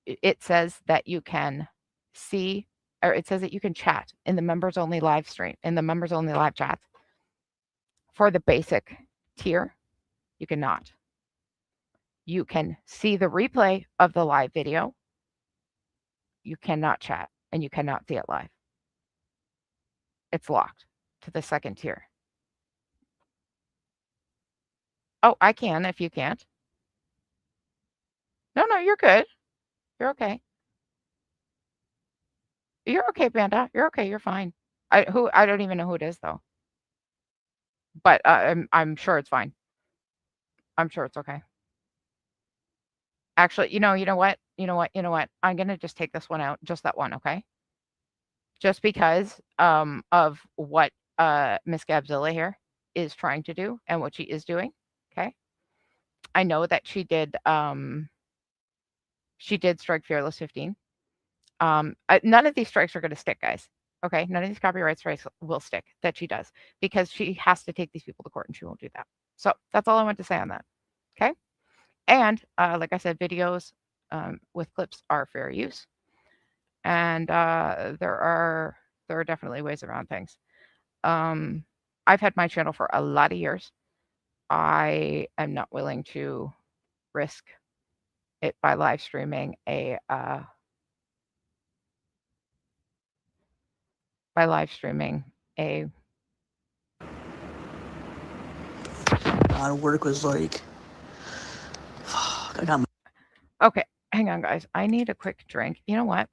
It says that you can see, or it says that you can chat in the members only live stream, in the members only live chat. For the basic tier, you cannot. You can see the replay of the live video. You cannot chat, and you cannot see it live. It's locked to the second tier. Oh, I can if you can't. No, you're good. You're okay. You're okay, Panda. You're okay. You're fine. I don't even know who it is though. But I'm sure it's fine. I'm sure it's okay. Actually, you know what? I'm gonna just take this one out, just that one, okay? Just because of what Miss Gabzilla here is trying to do and what she is doing. Okay. I know that she did strike Fearless 15. None of these strikes are gonna stick, guys. Okay, none of these copyright strikes will stick that she does because she has to take these people to court and she won't do that. So that's all I want to say on that. Okay. And like I said, videos with clips are fair use. And there are definitely ways around things. I've had my channel for a lot of years. I am not willing to risk it by live streaming a work was like, fuck, I got my. Okay, hang on, guys. I need a quick drink. You know what?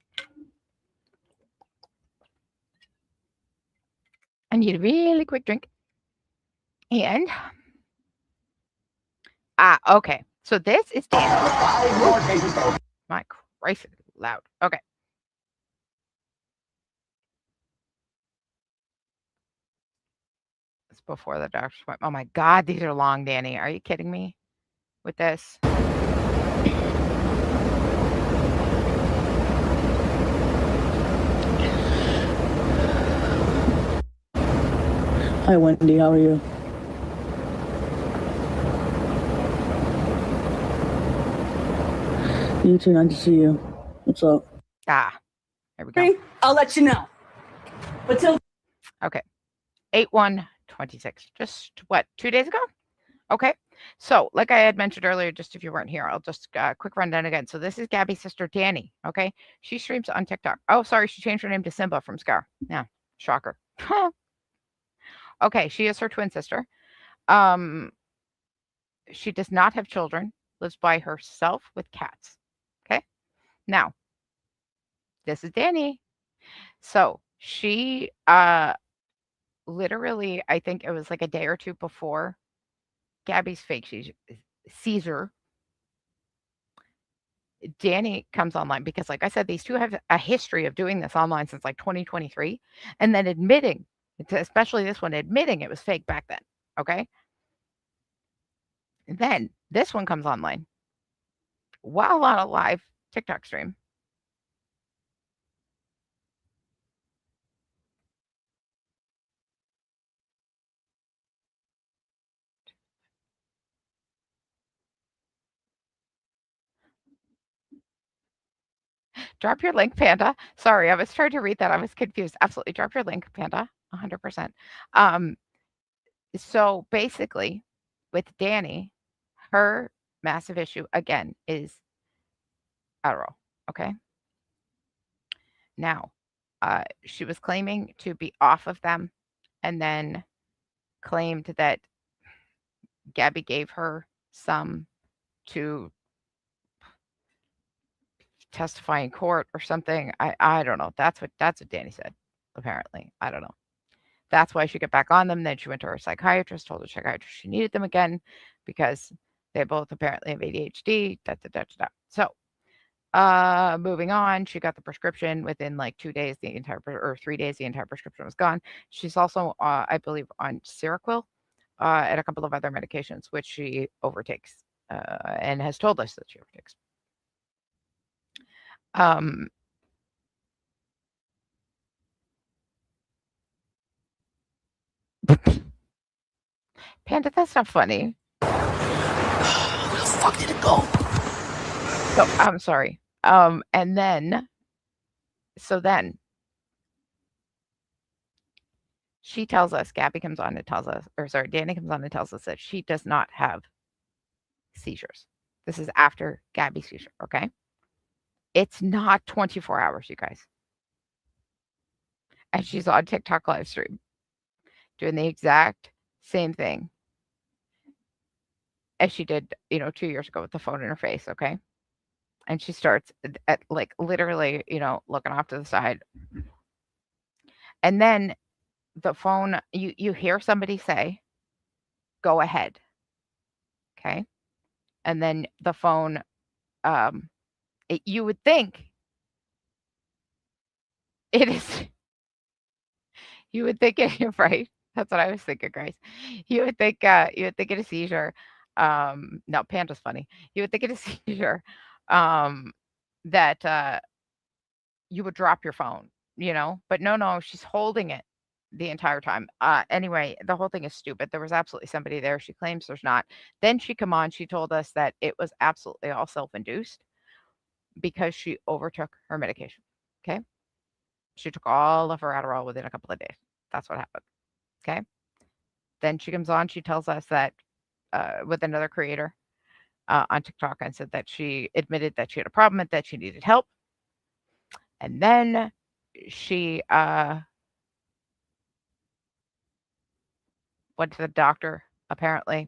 I need a really quick drink. And okay. So this is my Christ, loud. Okay. It's before the doctor's appointment. Oh my God, these are long, Danny. Are you kidding me with this? Hi, Wendy. How are you? You too. Nice to see you. What's up? Here we go. I'll let you know. But till okay, 8/1/26. Just what, 2 days ago? Okay. So, like I had mentioned earlier, just if you weren't here, I'll just quick rundown again. So this is Gabby's sister, Danny. Okay. She streams on TikTok. Oh, sorry. She changed her name to Simba from Scar. Yeah. Shocker. Okay. She is her twin sister. She does not have children, lives by herself with cats. Okay. Now, this is Danny. So she literally, I think it was like a day or two before Gabby's fake Caesar, Danny comes online because, like I said, these two have a history of doing this online since like 2023, and then admitting, especially this one, admitting it was fake back then. Okay. And then this one comes online while on a live TikTok stream. Drop your link, Panda. Sorry, I was trying to read that. I was confused. Absolutely. Drop your link, Panda. 100%. So basically, with Danny, her massive issue, again, is Adderall. Okay. Now, she was claiming to be off of them and then claimed that Gabby gave her some to testify in court or something. I don't know. That's what Danny said, apparently. I don't know. That's why she got back on them. Then she went to her psychiatrist, told the psychiatrist she needed them again because they both apparently have ADHD. So, moving on, she got the prescription within like 2 days. Or 3 days, the entire prescription was gone. She's also, I believe, on Seroquel and a couple of other medications, which she overtakes and has told us that she overtakes. Panda, that's not funny. Where the fuck did it go? So I'm sorry. And then, then she tells us, Gabby comes on and tells us, or sorry, Danny comes on and tells us that she does not have seizures. This is after Gabby's seizure, okay? It's not 24 hours, you guys. And she's on TikTok live stream doing the exact same thing as she did, 2 years ago with the phone in her face, okay? And she starts at like literally, looking off to the side. And then the phone, you hear somebody say, "Go ahead." Okay? And then the phone, you would think it is you would think it right. That's what I was thinking, Grace. You would think it a seizure. No, Panda's funny. You would think it a seizure, that you would drop your phone, but no, she's holding it the entire time. Anyway, the whole thing is stupid. There was absolutely somebody there. She claims there's not. Then she told us that it was absolutely all self-induced because she overtook her medication. Okay. She took all of her Adderall within a couple of days. That's what happened. Okay. Then she comes on. She tells us that with another creator on TikTok and said that she admitted that she had a problem and that she needed help. And then she went to the doctor, apparently.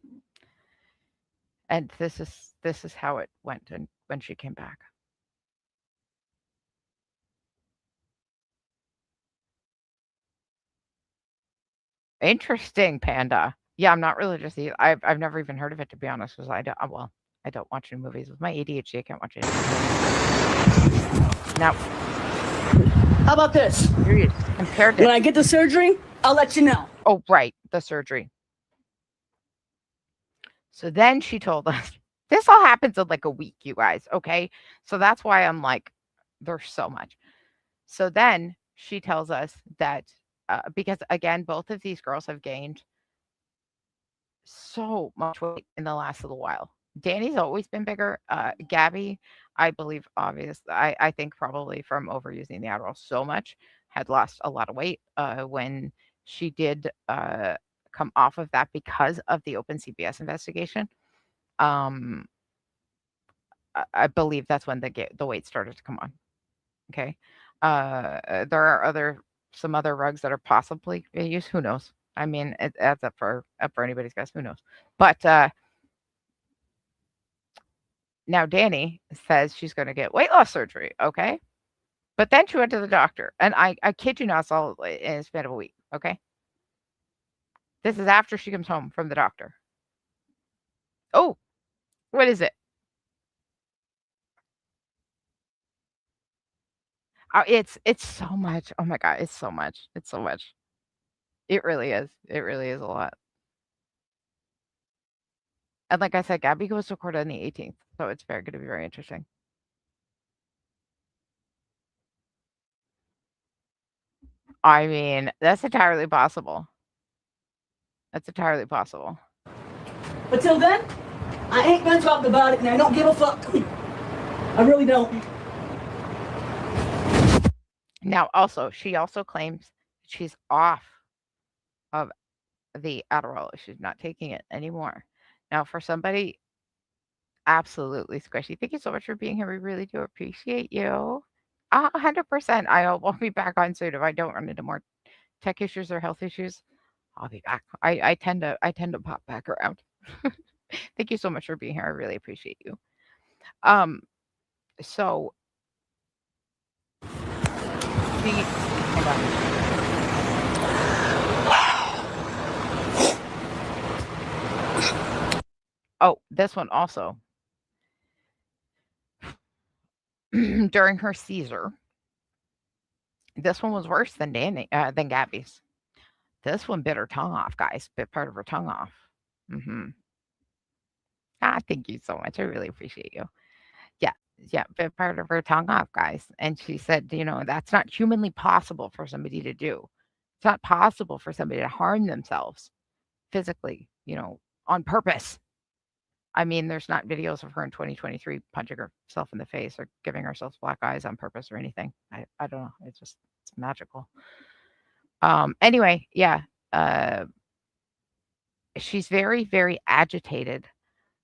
And this is how it went and when she came back. Interesting, Panda. Yeah, I'm not religious either. I've never even heard of it, to be honest, because I don't watch any movies. With my ADHD, I can't watch any movies. Now, How about this? compared When to I get the surgery, I'll let you know. oh, right, the surgery. So then she told us this all happens in like a week, you guys. Okay, so that's why I'm like, there's so much. So then she tells us that because again, both of these girls have gained so much weight in the last little while. Danny's always been bigger. Gabby, I believe, I think probably from overusing the Adderall so much, had lost a lot of weight when she did come off of that because of the open CPS investigation. I believe that's when the weight started to come on. Okay. There are some other rugs that are possibly used. Who knows? I mean, it adds up for anybody's guess. Who knows? But now Danny says she's going to get weight loss surgery. Okay. But then she went to the doctor, and I kid you not, it's all in a span of a week. Okay. This is after she comes home from the doctor. Oh, what is it? It's so much. Oh my God, it's so much. It's so much. It really is. It really is a lot. And like I said, Gabby goes to court on the 18th, so it's going to be very interesting. I mean, that's entirely possible. That's entirely possible. But till then, I ain't gonna talk about it, and I don't give a fuck. I really don't. Now, she also claims she's off of the Adderall. She's not taking it anymore. Now, for somebody absolutely squishy, thank you so much for being here. We really do appreciate you. 100%. I will be back on soon if I don't run into more tech issues or health issues. I'll be back. I tend to pop back around. Thank you so much for being here. I really appreciate you. Um, so the hang on. Oh, this one also. During her seizure, this one was worse than than Gabby's. This one bit her tongue off, guys. Bit part of her tongue off. Hmm. Thank you so much. I really appreciate you. Yeah, yeah, bit part of her tongue off, guys. And she said, that's not humanly possible for somebody to do. It's not possible for somebody to harm themselves physically, on purpose. I mean, there's not videos of her in 2023 punching herself in the face or giving herself black eyes on purpose or anything. I don't know. It's magical. Anyway, yeah. She's very, very agitated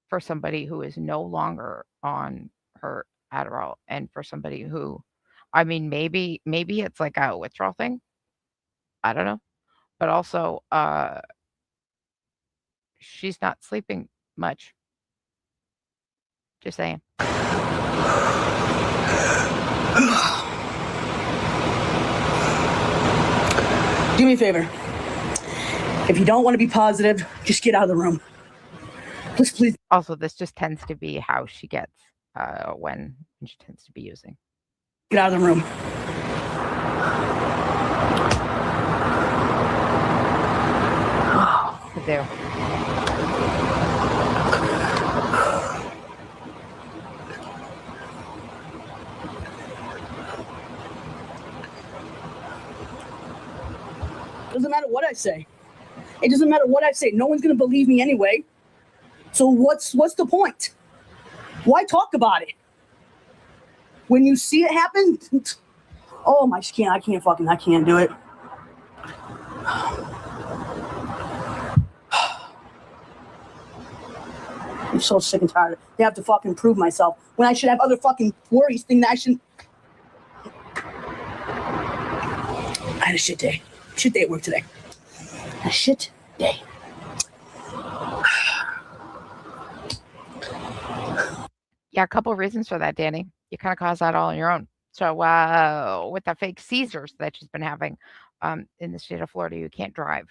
for somebody who is no longer on her Adderall and for somebody who, I mean, maybe it's like a withdrawal thing. I don't know. But also, she's not sleeping much. Just saying. Do me a favor. If you don't want to be positive, just get out of the room. Please. Also, this just tends to be how she gets when she tends to be using. Get out of the room. To do. Doesn't matter what I say. It doesn't matter what I say. No one's gonna believe me anyway. So what's the point? Why talk about it? When you see it happen, oh, I can't do it. I'm so sick and tired. They have to fucking prove myself when I should have other fucking worries, thing that I shouldn't. I had a shit day. Shit day at work today. A shit day. Yeah, a couple of reasons for that, Danny. You kind of caused that all on your own. So with the fake seizures that she's been having in the state of Florida, you can't drive.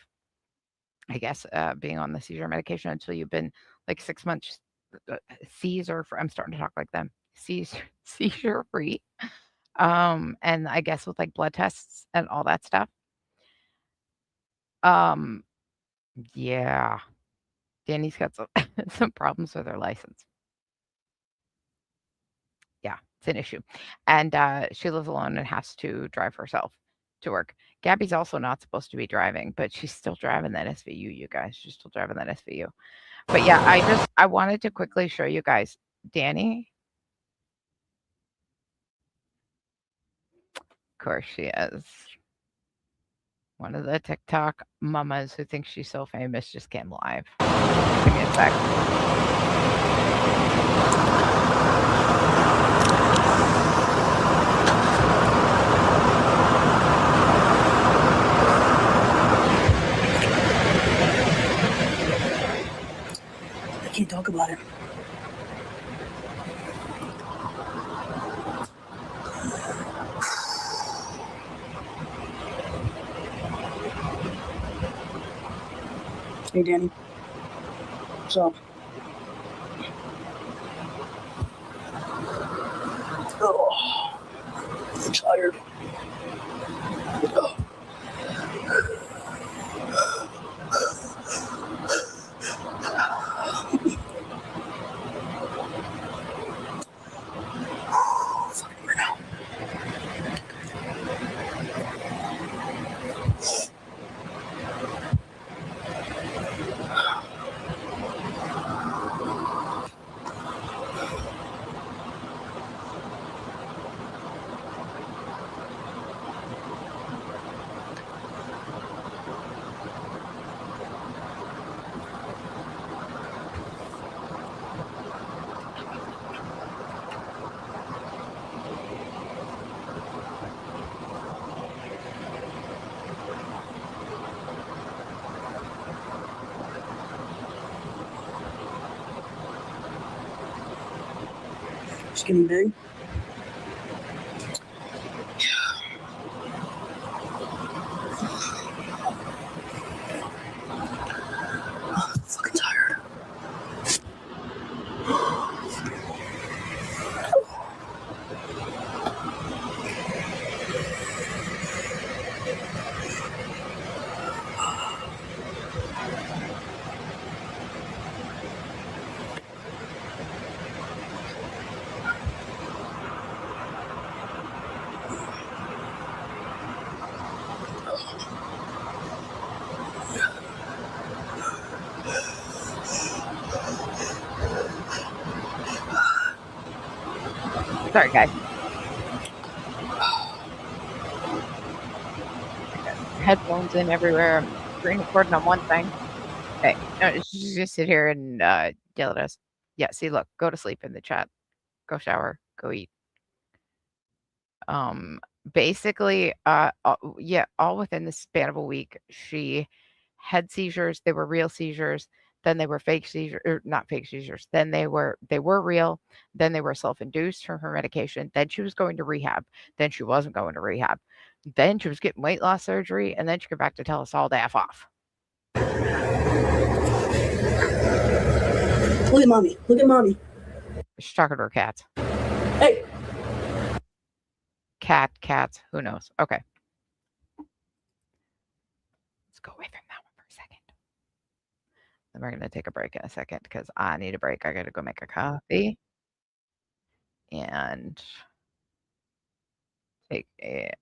I guess being on the seizure medication until you've been like 6 months I'm starting to talk like them. Seizure free. And I guess with like blood tests and all that stuff. Yeah. Danny's got some problems with her license. Yeah, it's an issue. And she lives alone and has to drive herself to work. Gabby's also not supposed to be driving, but she's still driving that SVU, you guys. She's still driving that SVU. But yeah, I wanted to quickly show you guys Danny. Of course she is. One of the TikTok mamas who thinks she's so famous just came live. Give me a sec. I can't talk about it. Hey, Danny. What's up? Oh, I'm tired. Oh. keeps getting big. I'm fucking tired. Sorry, guys. Headphones in everywhere. I'm screen recording on one thing. Okay, no, just sit here and yell at us. Yeah, see, look, go to sleep in the chat. Go shower. Go eat. Basically, yeah, all within the span of a week, she had seizures. They were real seizures. Then they were fake seizures, or not fake seizures. Then they were real. Then they were self-induced from her medication. Then she was going to rehab. Then she wasn't going to rehab. Then she was getting weight loss surgery, and then she came back to tell us all to F off. Look at mommy. Look at mommy. She's talking to her cats. Hey. Cats, who knows? Okay. Let's go away from that one for a second. Then we're going to take a break in a second because I need a break. I got to go make a coffee and take a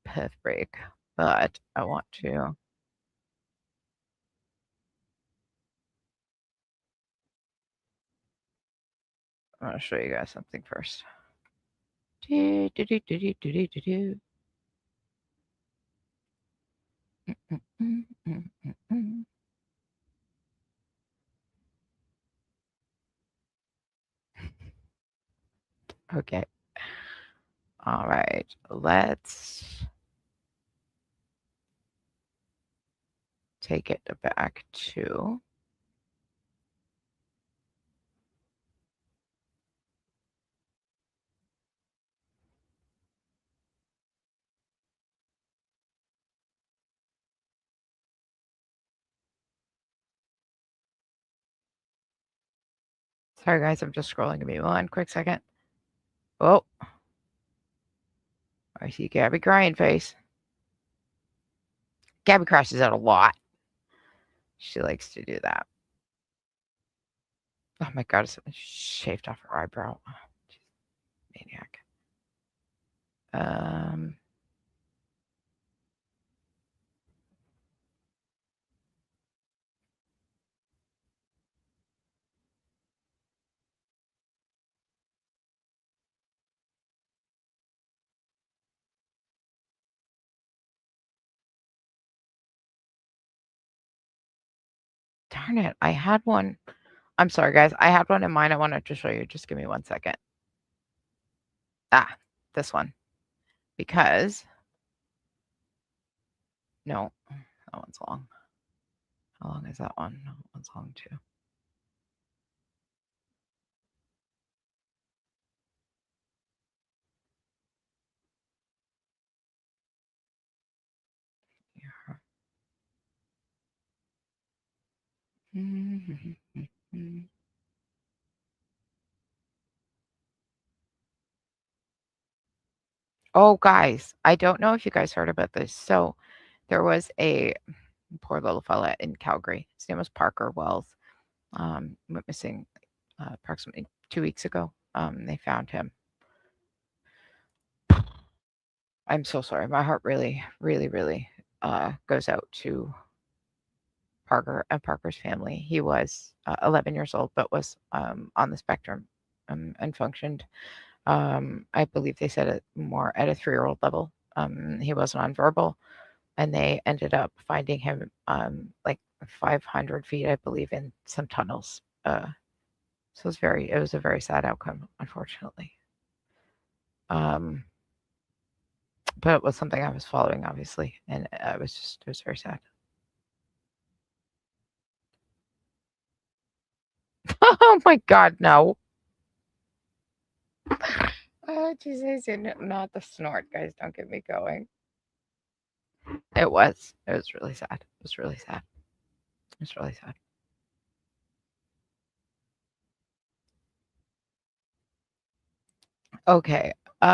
puff break. But I want to. I want to show you guys something first. Okay. All right. Let's take it back to. Sorry, guys. I'm just scrolling. Give me one quick second. Oh. I see Gabby crying face. Gabby crashes out a lot. She likes to do that. Oh my god, someone shaved off her eyebrow. Oh, maniac. Darn it. I had one. I'm sorry, guys. I had one in mind I wanted to show you. Just give me 1 second. Ah, this one. Because. No, that one's long. How long is that one? No, that one's long too. Yeah. Oh, guys, I don't know if you guys heard about this. So there was a poor little fella in Calgary. His name was Parker Wells. Went missing approximately 2 weeks ago. They found him. I'm so sorry. My heart really, really, really goes out to Parker and Parker's family. He was 11 years old, but was on the spectrum and functioned. I believe they said it more at a 3-year-old level. He was nonverbal, and they ended up finding him like 500 feet, I believe, in some tunnels. So it was a very sad outcome, unfortunately. But it was something I was following, obviously, and it was very sad. Oh my God, no. Oh, Jesus, not the snort, guys. Don't get me going. It was. It was really sad. It was really sad. It was really sad. Okay. You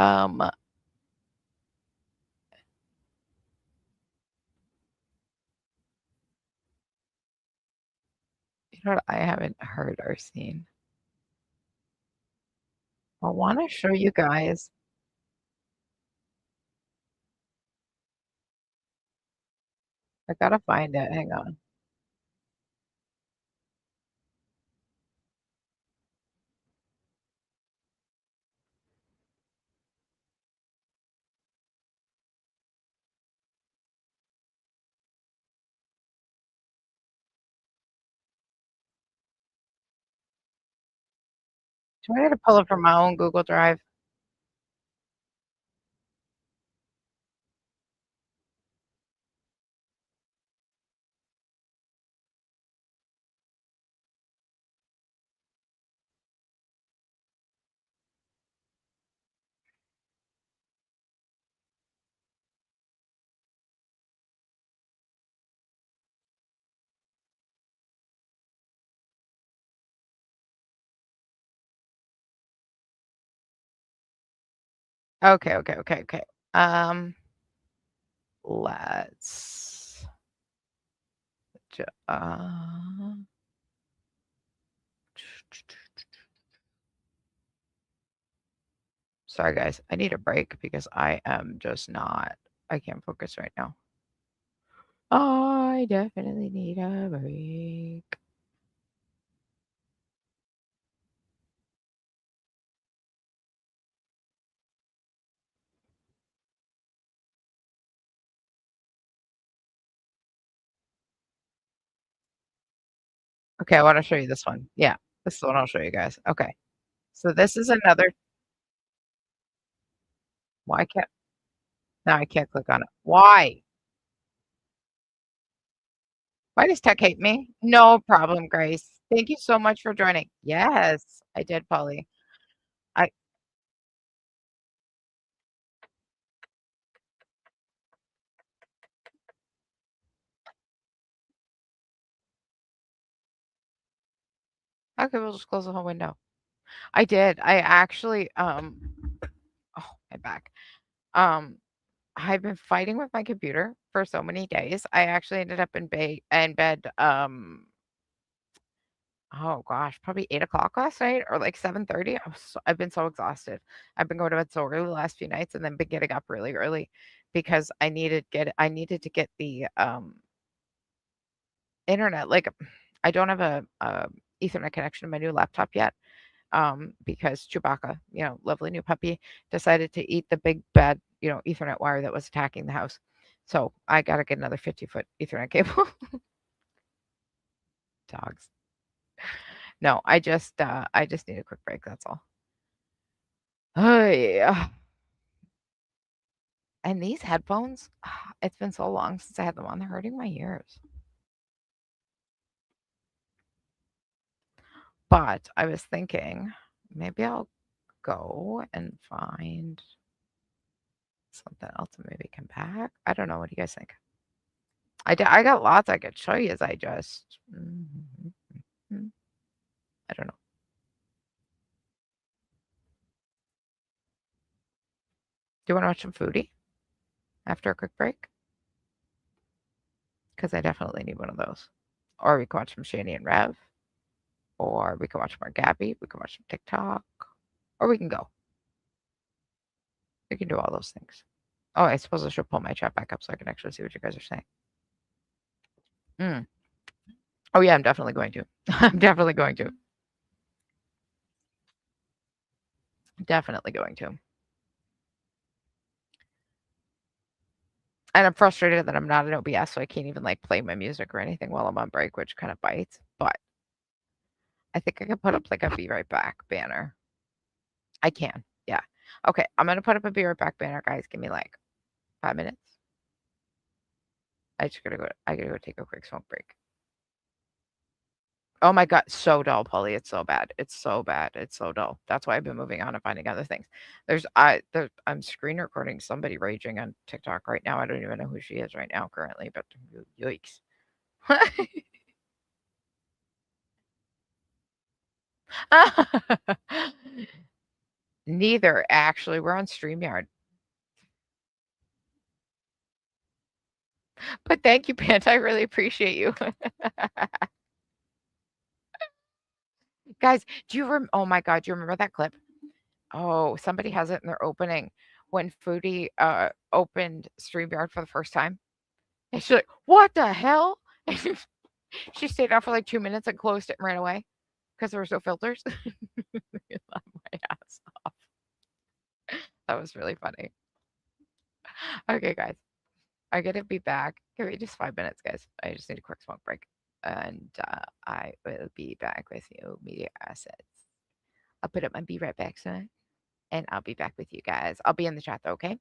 know what I haven't heard or seen? I want to show you guys. I gotta find it. Hang on. Do I need to pull it from my own Google Drive? Okay, okay, okay, okay. Let's sorry guys, I need a break because I am just not I can't focus right now. I definitely need a break. Okay, I wanna show you this one. Yeah, this is the one I'll show you guys. Okay. So this is another why can't now I can't click on it. Why? Why does tech hate me? No problem, Grace. Thank you so much for joining. Yes, I did, Polly. I okay, we'll just close the whole window. I did. I actually oh, my back. I've been fighting with my computer for so many days. I actually ended up in bed oh gosh, probably 8 o'clock last night or like 7:30. I've been so exhausted. I've been going to bed so early the last few nights and then been getting up really early because I needed to get the internet. Like I don't have a Ethernet connection to my new laptop yet. Because Chewbacca, lovely new puppy, decided to eat the big bad, Ethernet wire that was attacking the house. So I gotta get another 50-foot Ethernet cable. Dogs. No, I just need a quick break. That's all. Oh yeah. And these headphones, it's been so long since I had them on. They're hurting my ears. But I was thinking maybe I'll go and find something else and maybe come back. I don't know. What do you guys think? I got lots I could show you. I just I don't know. Do you want to watch some foodie after a quick break? Because I definitely need one of those. Or we can watch some Shani and Rev. Or we can watch more Gabby. We can watch some TikTok. Or we can go. We can do all those things. Oh, I suppose I should pull my chat back up so I can actually see what you guys are saying. Oh yeah, I'm definitely going to. I'm definitely going to. Definitely going to. And I'm frustrated that I'm not in OBS, so I can't even like play my music or anything while I'm on break, which kind of bites. But I think I can put up like a be right back banner. I can. Yeah. Okay. I'm gonna put up a be right back banner, guys. Give me like 5 minutes. I gotta go take a quick smoke break. Oh my god, so dull, Polly. It's so bad. It's so bad. It's so dull. That's why I've been moving on and finding other things. I'm screen recording somebody raging on TikTok right now. I don't even know who she is right now currently, but yikes. Neither, actually. We're on StreamYard. But thank you, Pant. I really appreciate you. Guys, oh my god, do you remember that clip? Oh, somebody has it in their opening when Foodie opened StreamYard for the first time. And she's like, "What the hell?" She stayed out for like 2 minutes and closed it and ran away because there was no filters. I laughed my ass off. That was really funny. Okay, guys. I'm gonna be back. Give me just 5 minutes, guys. I just need a quick smoke break. And I will be back with you, media assets. I'll put up my be right back sign. And I'll be back with you guys. I'll be in the chat though, okay?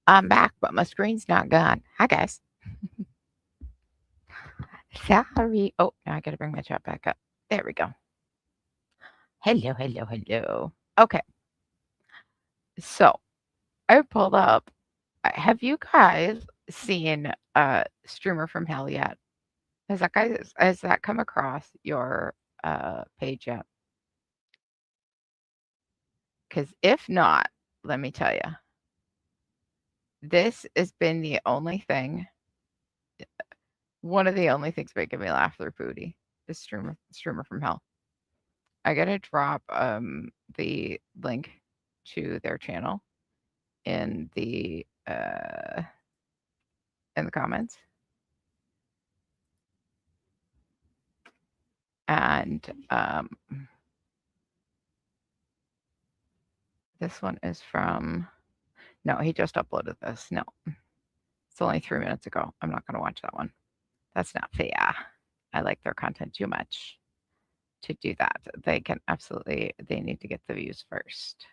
I'm back, but my screen's not gone. Hi, guys. Sorry. Oh, now I got to bring my chat back up. There we go. Hello, hello, hello. Okay. So I pulled up. Have you guys seen Streamer from Hell yet? Has that come across your page yet? Because if not, let me tell you, this has been the only thing, one of the only things making me laugh through Foodie is Streamer from Hell. I gotta drop the link to their channel in the comments. And this one is from, no, he just uploaded this. No, it's only 3 minutes ago. I'm not going to watch that one. That's not fair. I like their content too much to do that. They need to get the views first.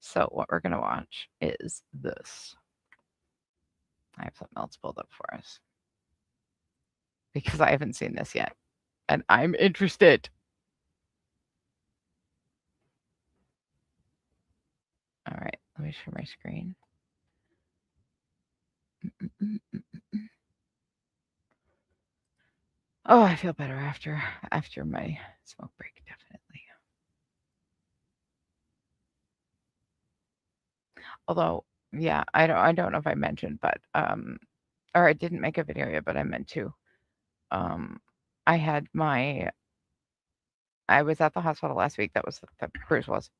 So what we're going to watch is this. I have something else pulled up for us because I haven't seen this yet and I'm interested. All right, let me share my screen. Oh, I feel better after my smoke break, definitely. Although, yeah, I don't know if I mentioned, but or I didn't make a video yet, but I meant to. I was at the hospital last week. That was the Bruce was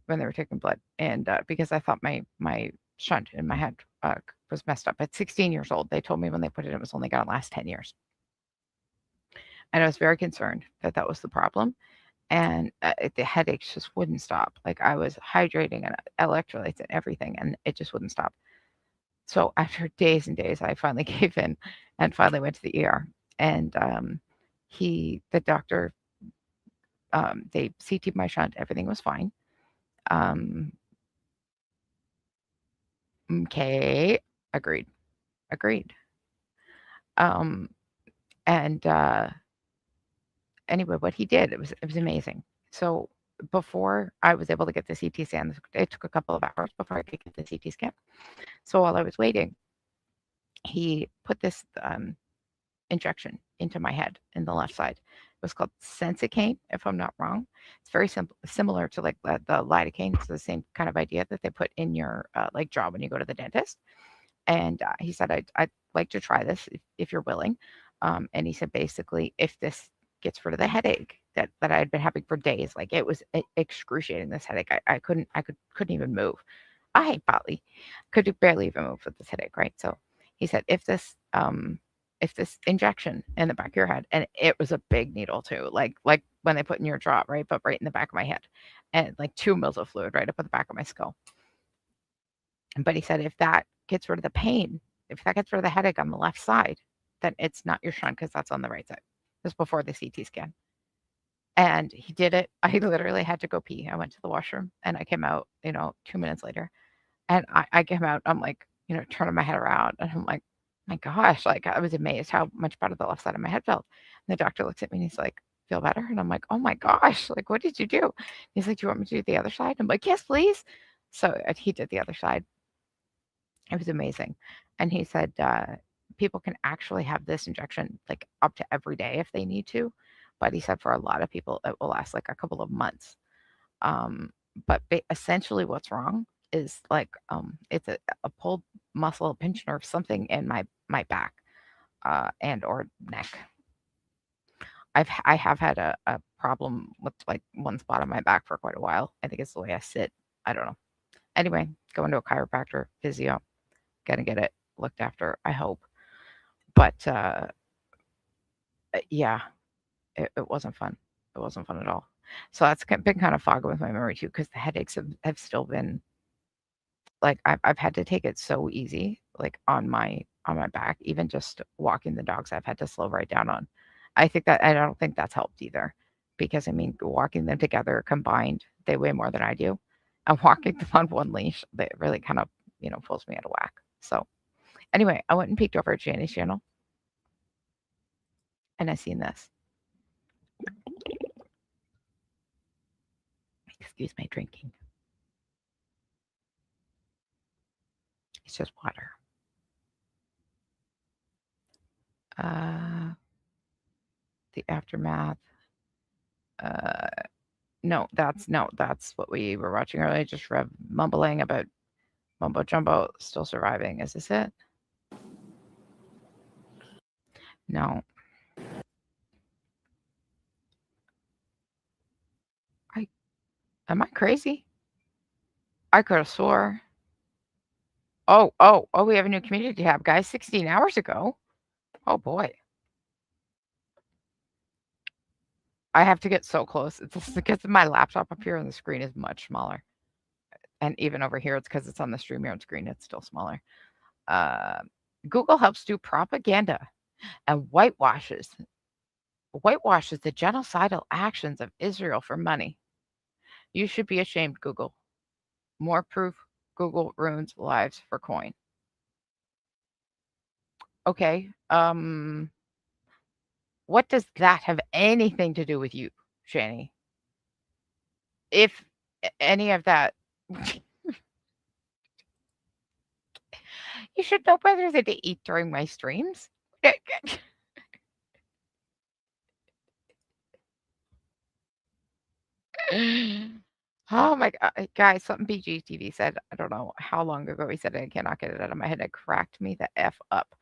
when they were taking blood, and because I thought my shunt in my head was messed up. At 16 years old, they told me when they put it was only going to last 10 years. And I was very concerned that was the problem. And the headaches just wouldn't stop. Like I was hydrating and electrolytes and everything, and it just wouldn't stop. So after days and days, I finally gave in and finally went to the ER. And the doctor, they CT'd my shunt. Everything was fine. Okay, agreed. Anyway, what he did, it was amazing. So before I was able to get the CT scan, it took a couple of hours before I could get the CT scan. So while I was waiting, he put this injection into my head in the left side. It was called Sensicaine, if I'm not wrong. It's very similar to like the lidocaine. It's the same kind of idea that they put in your like jaw when you go to the dentist. And he said, I'd like to try this if you're willing. And he said, basically, if this gets rid of the headache that I had been having for days, like it was excruciating, this headache. I couldn't even move. I hate Bali. Could barely even move with this headache, right? So he said, if this injection in the back of your head, and it was a big needle too, like when they put in your jaw, right? But right in the back of my head, and like 2 mils of fluid right up at the back of my skull. But he said, if that gets rid of the pain, if that gets rid of the headache on the left side, then it's not your shunt because that's on the right side. This was before the CT scan. And he did it. I literally had to go pee. I went to the washroom and I came out, 2 minutes later. And I came out, I'm like, turning my head around. And I'm like, my gosh, like I was amazed how much better the left side of my head felt. And the doctor looks at me and he's like, feel better? And I'm like, oh my gosh, like, what did you do? He's like, do you want me to do the other side? I'm like, yes, please. So he did the other side. It was amazing. And he said, people can actually have this injection like up to every day if they need to. But he said for a lot of people, it will last like a couple of months. But essentially what's wrong is like, it's a pulled muscle, a pinched nerve, something in my back and or neck. I have had a problem with like one spot on my back for quite a while. I think it's the way I sit. I don't know. Anyway, going to a chiropractor, physio, gonna get it looked after, I hope. But yeah, it wasn't fun. It wasn't fun at all. So that's been kind of foggy with my memory too, because the headaches have still been like I've had to take it so easy, like on my back. Even just walking the dogs, I've had to slow right down on. I don't think that's helped either, because I mean, walking them together combined, they weigh more than I do. And walking them on one leash, they really kind of, pulls me out of whack. So anyway, I went and peeked over at Shanny's channel, and I seen this. Excuse my drinking. It's just water. The aftermath. No, that's what we were watching earlier. Just Rev mumbling about Mumbo Jumbo still surviving. Is this it? No. Am I crazy? I could have swore. Oh, we have a new community tab, guys. 16 hours ago. Oh boy. I have to get so close. It's just because my laptop up here and the screen is much smaller. And even over here, it's because it's on the StreamYard screen. It's still smaller. Google helps do propaganda and whitewashes the genocidal actions of Israel for money. You should be ashamed, Google. More proof Google ruins lives for coin. Okay. What does that have anything to do with you, Shanny? If any of that, you should know better than to eat during my streams. Oh my God, guys, something BGTV said, I don't know how long ago he said it, I cannot get it out of my head. It cracked me the F up.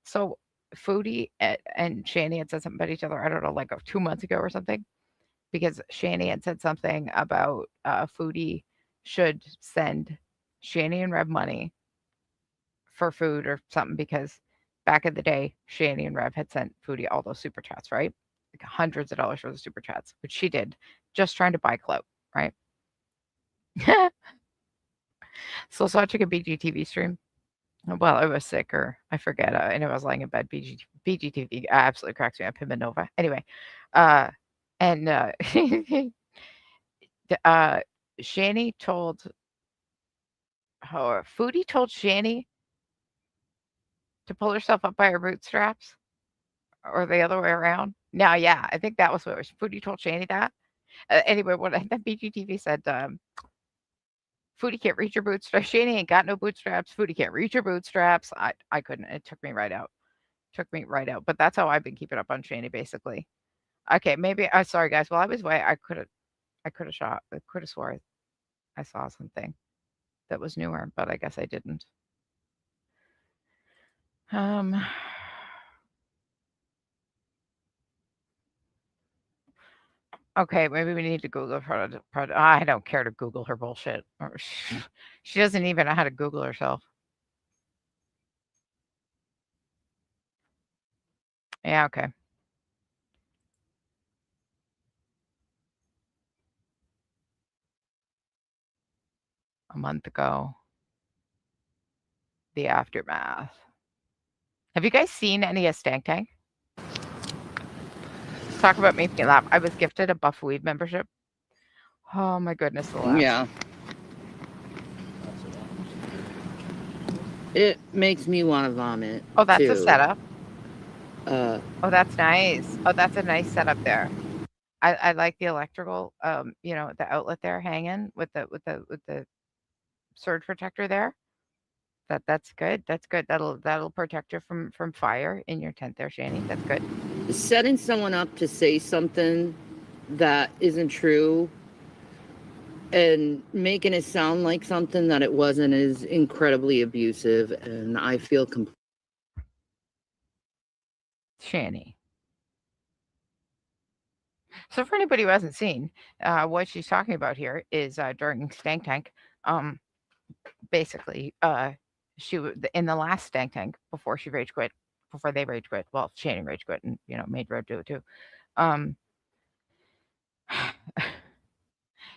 So Foodie and Shanny had said something about each other, I don't know, like 2 months ago or something, because Shanny had said something about Foodie should send Shanny and Rev money for food or something, because back in the day, Shanny and Rev had sent Foodie all those super chats, right? Like hundreds of dollars for the super chats, which she did, just trying to buy clout, right? So watching a BGTV stream. Well, I was sick, or I forget, and I was lying in bed. BGTV absolutely cracks me up. Him and Nova. Anyway, and Shanny told, Foodie told Shanny to pull herself up by her bootstraps, or the other way around. Now, yeah, I think that was what it was. Foodie told Shanny that. Anyway, what the BGTV said, Foodie can't reach your bootstraps. Shanny ain't got no bootstraps. Foodie can't reach your bootstraps. I couldn't. It took me right out. But that's how I've been keeping up on Shanny, basically. Okay, maybe. Sorry, guys. While I was away, I could have swore I saw something that was newer, but I guess I didn't. Okay, maybe we need to Google her. I don't care to Google her bullshit. She doesn't even know how to Google herself. Yeah, okay. A month ago. The aftermath. Have you guys seen any of Stank Tank? Talk about making me laugh. I was gifted a Buff Weed membership. Oh my goodness, the laugh. Yeah. It makes me want to vomit. Oh, that's too. a setup. Oh, that's nice. Oh, that's a nice setup there. I like the electrical, the outlet there hanging with the surge protector there. That's good. That's good. That'll protect you from fire in your tent there, Shanny. That's good. Setting someone up to say something that isn't true and making it sound like something that it wasn't is incredibly abusive, and I feel Shanny. So for anybody who hasn't seen, what she's talking about here is during Stank Tank, basically, she in the last Stank Tank before they rage quit. Well, Shanny rage quit and made Rev do it too.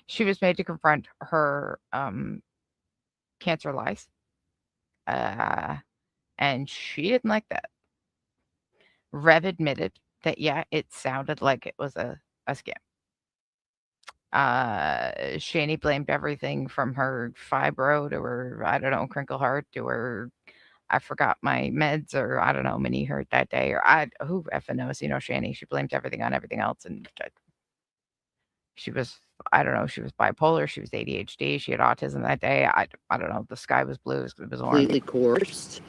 She was made to confront her cancer lies, and she didn't like that. Rev admitted that, yeah, it sounded like it was a scam. Shani blamed everything from her fibro to her, I don't know, crinkle heart to her, I forgot my meds, or I don't know, mini hurt that day, or who effing knows, Shani, she blamed everything on everything else. And she was, I don't know, she was bipolar, she was ADHD, she had autism that day. I don't know, the sky was blue, it was orange. Completely coursed.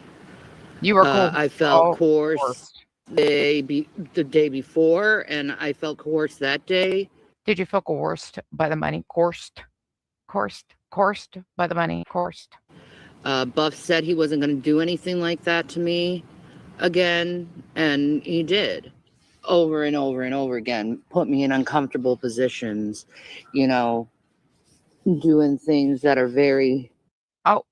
You were cool. I felt Oh, coerced the day before, and I felt coerced that day. Did you feel coerced by the money? Coerced by the money? Coerced. Buff said he wasn't going to do anything like that to me again, and he did over and over and over again. Put me in uncomfortable positions, doing things that are very... Oh,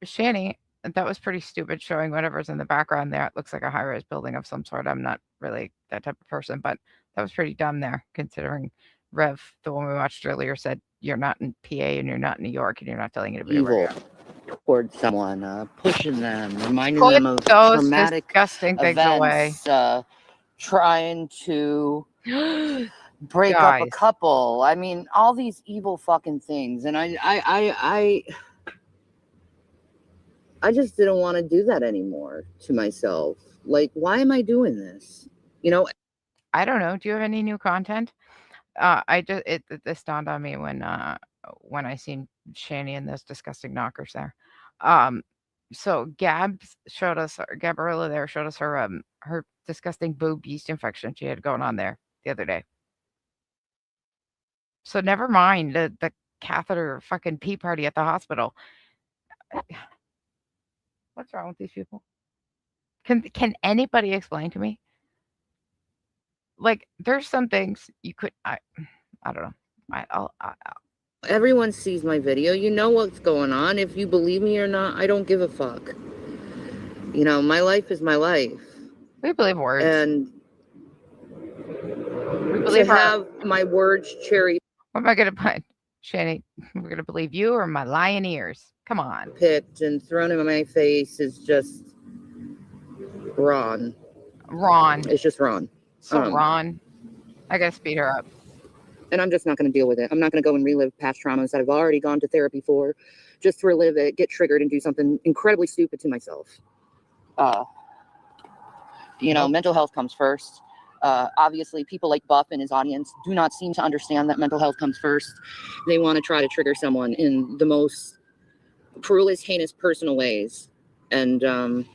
Shani, that was pretty stupid, showing whatever's in the background there. It looks like a high-rise building of some sort. I'm not really that type of person, but that was pretty dumb there, considering Rev, the one we watched earlier, said you're not in PA and you're not in New York and you're not telling anybody where evil you're at. towards someone, pushing them, reminding Put them of those traumatic disgusting things away. events, trying to break up a Guys. couple. I mean, all these evil fucking things. And I just didn't want to do that anymore to myself. Like, why am I doing this? I don't know. Do you have any new content? This dawned on me when I seen Shani and those disgusting knockers there. So Gabriella there showed us her disgusting boob yeast infection she had going on there the other day. So never mind the catheter fucking pee party at the hospital. What's wrong with these people? Can anybody explain to me? Like, there's some things you could, I don't know. Everyone sees my video. You know what's going on. If you believe me or not, I don't give a fuck. My life is my life. We believe words. And we believe to have my words cherry What am I gonna put, Shani? We're gonna believe you or my lying ears? Come on. picked and thrown in my face is just Ron. It's just Ron. So Ron, I gotta speed her up. And I'm just not going to deal with it. I'm not going to go and relive past traumas that I've already gone to therapy for, just to relive it, get triggered, and do something incredibly stupid to myself. Mental health comes first. Obviously, people like Buff and his audience do not seem to understand that mental health comes first. They want to try to trigger someone in the most cruelest, heinous, personal ways. And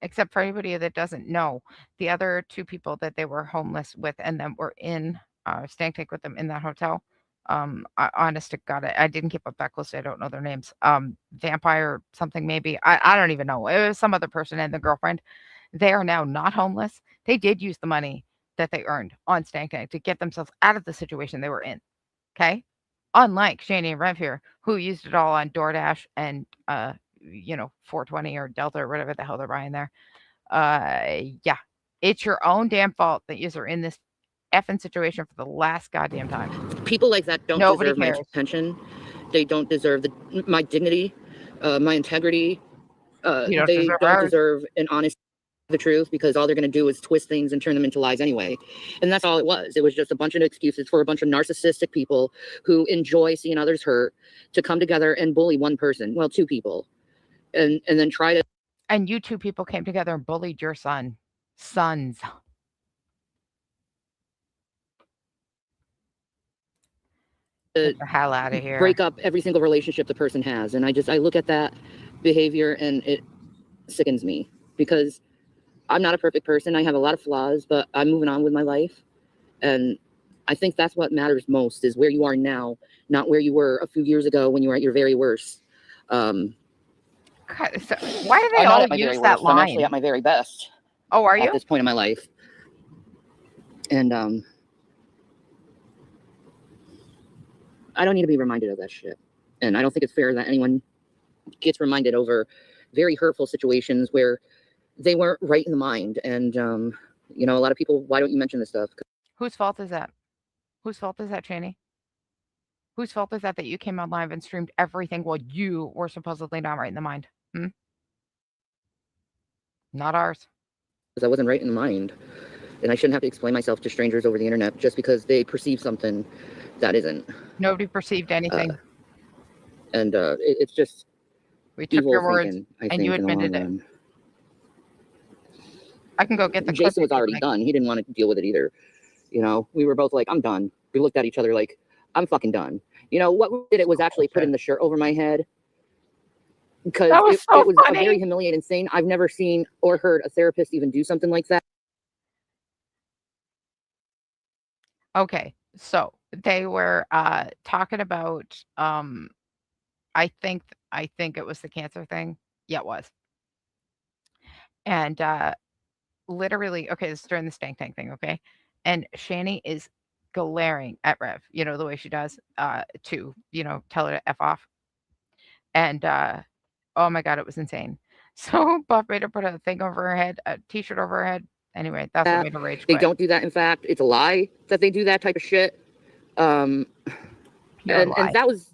Except for anybody that doesn't know, the other two people that they were homeless with and then were in Stank Tank with them in that hotel. Honest to God, I didn't keep up that closely. I don't know their names. Vampire something maybe. I don't even know. It was some other person and the girlfriend. They are now not homeless. They did use the money that they earned on Stank Tank to get themselves out of the situation they were in. Okay? Unlike Shani and Rev here, who used it all on DoorDash and 420 or Delta or whatever the hell they're buying there. Yeah. It's your own damn fault that you're in this effing situation for the last goddamn time. people like that don't Nobody deserve my cares. attention. They don't deserve my dignity, my integrity. You don't They deserve don't ours. deserve an honest the truth, because all they're going to do is twist things and turn them into lies anyway. And that's all it was. It was just a bunch of excuses for a bunch of narcissistic people who enjoy seeing others hurt to come together and bully one person, well, two people, and then try to... And you two people came together and bullied your sons. Get the hell out of here. break up every single relationship the person has. And I look at that behavior and it sickens me, because I'm not a perfect person. I have a lot of flaws, but I'm moving on with my life. And I think that's what matters most, is where you are now, not where you were a few years ago when you were at your very worst. God, so why do they I'm not all at my very use that worst. I'm actually line? at my very best Oh, are at you? this point in my life. And I don't need to be reminded of that shit. And I don't think it's fair that anyone gets reminded over very hurtful situations where they weren't right in the mind. And, a lot of people, why don't you mention this stuff? Whose fault is that? Whose fault is that, Cheney? Whose fault is that you came on live and streamed everything while you were supposedly not right in the mind? Not ours. Because I wasn't right in the mind. And I shouldn't have to explain myself to strangers over the internet just because they perceive something that isn't. Nobody perceived anything. It's just We took evil your words thinking, I and think, you in the long admitted it. run. I can go get the clip Jason if was you'd already like. done. He didn't want to deal with it either. You know, we were both like, I'm done. We looked at each other like, I'm fucking done. You know, what we did it was actually putting the shirt over my head. Because That was so it was a funny. very humiliating thing. I've never seen or heard a therapist even do something like that. Okay, so they were talking about I think it was the cancer thing. Yeah, it was. And literally, okay, this is during the stank tank thing, okay? And Shani is glaring at Rev, you know, the way she does, to, you know, tell her to F off. And oh my god, it was insane. So Buff made her put a thing over her head, a t-shirt over her head. Anyway, that's what made her rage They quit. don't do that. In fact, it's a lie that they do that type of shit. Pure lie. And that was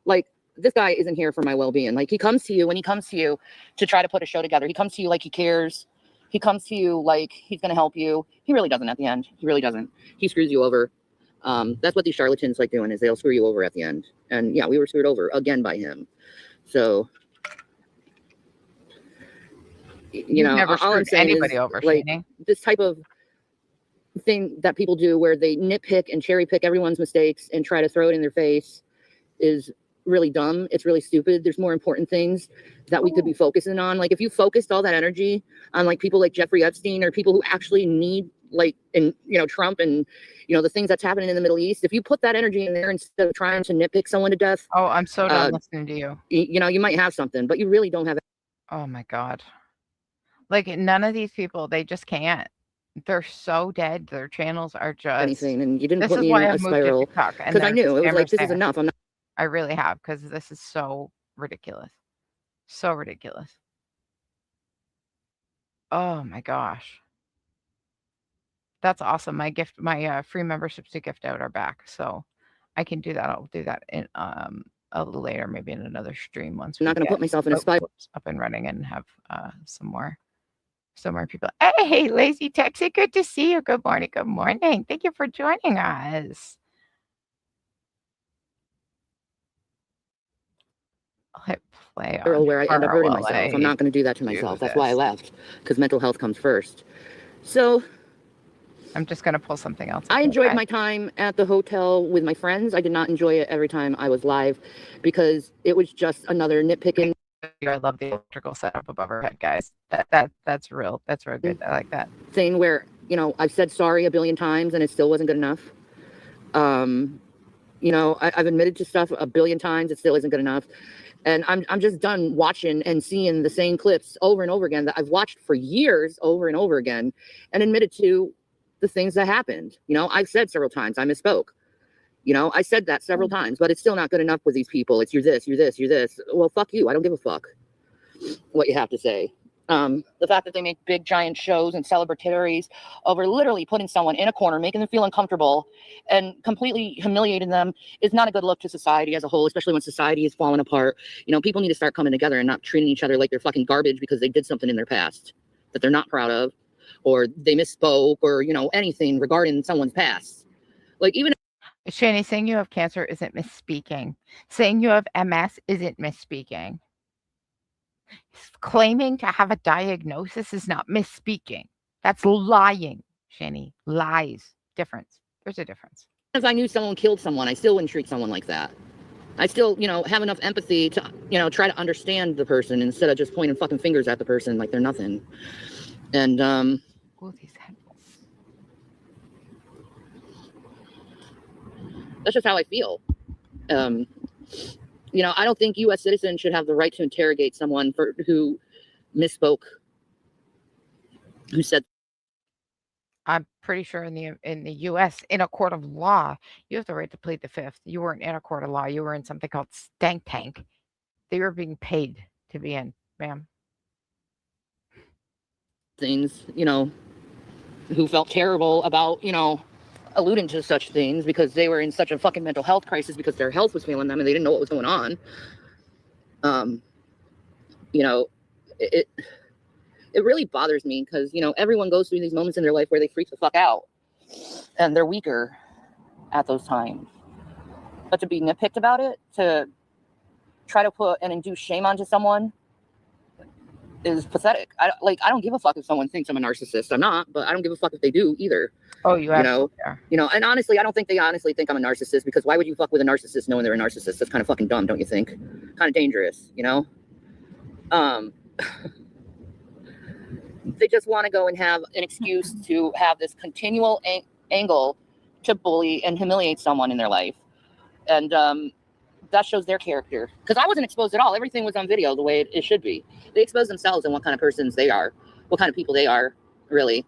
like, this guy isn't here for my well-being. Like, he comes to you when he comes to you to try to put a show together. He comes to you like he cares. He comes to you like he's going to help you. He really doesn't at the end. He really doesn't. He screws you over. That's what these charlatans like doing, is they'll screw you over at the end. And yeah, we were screwed over again by him. So, you know, never all I'm screwed saying anybody is, over, like, Shani. this type of thing that people do where they nitpick and cherry pick everyone's mistakes and try to throw it in their face is really dumb. It's really stupid. There's more important things that we could be focusing on. Like, if you focused all that energy on like people like Jeffrey Epstein or people who actually need, like, and you know, Trump and, you know, the things that's happening in the Middle East, if you put that energy in there instead of trying to nitpick someone to death, Oh, I'm so done listening to you. you know, you might have something, but you really don't have. Oh my god. Like, none of these people, they just can't. They're so dead. Their channels are just Anything, and you didn't This put is me in why a I've moved to spiral TikTok, and because I there's knew it was like, scammers this is there. enough. I'm not. I really have, because this is so ridiculous. So ridiculous. Oh my gosh. That's awesome. My free memberships to gift out are back, so I can do that. I'll do that in a little later, maybe in another stream once I'm we not going to get put myself in a spiral. up and running and have some more people. Hey, Lazy Taxi, good to see you. Good morning. Good morning. Thank you for joining us. I'll hit play on Where I end up her hurting while myself. I I'm not going to do that to do myself. That's why I this. left, because mental health comes first. So I'm just going to pull something else. I up, enjoyed okay? my time at the hotel with my friends. I did not enjoy it every time I was live because it was just another nitpicking I love the electrical setup above her head, guys. That's real. That's real good. I like that. thing where, you know, I've said sorry a billion times and it still wasn't good enough. You know, I've admitted to stuff a billion times. It still isn't good enough. And I'm just done watching and seeing the same clips over and over again that I've watched for years over and over again and admitted to the things that happened. You know, I've said several times I misspoke. You know, I said that several times, but it's still not good enough with these people. It's you're this, you're this, you're this. Well, fuck you. I don't give a fuck what you have to say. The fact that they make big giant shows and celebratories over literally putting someone in a corner, making them feel uncomfortable and completely humiliating them is not a good look to society as a whole, especially when society is falling apart. You know, people need to start coming together and not treating each other like they're fucking garbage because they did something in their past that they're not proud of, or they misspoke, or, you know, anything regarding someone's past. Like, even Shani, saying you have cancer isn't misspeaking. Saying you have MS isn't misspeaking. Claiming to have a diagnosis is not misspeaking. That's lying, Shani. Lies. Difference. There's a difference. if I knew someone killed someone, I still wouldn't treat someone like that. I still, you know, have enough empathy to, you know, try to understand the person instead of just pointing fucking fingers at the person like they're nothing. And Ooh, these headphones. that's just how I feel. You know, I don't think U.S. citizens should have the right to interrogate someone who misspoke, who said. I'm pretty sure in the U.S., in a court of law, you have the right to plead the fifth. You weren't in a court of law. You were in something called stank tank. They were being paid to be in, ma'am. Things, you know, who felt terrible about, you know, alluding to such things because they were in such a fucking mental health crisis because their health was failing them and they didn't know what was going on. You know, it really bothers me because, you know, everyone goes through these moments in their life where they freak the fuck out and they're weaker at those times. But to be nitpicked about it, to try to put and induce shame onto someone is pathetic. I don't give a fuck if someone thinks I'm a narcissist. I'm not, but I don't give a fuck if they do either. Oh, you absolutely are. You know, and honestly, I don't think they honestly think I'm a narcissist, because why would you fuck with a narcissist knowing they're a narcissist? That's kind of fucking dumb, don't you think? Kind of dangerous, you know? They just want to go and have an excuse to have this continual angle to bully and humiliate someone in their life. And that shows their character. Because I wasn't exposed at all. Everything was on video the way it should be. They expose themselves and what kind of persons they are, what kind of people they are, really.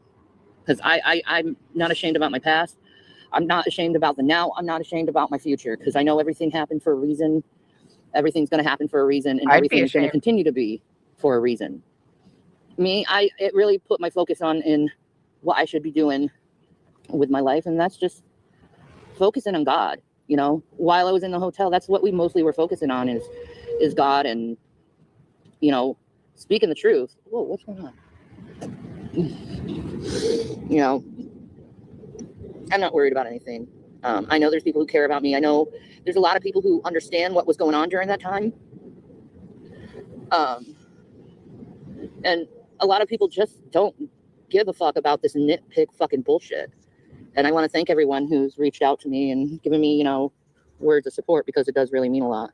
Because I'm not ashamed about my past. I'm not ashamed about the now. I'm not ashamed about my future, because I know everything happened for a reason. Everything's going to happen for a reason, and everything is going to continue to be for a reason. It really put my focus on in what I should be doing with my life, and that's just focusing on God. You know, while I was in the hotel, that's what we mostly were focusing on is God, and, you know, speaking the truth. Whoa, what's going on? You know, I'm not worried about anything. I know there's people who care about me. I know there's a lot of people who understand what was going on during that time. And a lot of people just don't give a fuck about this nitpick fucking bullshit. And I want to thank everyone who's reached out to me and given me, you know, words of support, because it does really mean a lot.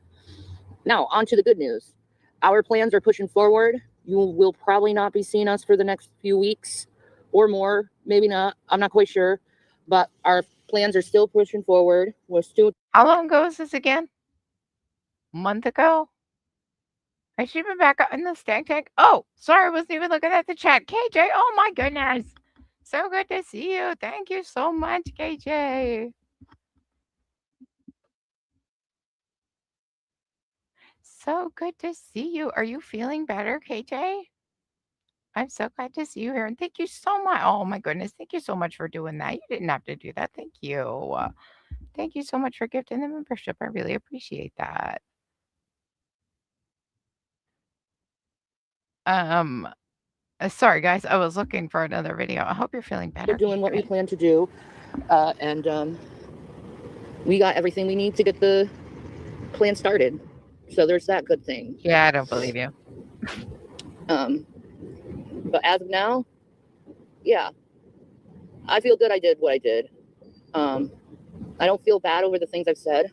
Now, on to the good news. Our plans are pushing forward. You will probably not be seeing us for the next few weeks or more. Maybe not. I'm not quite sure. But our plans are still pushing forward. We're still... How long ago was this again? A month ago? Has she been back in the stank tank? Oh, sorry, I wasn't even looking at the chat. KJ, oh my goodness. So good to see you. Thank you so much, KJ. So good to see you. Are you feeling better, KJ? I'm so glad to see you here. And thank you so much. Oh my goodness. Thank you so much for doing that. You didn't have to do that. Thank you. Thank you so much for gifting the membership. I really appreciate that. Sorry guys, I was looking for another video. I hope you're feeling better. We're doing what we plan to do. And we got everything we need to get the plan started. So there's that good thing. Yeah, I don't believe you. But as of now, yeah, I feel good I did what I did. I don't feel bad over the things I've said.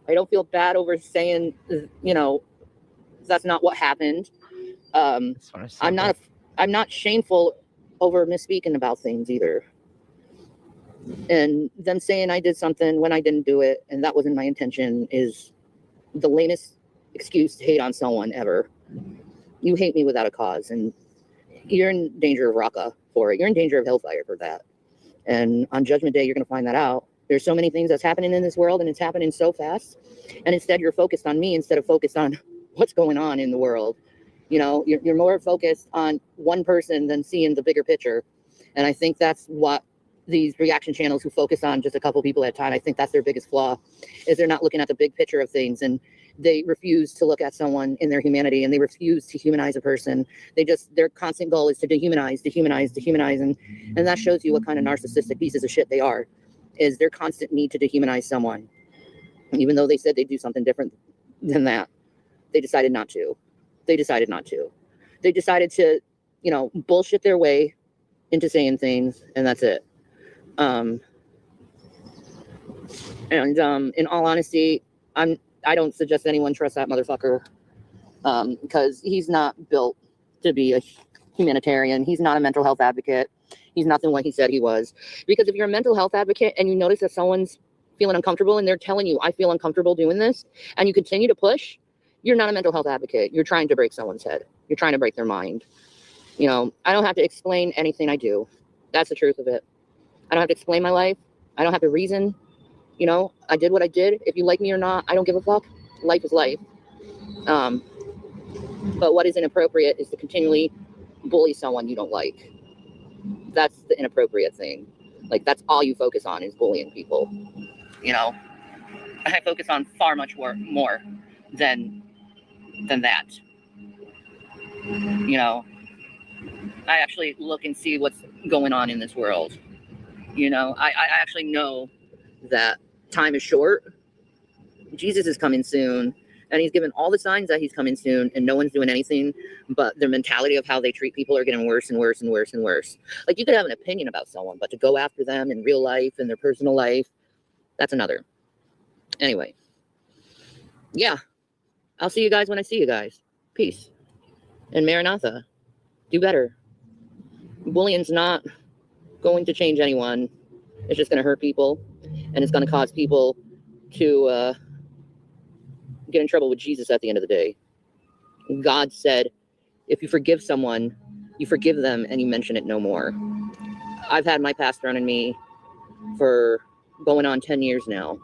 I don't feel bad over saying, you know, that's not what happened. I'm not shameful over misspeaking about things either. And then saying I did something when I didn't do it and that wasn't my intention is the lamest excuse to hate on someone ever. You hate me without a cause, and you're in danger of Raqqa for it. You're in danger of hellfire for that. And on Judgment Day, you're going to find that out. There's so many things that's happening in this world, and it's happening so fast. And instead, you're focused on me instead of focused on what's going on in the world. You know, you're more focused on one person than seeing the bigger picture. And I think that's what these reaction channels who focus on just a couple people at a time, I think that's their biggest flaw, is they're not looking at the big picture of things. And they refuse to look at someone in their humanity, and they refuse to humanize a person. Their constant goal is to dehumanize. And that shows you what kind of narcissistic pieces of shit they are, is their constant need to dehumanize someone. Even though they said they'd do something different than that, they decided not to. They decided to, you know, bullshit their way into saying things, and that's it. And in all honesty, I don't suggest anyone trust that motherfucker, because he's not built to be a humanitarian. He's not a mental health advocate. He's nothing what he said he was. Because if you're a mental health advocate and you notice that someone's feeling uncomfortable and they're telling you, I feel uncomfortable doing this, and you continue to push, you're not a mental health advocate. You're trying to break someone's head. You're trying to break their mind. You know, I don't have to explain anything I do. That's the truth of it. I don't have to explain my life. I don't have to reason. You know, I did what I did. If you like me or not, I don't give a fuck. Life is life. But what is inappropriate is to continually bully someone you don't like. That's the inappropriate thing. Like, that's all you focus on is bullying people. You know, I focus on far much more than that. You know, I actually look and see what's going on in this world. You know, I actually know that time is short. Jesus is coming soon, and he's given all the signs that he's coming soon, and no one's doing anything. But their mentality of how they treat people are getting worse and worse and worse and worse. Like, you could have an opinion about someone, but to go after them in real life and their personal life, that's another. Anyway, yeah, I'll see you guys when I see you guys. Peace. And Maranatha, do better. Bullying's not going to change anyone. It's just going to hurt people, and it's going to cause people to get in trouble with Jesus at the end of the day. God said, if you forgive someone, you forgive them and you mention it no more. I've had my past thrown in me for going on 10 years now.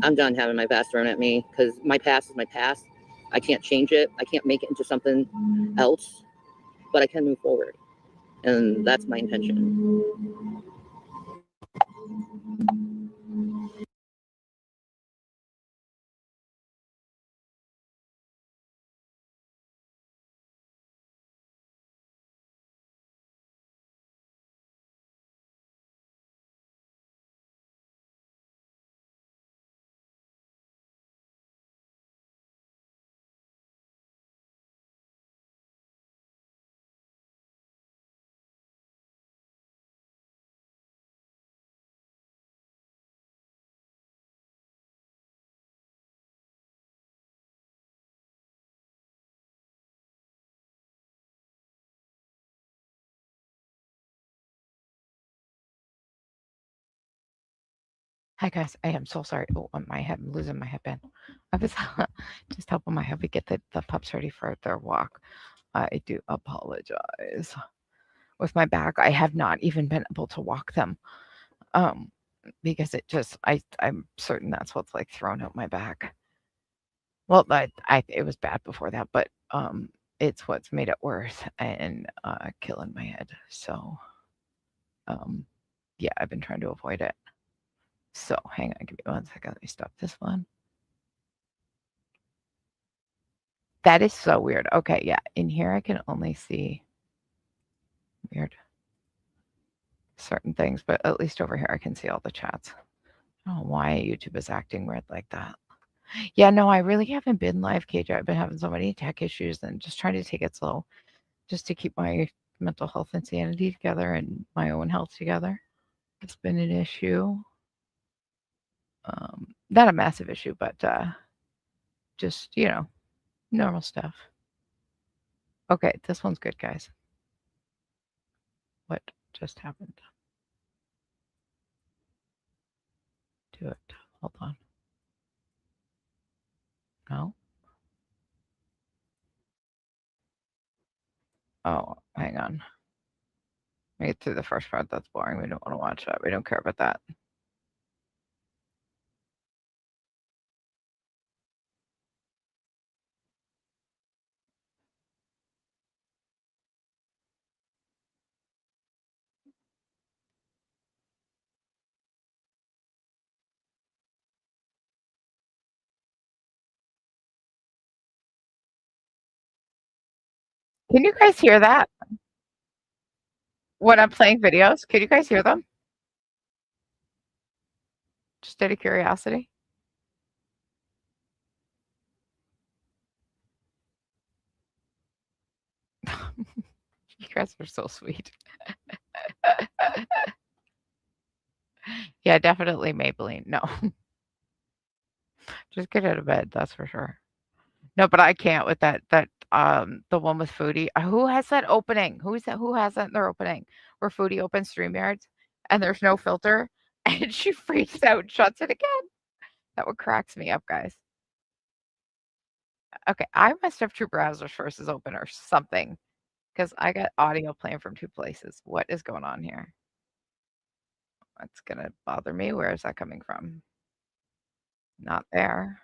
I'm done having my past thrown at me, because my past is my past. I can't change it. I can't make it into something else, but I can move forward. And that's my intention. Hi guys, I am so sorry. Oh, I'm losing my headband. I was just helping my hubby get the pups ready for their walk. I do apologize. With my back, I have not even been able to walk them. Because it just I'm certain that's what's like thrown out my back. Well, it was bad before that, but it's what's made it worse and killing my head. So yeah, I've been trying to avoid it. So hang on, give me 1 second. Let me stop this one. That is so weird. Okay, yeah. In here I can only see weird certain things, but at least over here I can see all the chats. I don't know why YouTube is acting weird like that. Yeah, no, I really haven't been live, KJ. I've been having so many tech issues and just trying to take it slow just to keep my mental health and sanity together and my own health together. It's been an issue. Not a massive issue, but just, you know, normal stuff. Okay, this one's good, guys. What just happened? Do it. Hold on. No. Oh, hang on. Let me get through the first part. That's boring. We don't want to watch that. We don't care about that. Can you guys hear that? When I'm playing videos, can you guys hear them? Just out of curiosity. You guys are so sweet. Yeah, definitely Maybelline. No. Just get out of bed, that's for sure. No, but I can't with that the one with Foodie. Who has that opening? Who has that in their opening? Where Foodie opens StreamYards and there's no filter and she freaks out and shuts it again. That what cracks me up, guys. Okay, I must have 2 browsers versus open or something. Because I got audio playing from 2 places. What is going on here? That's gonna bother me. Where is that coming from? Not there.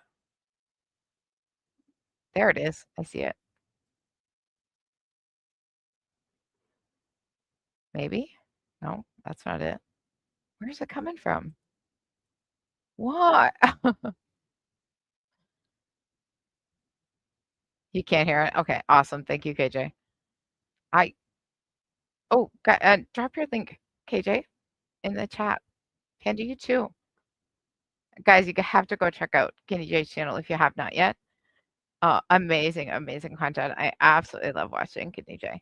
There it is. I see it. Maybe? No, that's not it. Where's it coming from? What? You can't hear it? Okay, awesome. Thank you, KJ. Oh, drop your link, KJ, in the chat. Panda, you too. Guys, you have to go check out Kenny J's channel if you have not yet. Amazing, amazing content. I absolutely love watching Kenny J.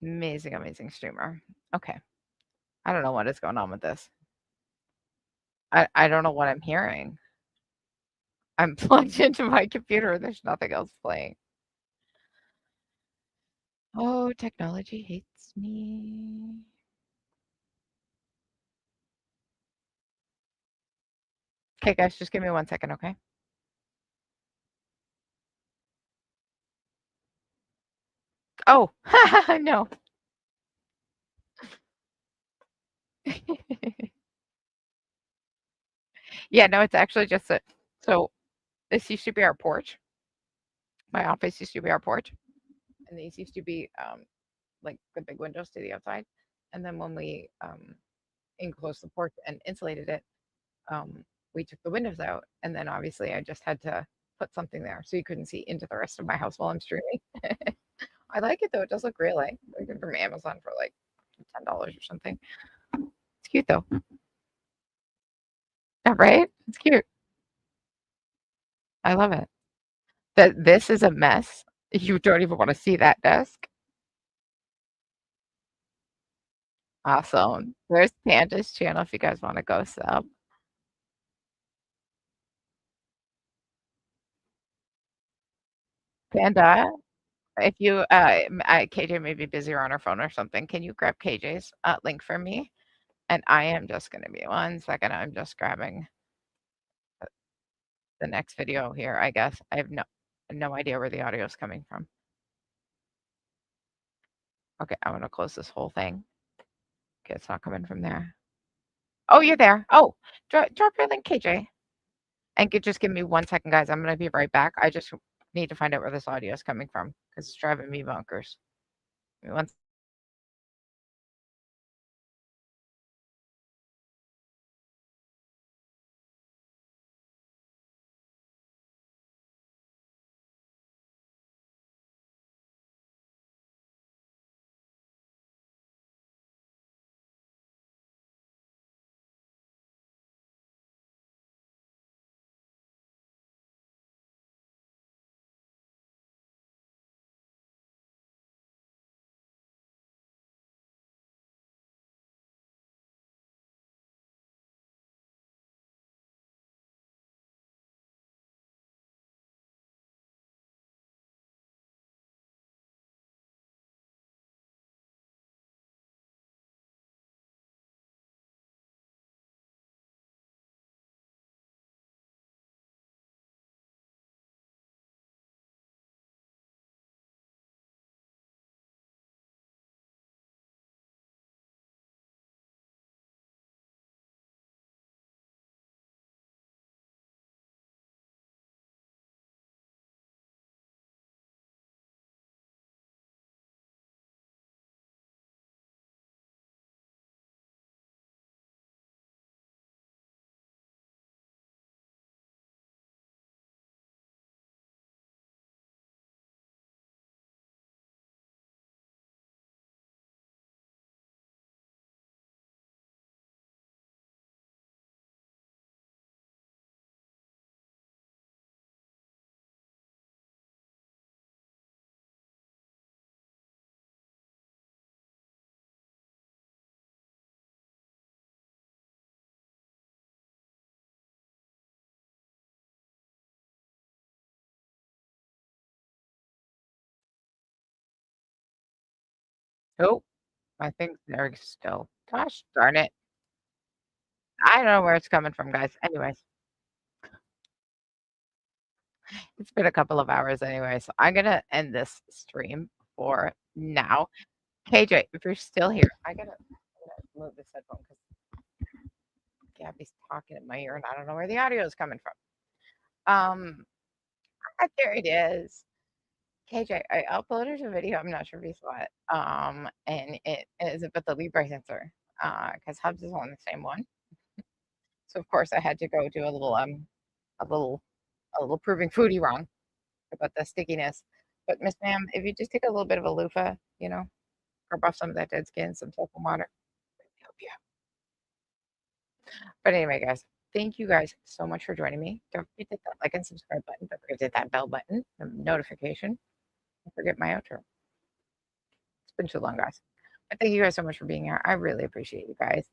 Amazing, amazing streamer. Okay. I don't know what is going on with this. I don't know what I'm hearing. I'm plugged into my computer. There's nothing else playing. Oh, technology hates me. Okay, guys, just give me 1 second, okay? Oh, no. Yeah, no, it's actually just a so this used to be our porch. My office used to be our porch, and these used to be, like, the big windows to the outside, and then when we, enclosed the porch and insulated it, we took the windows out, and then obviously I just had to put something there so you couldn't see into the rest of my house while I'm streaming. I like it though. It does look real. I got it from Amazon for like $10 or something. It's cute though. Yeah, right? It's cute. I love it. This is a mess. You don't even want to see that desk. Awesome. There's Panda's channel if you guys want to go sub. Panda, if you KJ may be busy or on her phone or something, can you grab KJ's link for me? And I am just going to be 1 second. I'm just grabbing the next video here, I guess. I have no idea where the audio is coming from. Okay, I'm gonna close this whole thing. Okay, it's not coming from there. Oh, you're there. Oh, drop your link, KJ. And just give me 1 second, guys. I'm gonna be right back. I just need to find out where this audio is coming from because it's driving me bonkers. Give me 1 Oh, I think they're still. Gosh darn it. I don't know where it's coming from, guys. Anyways, it's been a couple of hours anyway, so I'm gonna end this stream for now. KJ, if you're still here, I'm gonna move this headphone because Gabby's talking in my ear and I don't know where the audio is coming from. There it is. KJ, I uploaded a video. I'm not sure if you saw it. And it is about the Libra sensor. Because Hubs is on the same one. So of course I had to go do a little proving foodie wrong about the stickiness. But Miss Ma'am, if you just take a little bit of a loofah, you know, rub off some of that dead skin, some soap and water, it'll help you. But anyway, guys, thank you guys so much for joining me. Don't forget to hit that like and subscribe button. Don't forget to hit that bell button, the notification. Don't forget my outro. It's been too long, guys. But thank you guys so much for being here. I really appreciate you guys.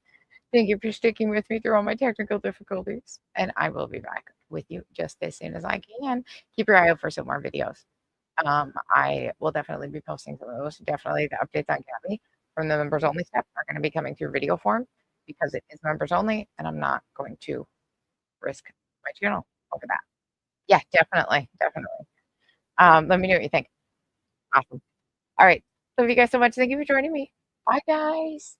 Thank you for sticking with me through all my technical difficulties. And I will be back with you just as soon as I can. Keep your eye out for some more videos. I will definitely be posting some of those. Definitely the updates on Gabby from the members only stuff are going to be coming through video form because it is members only, and I'm not going to risk my channel over that. Yeah, definitely. Let me know what you think. Awesome. All right. Love you guys so much. Thank you for joining me. Bye, guys.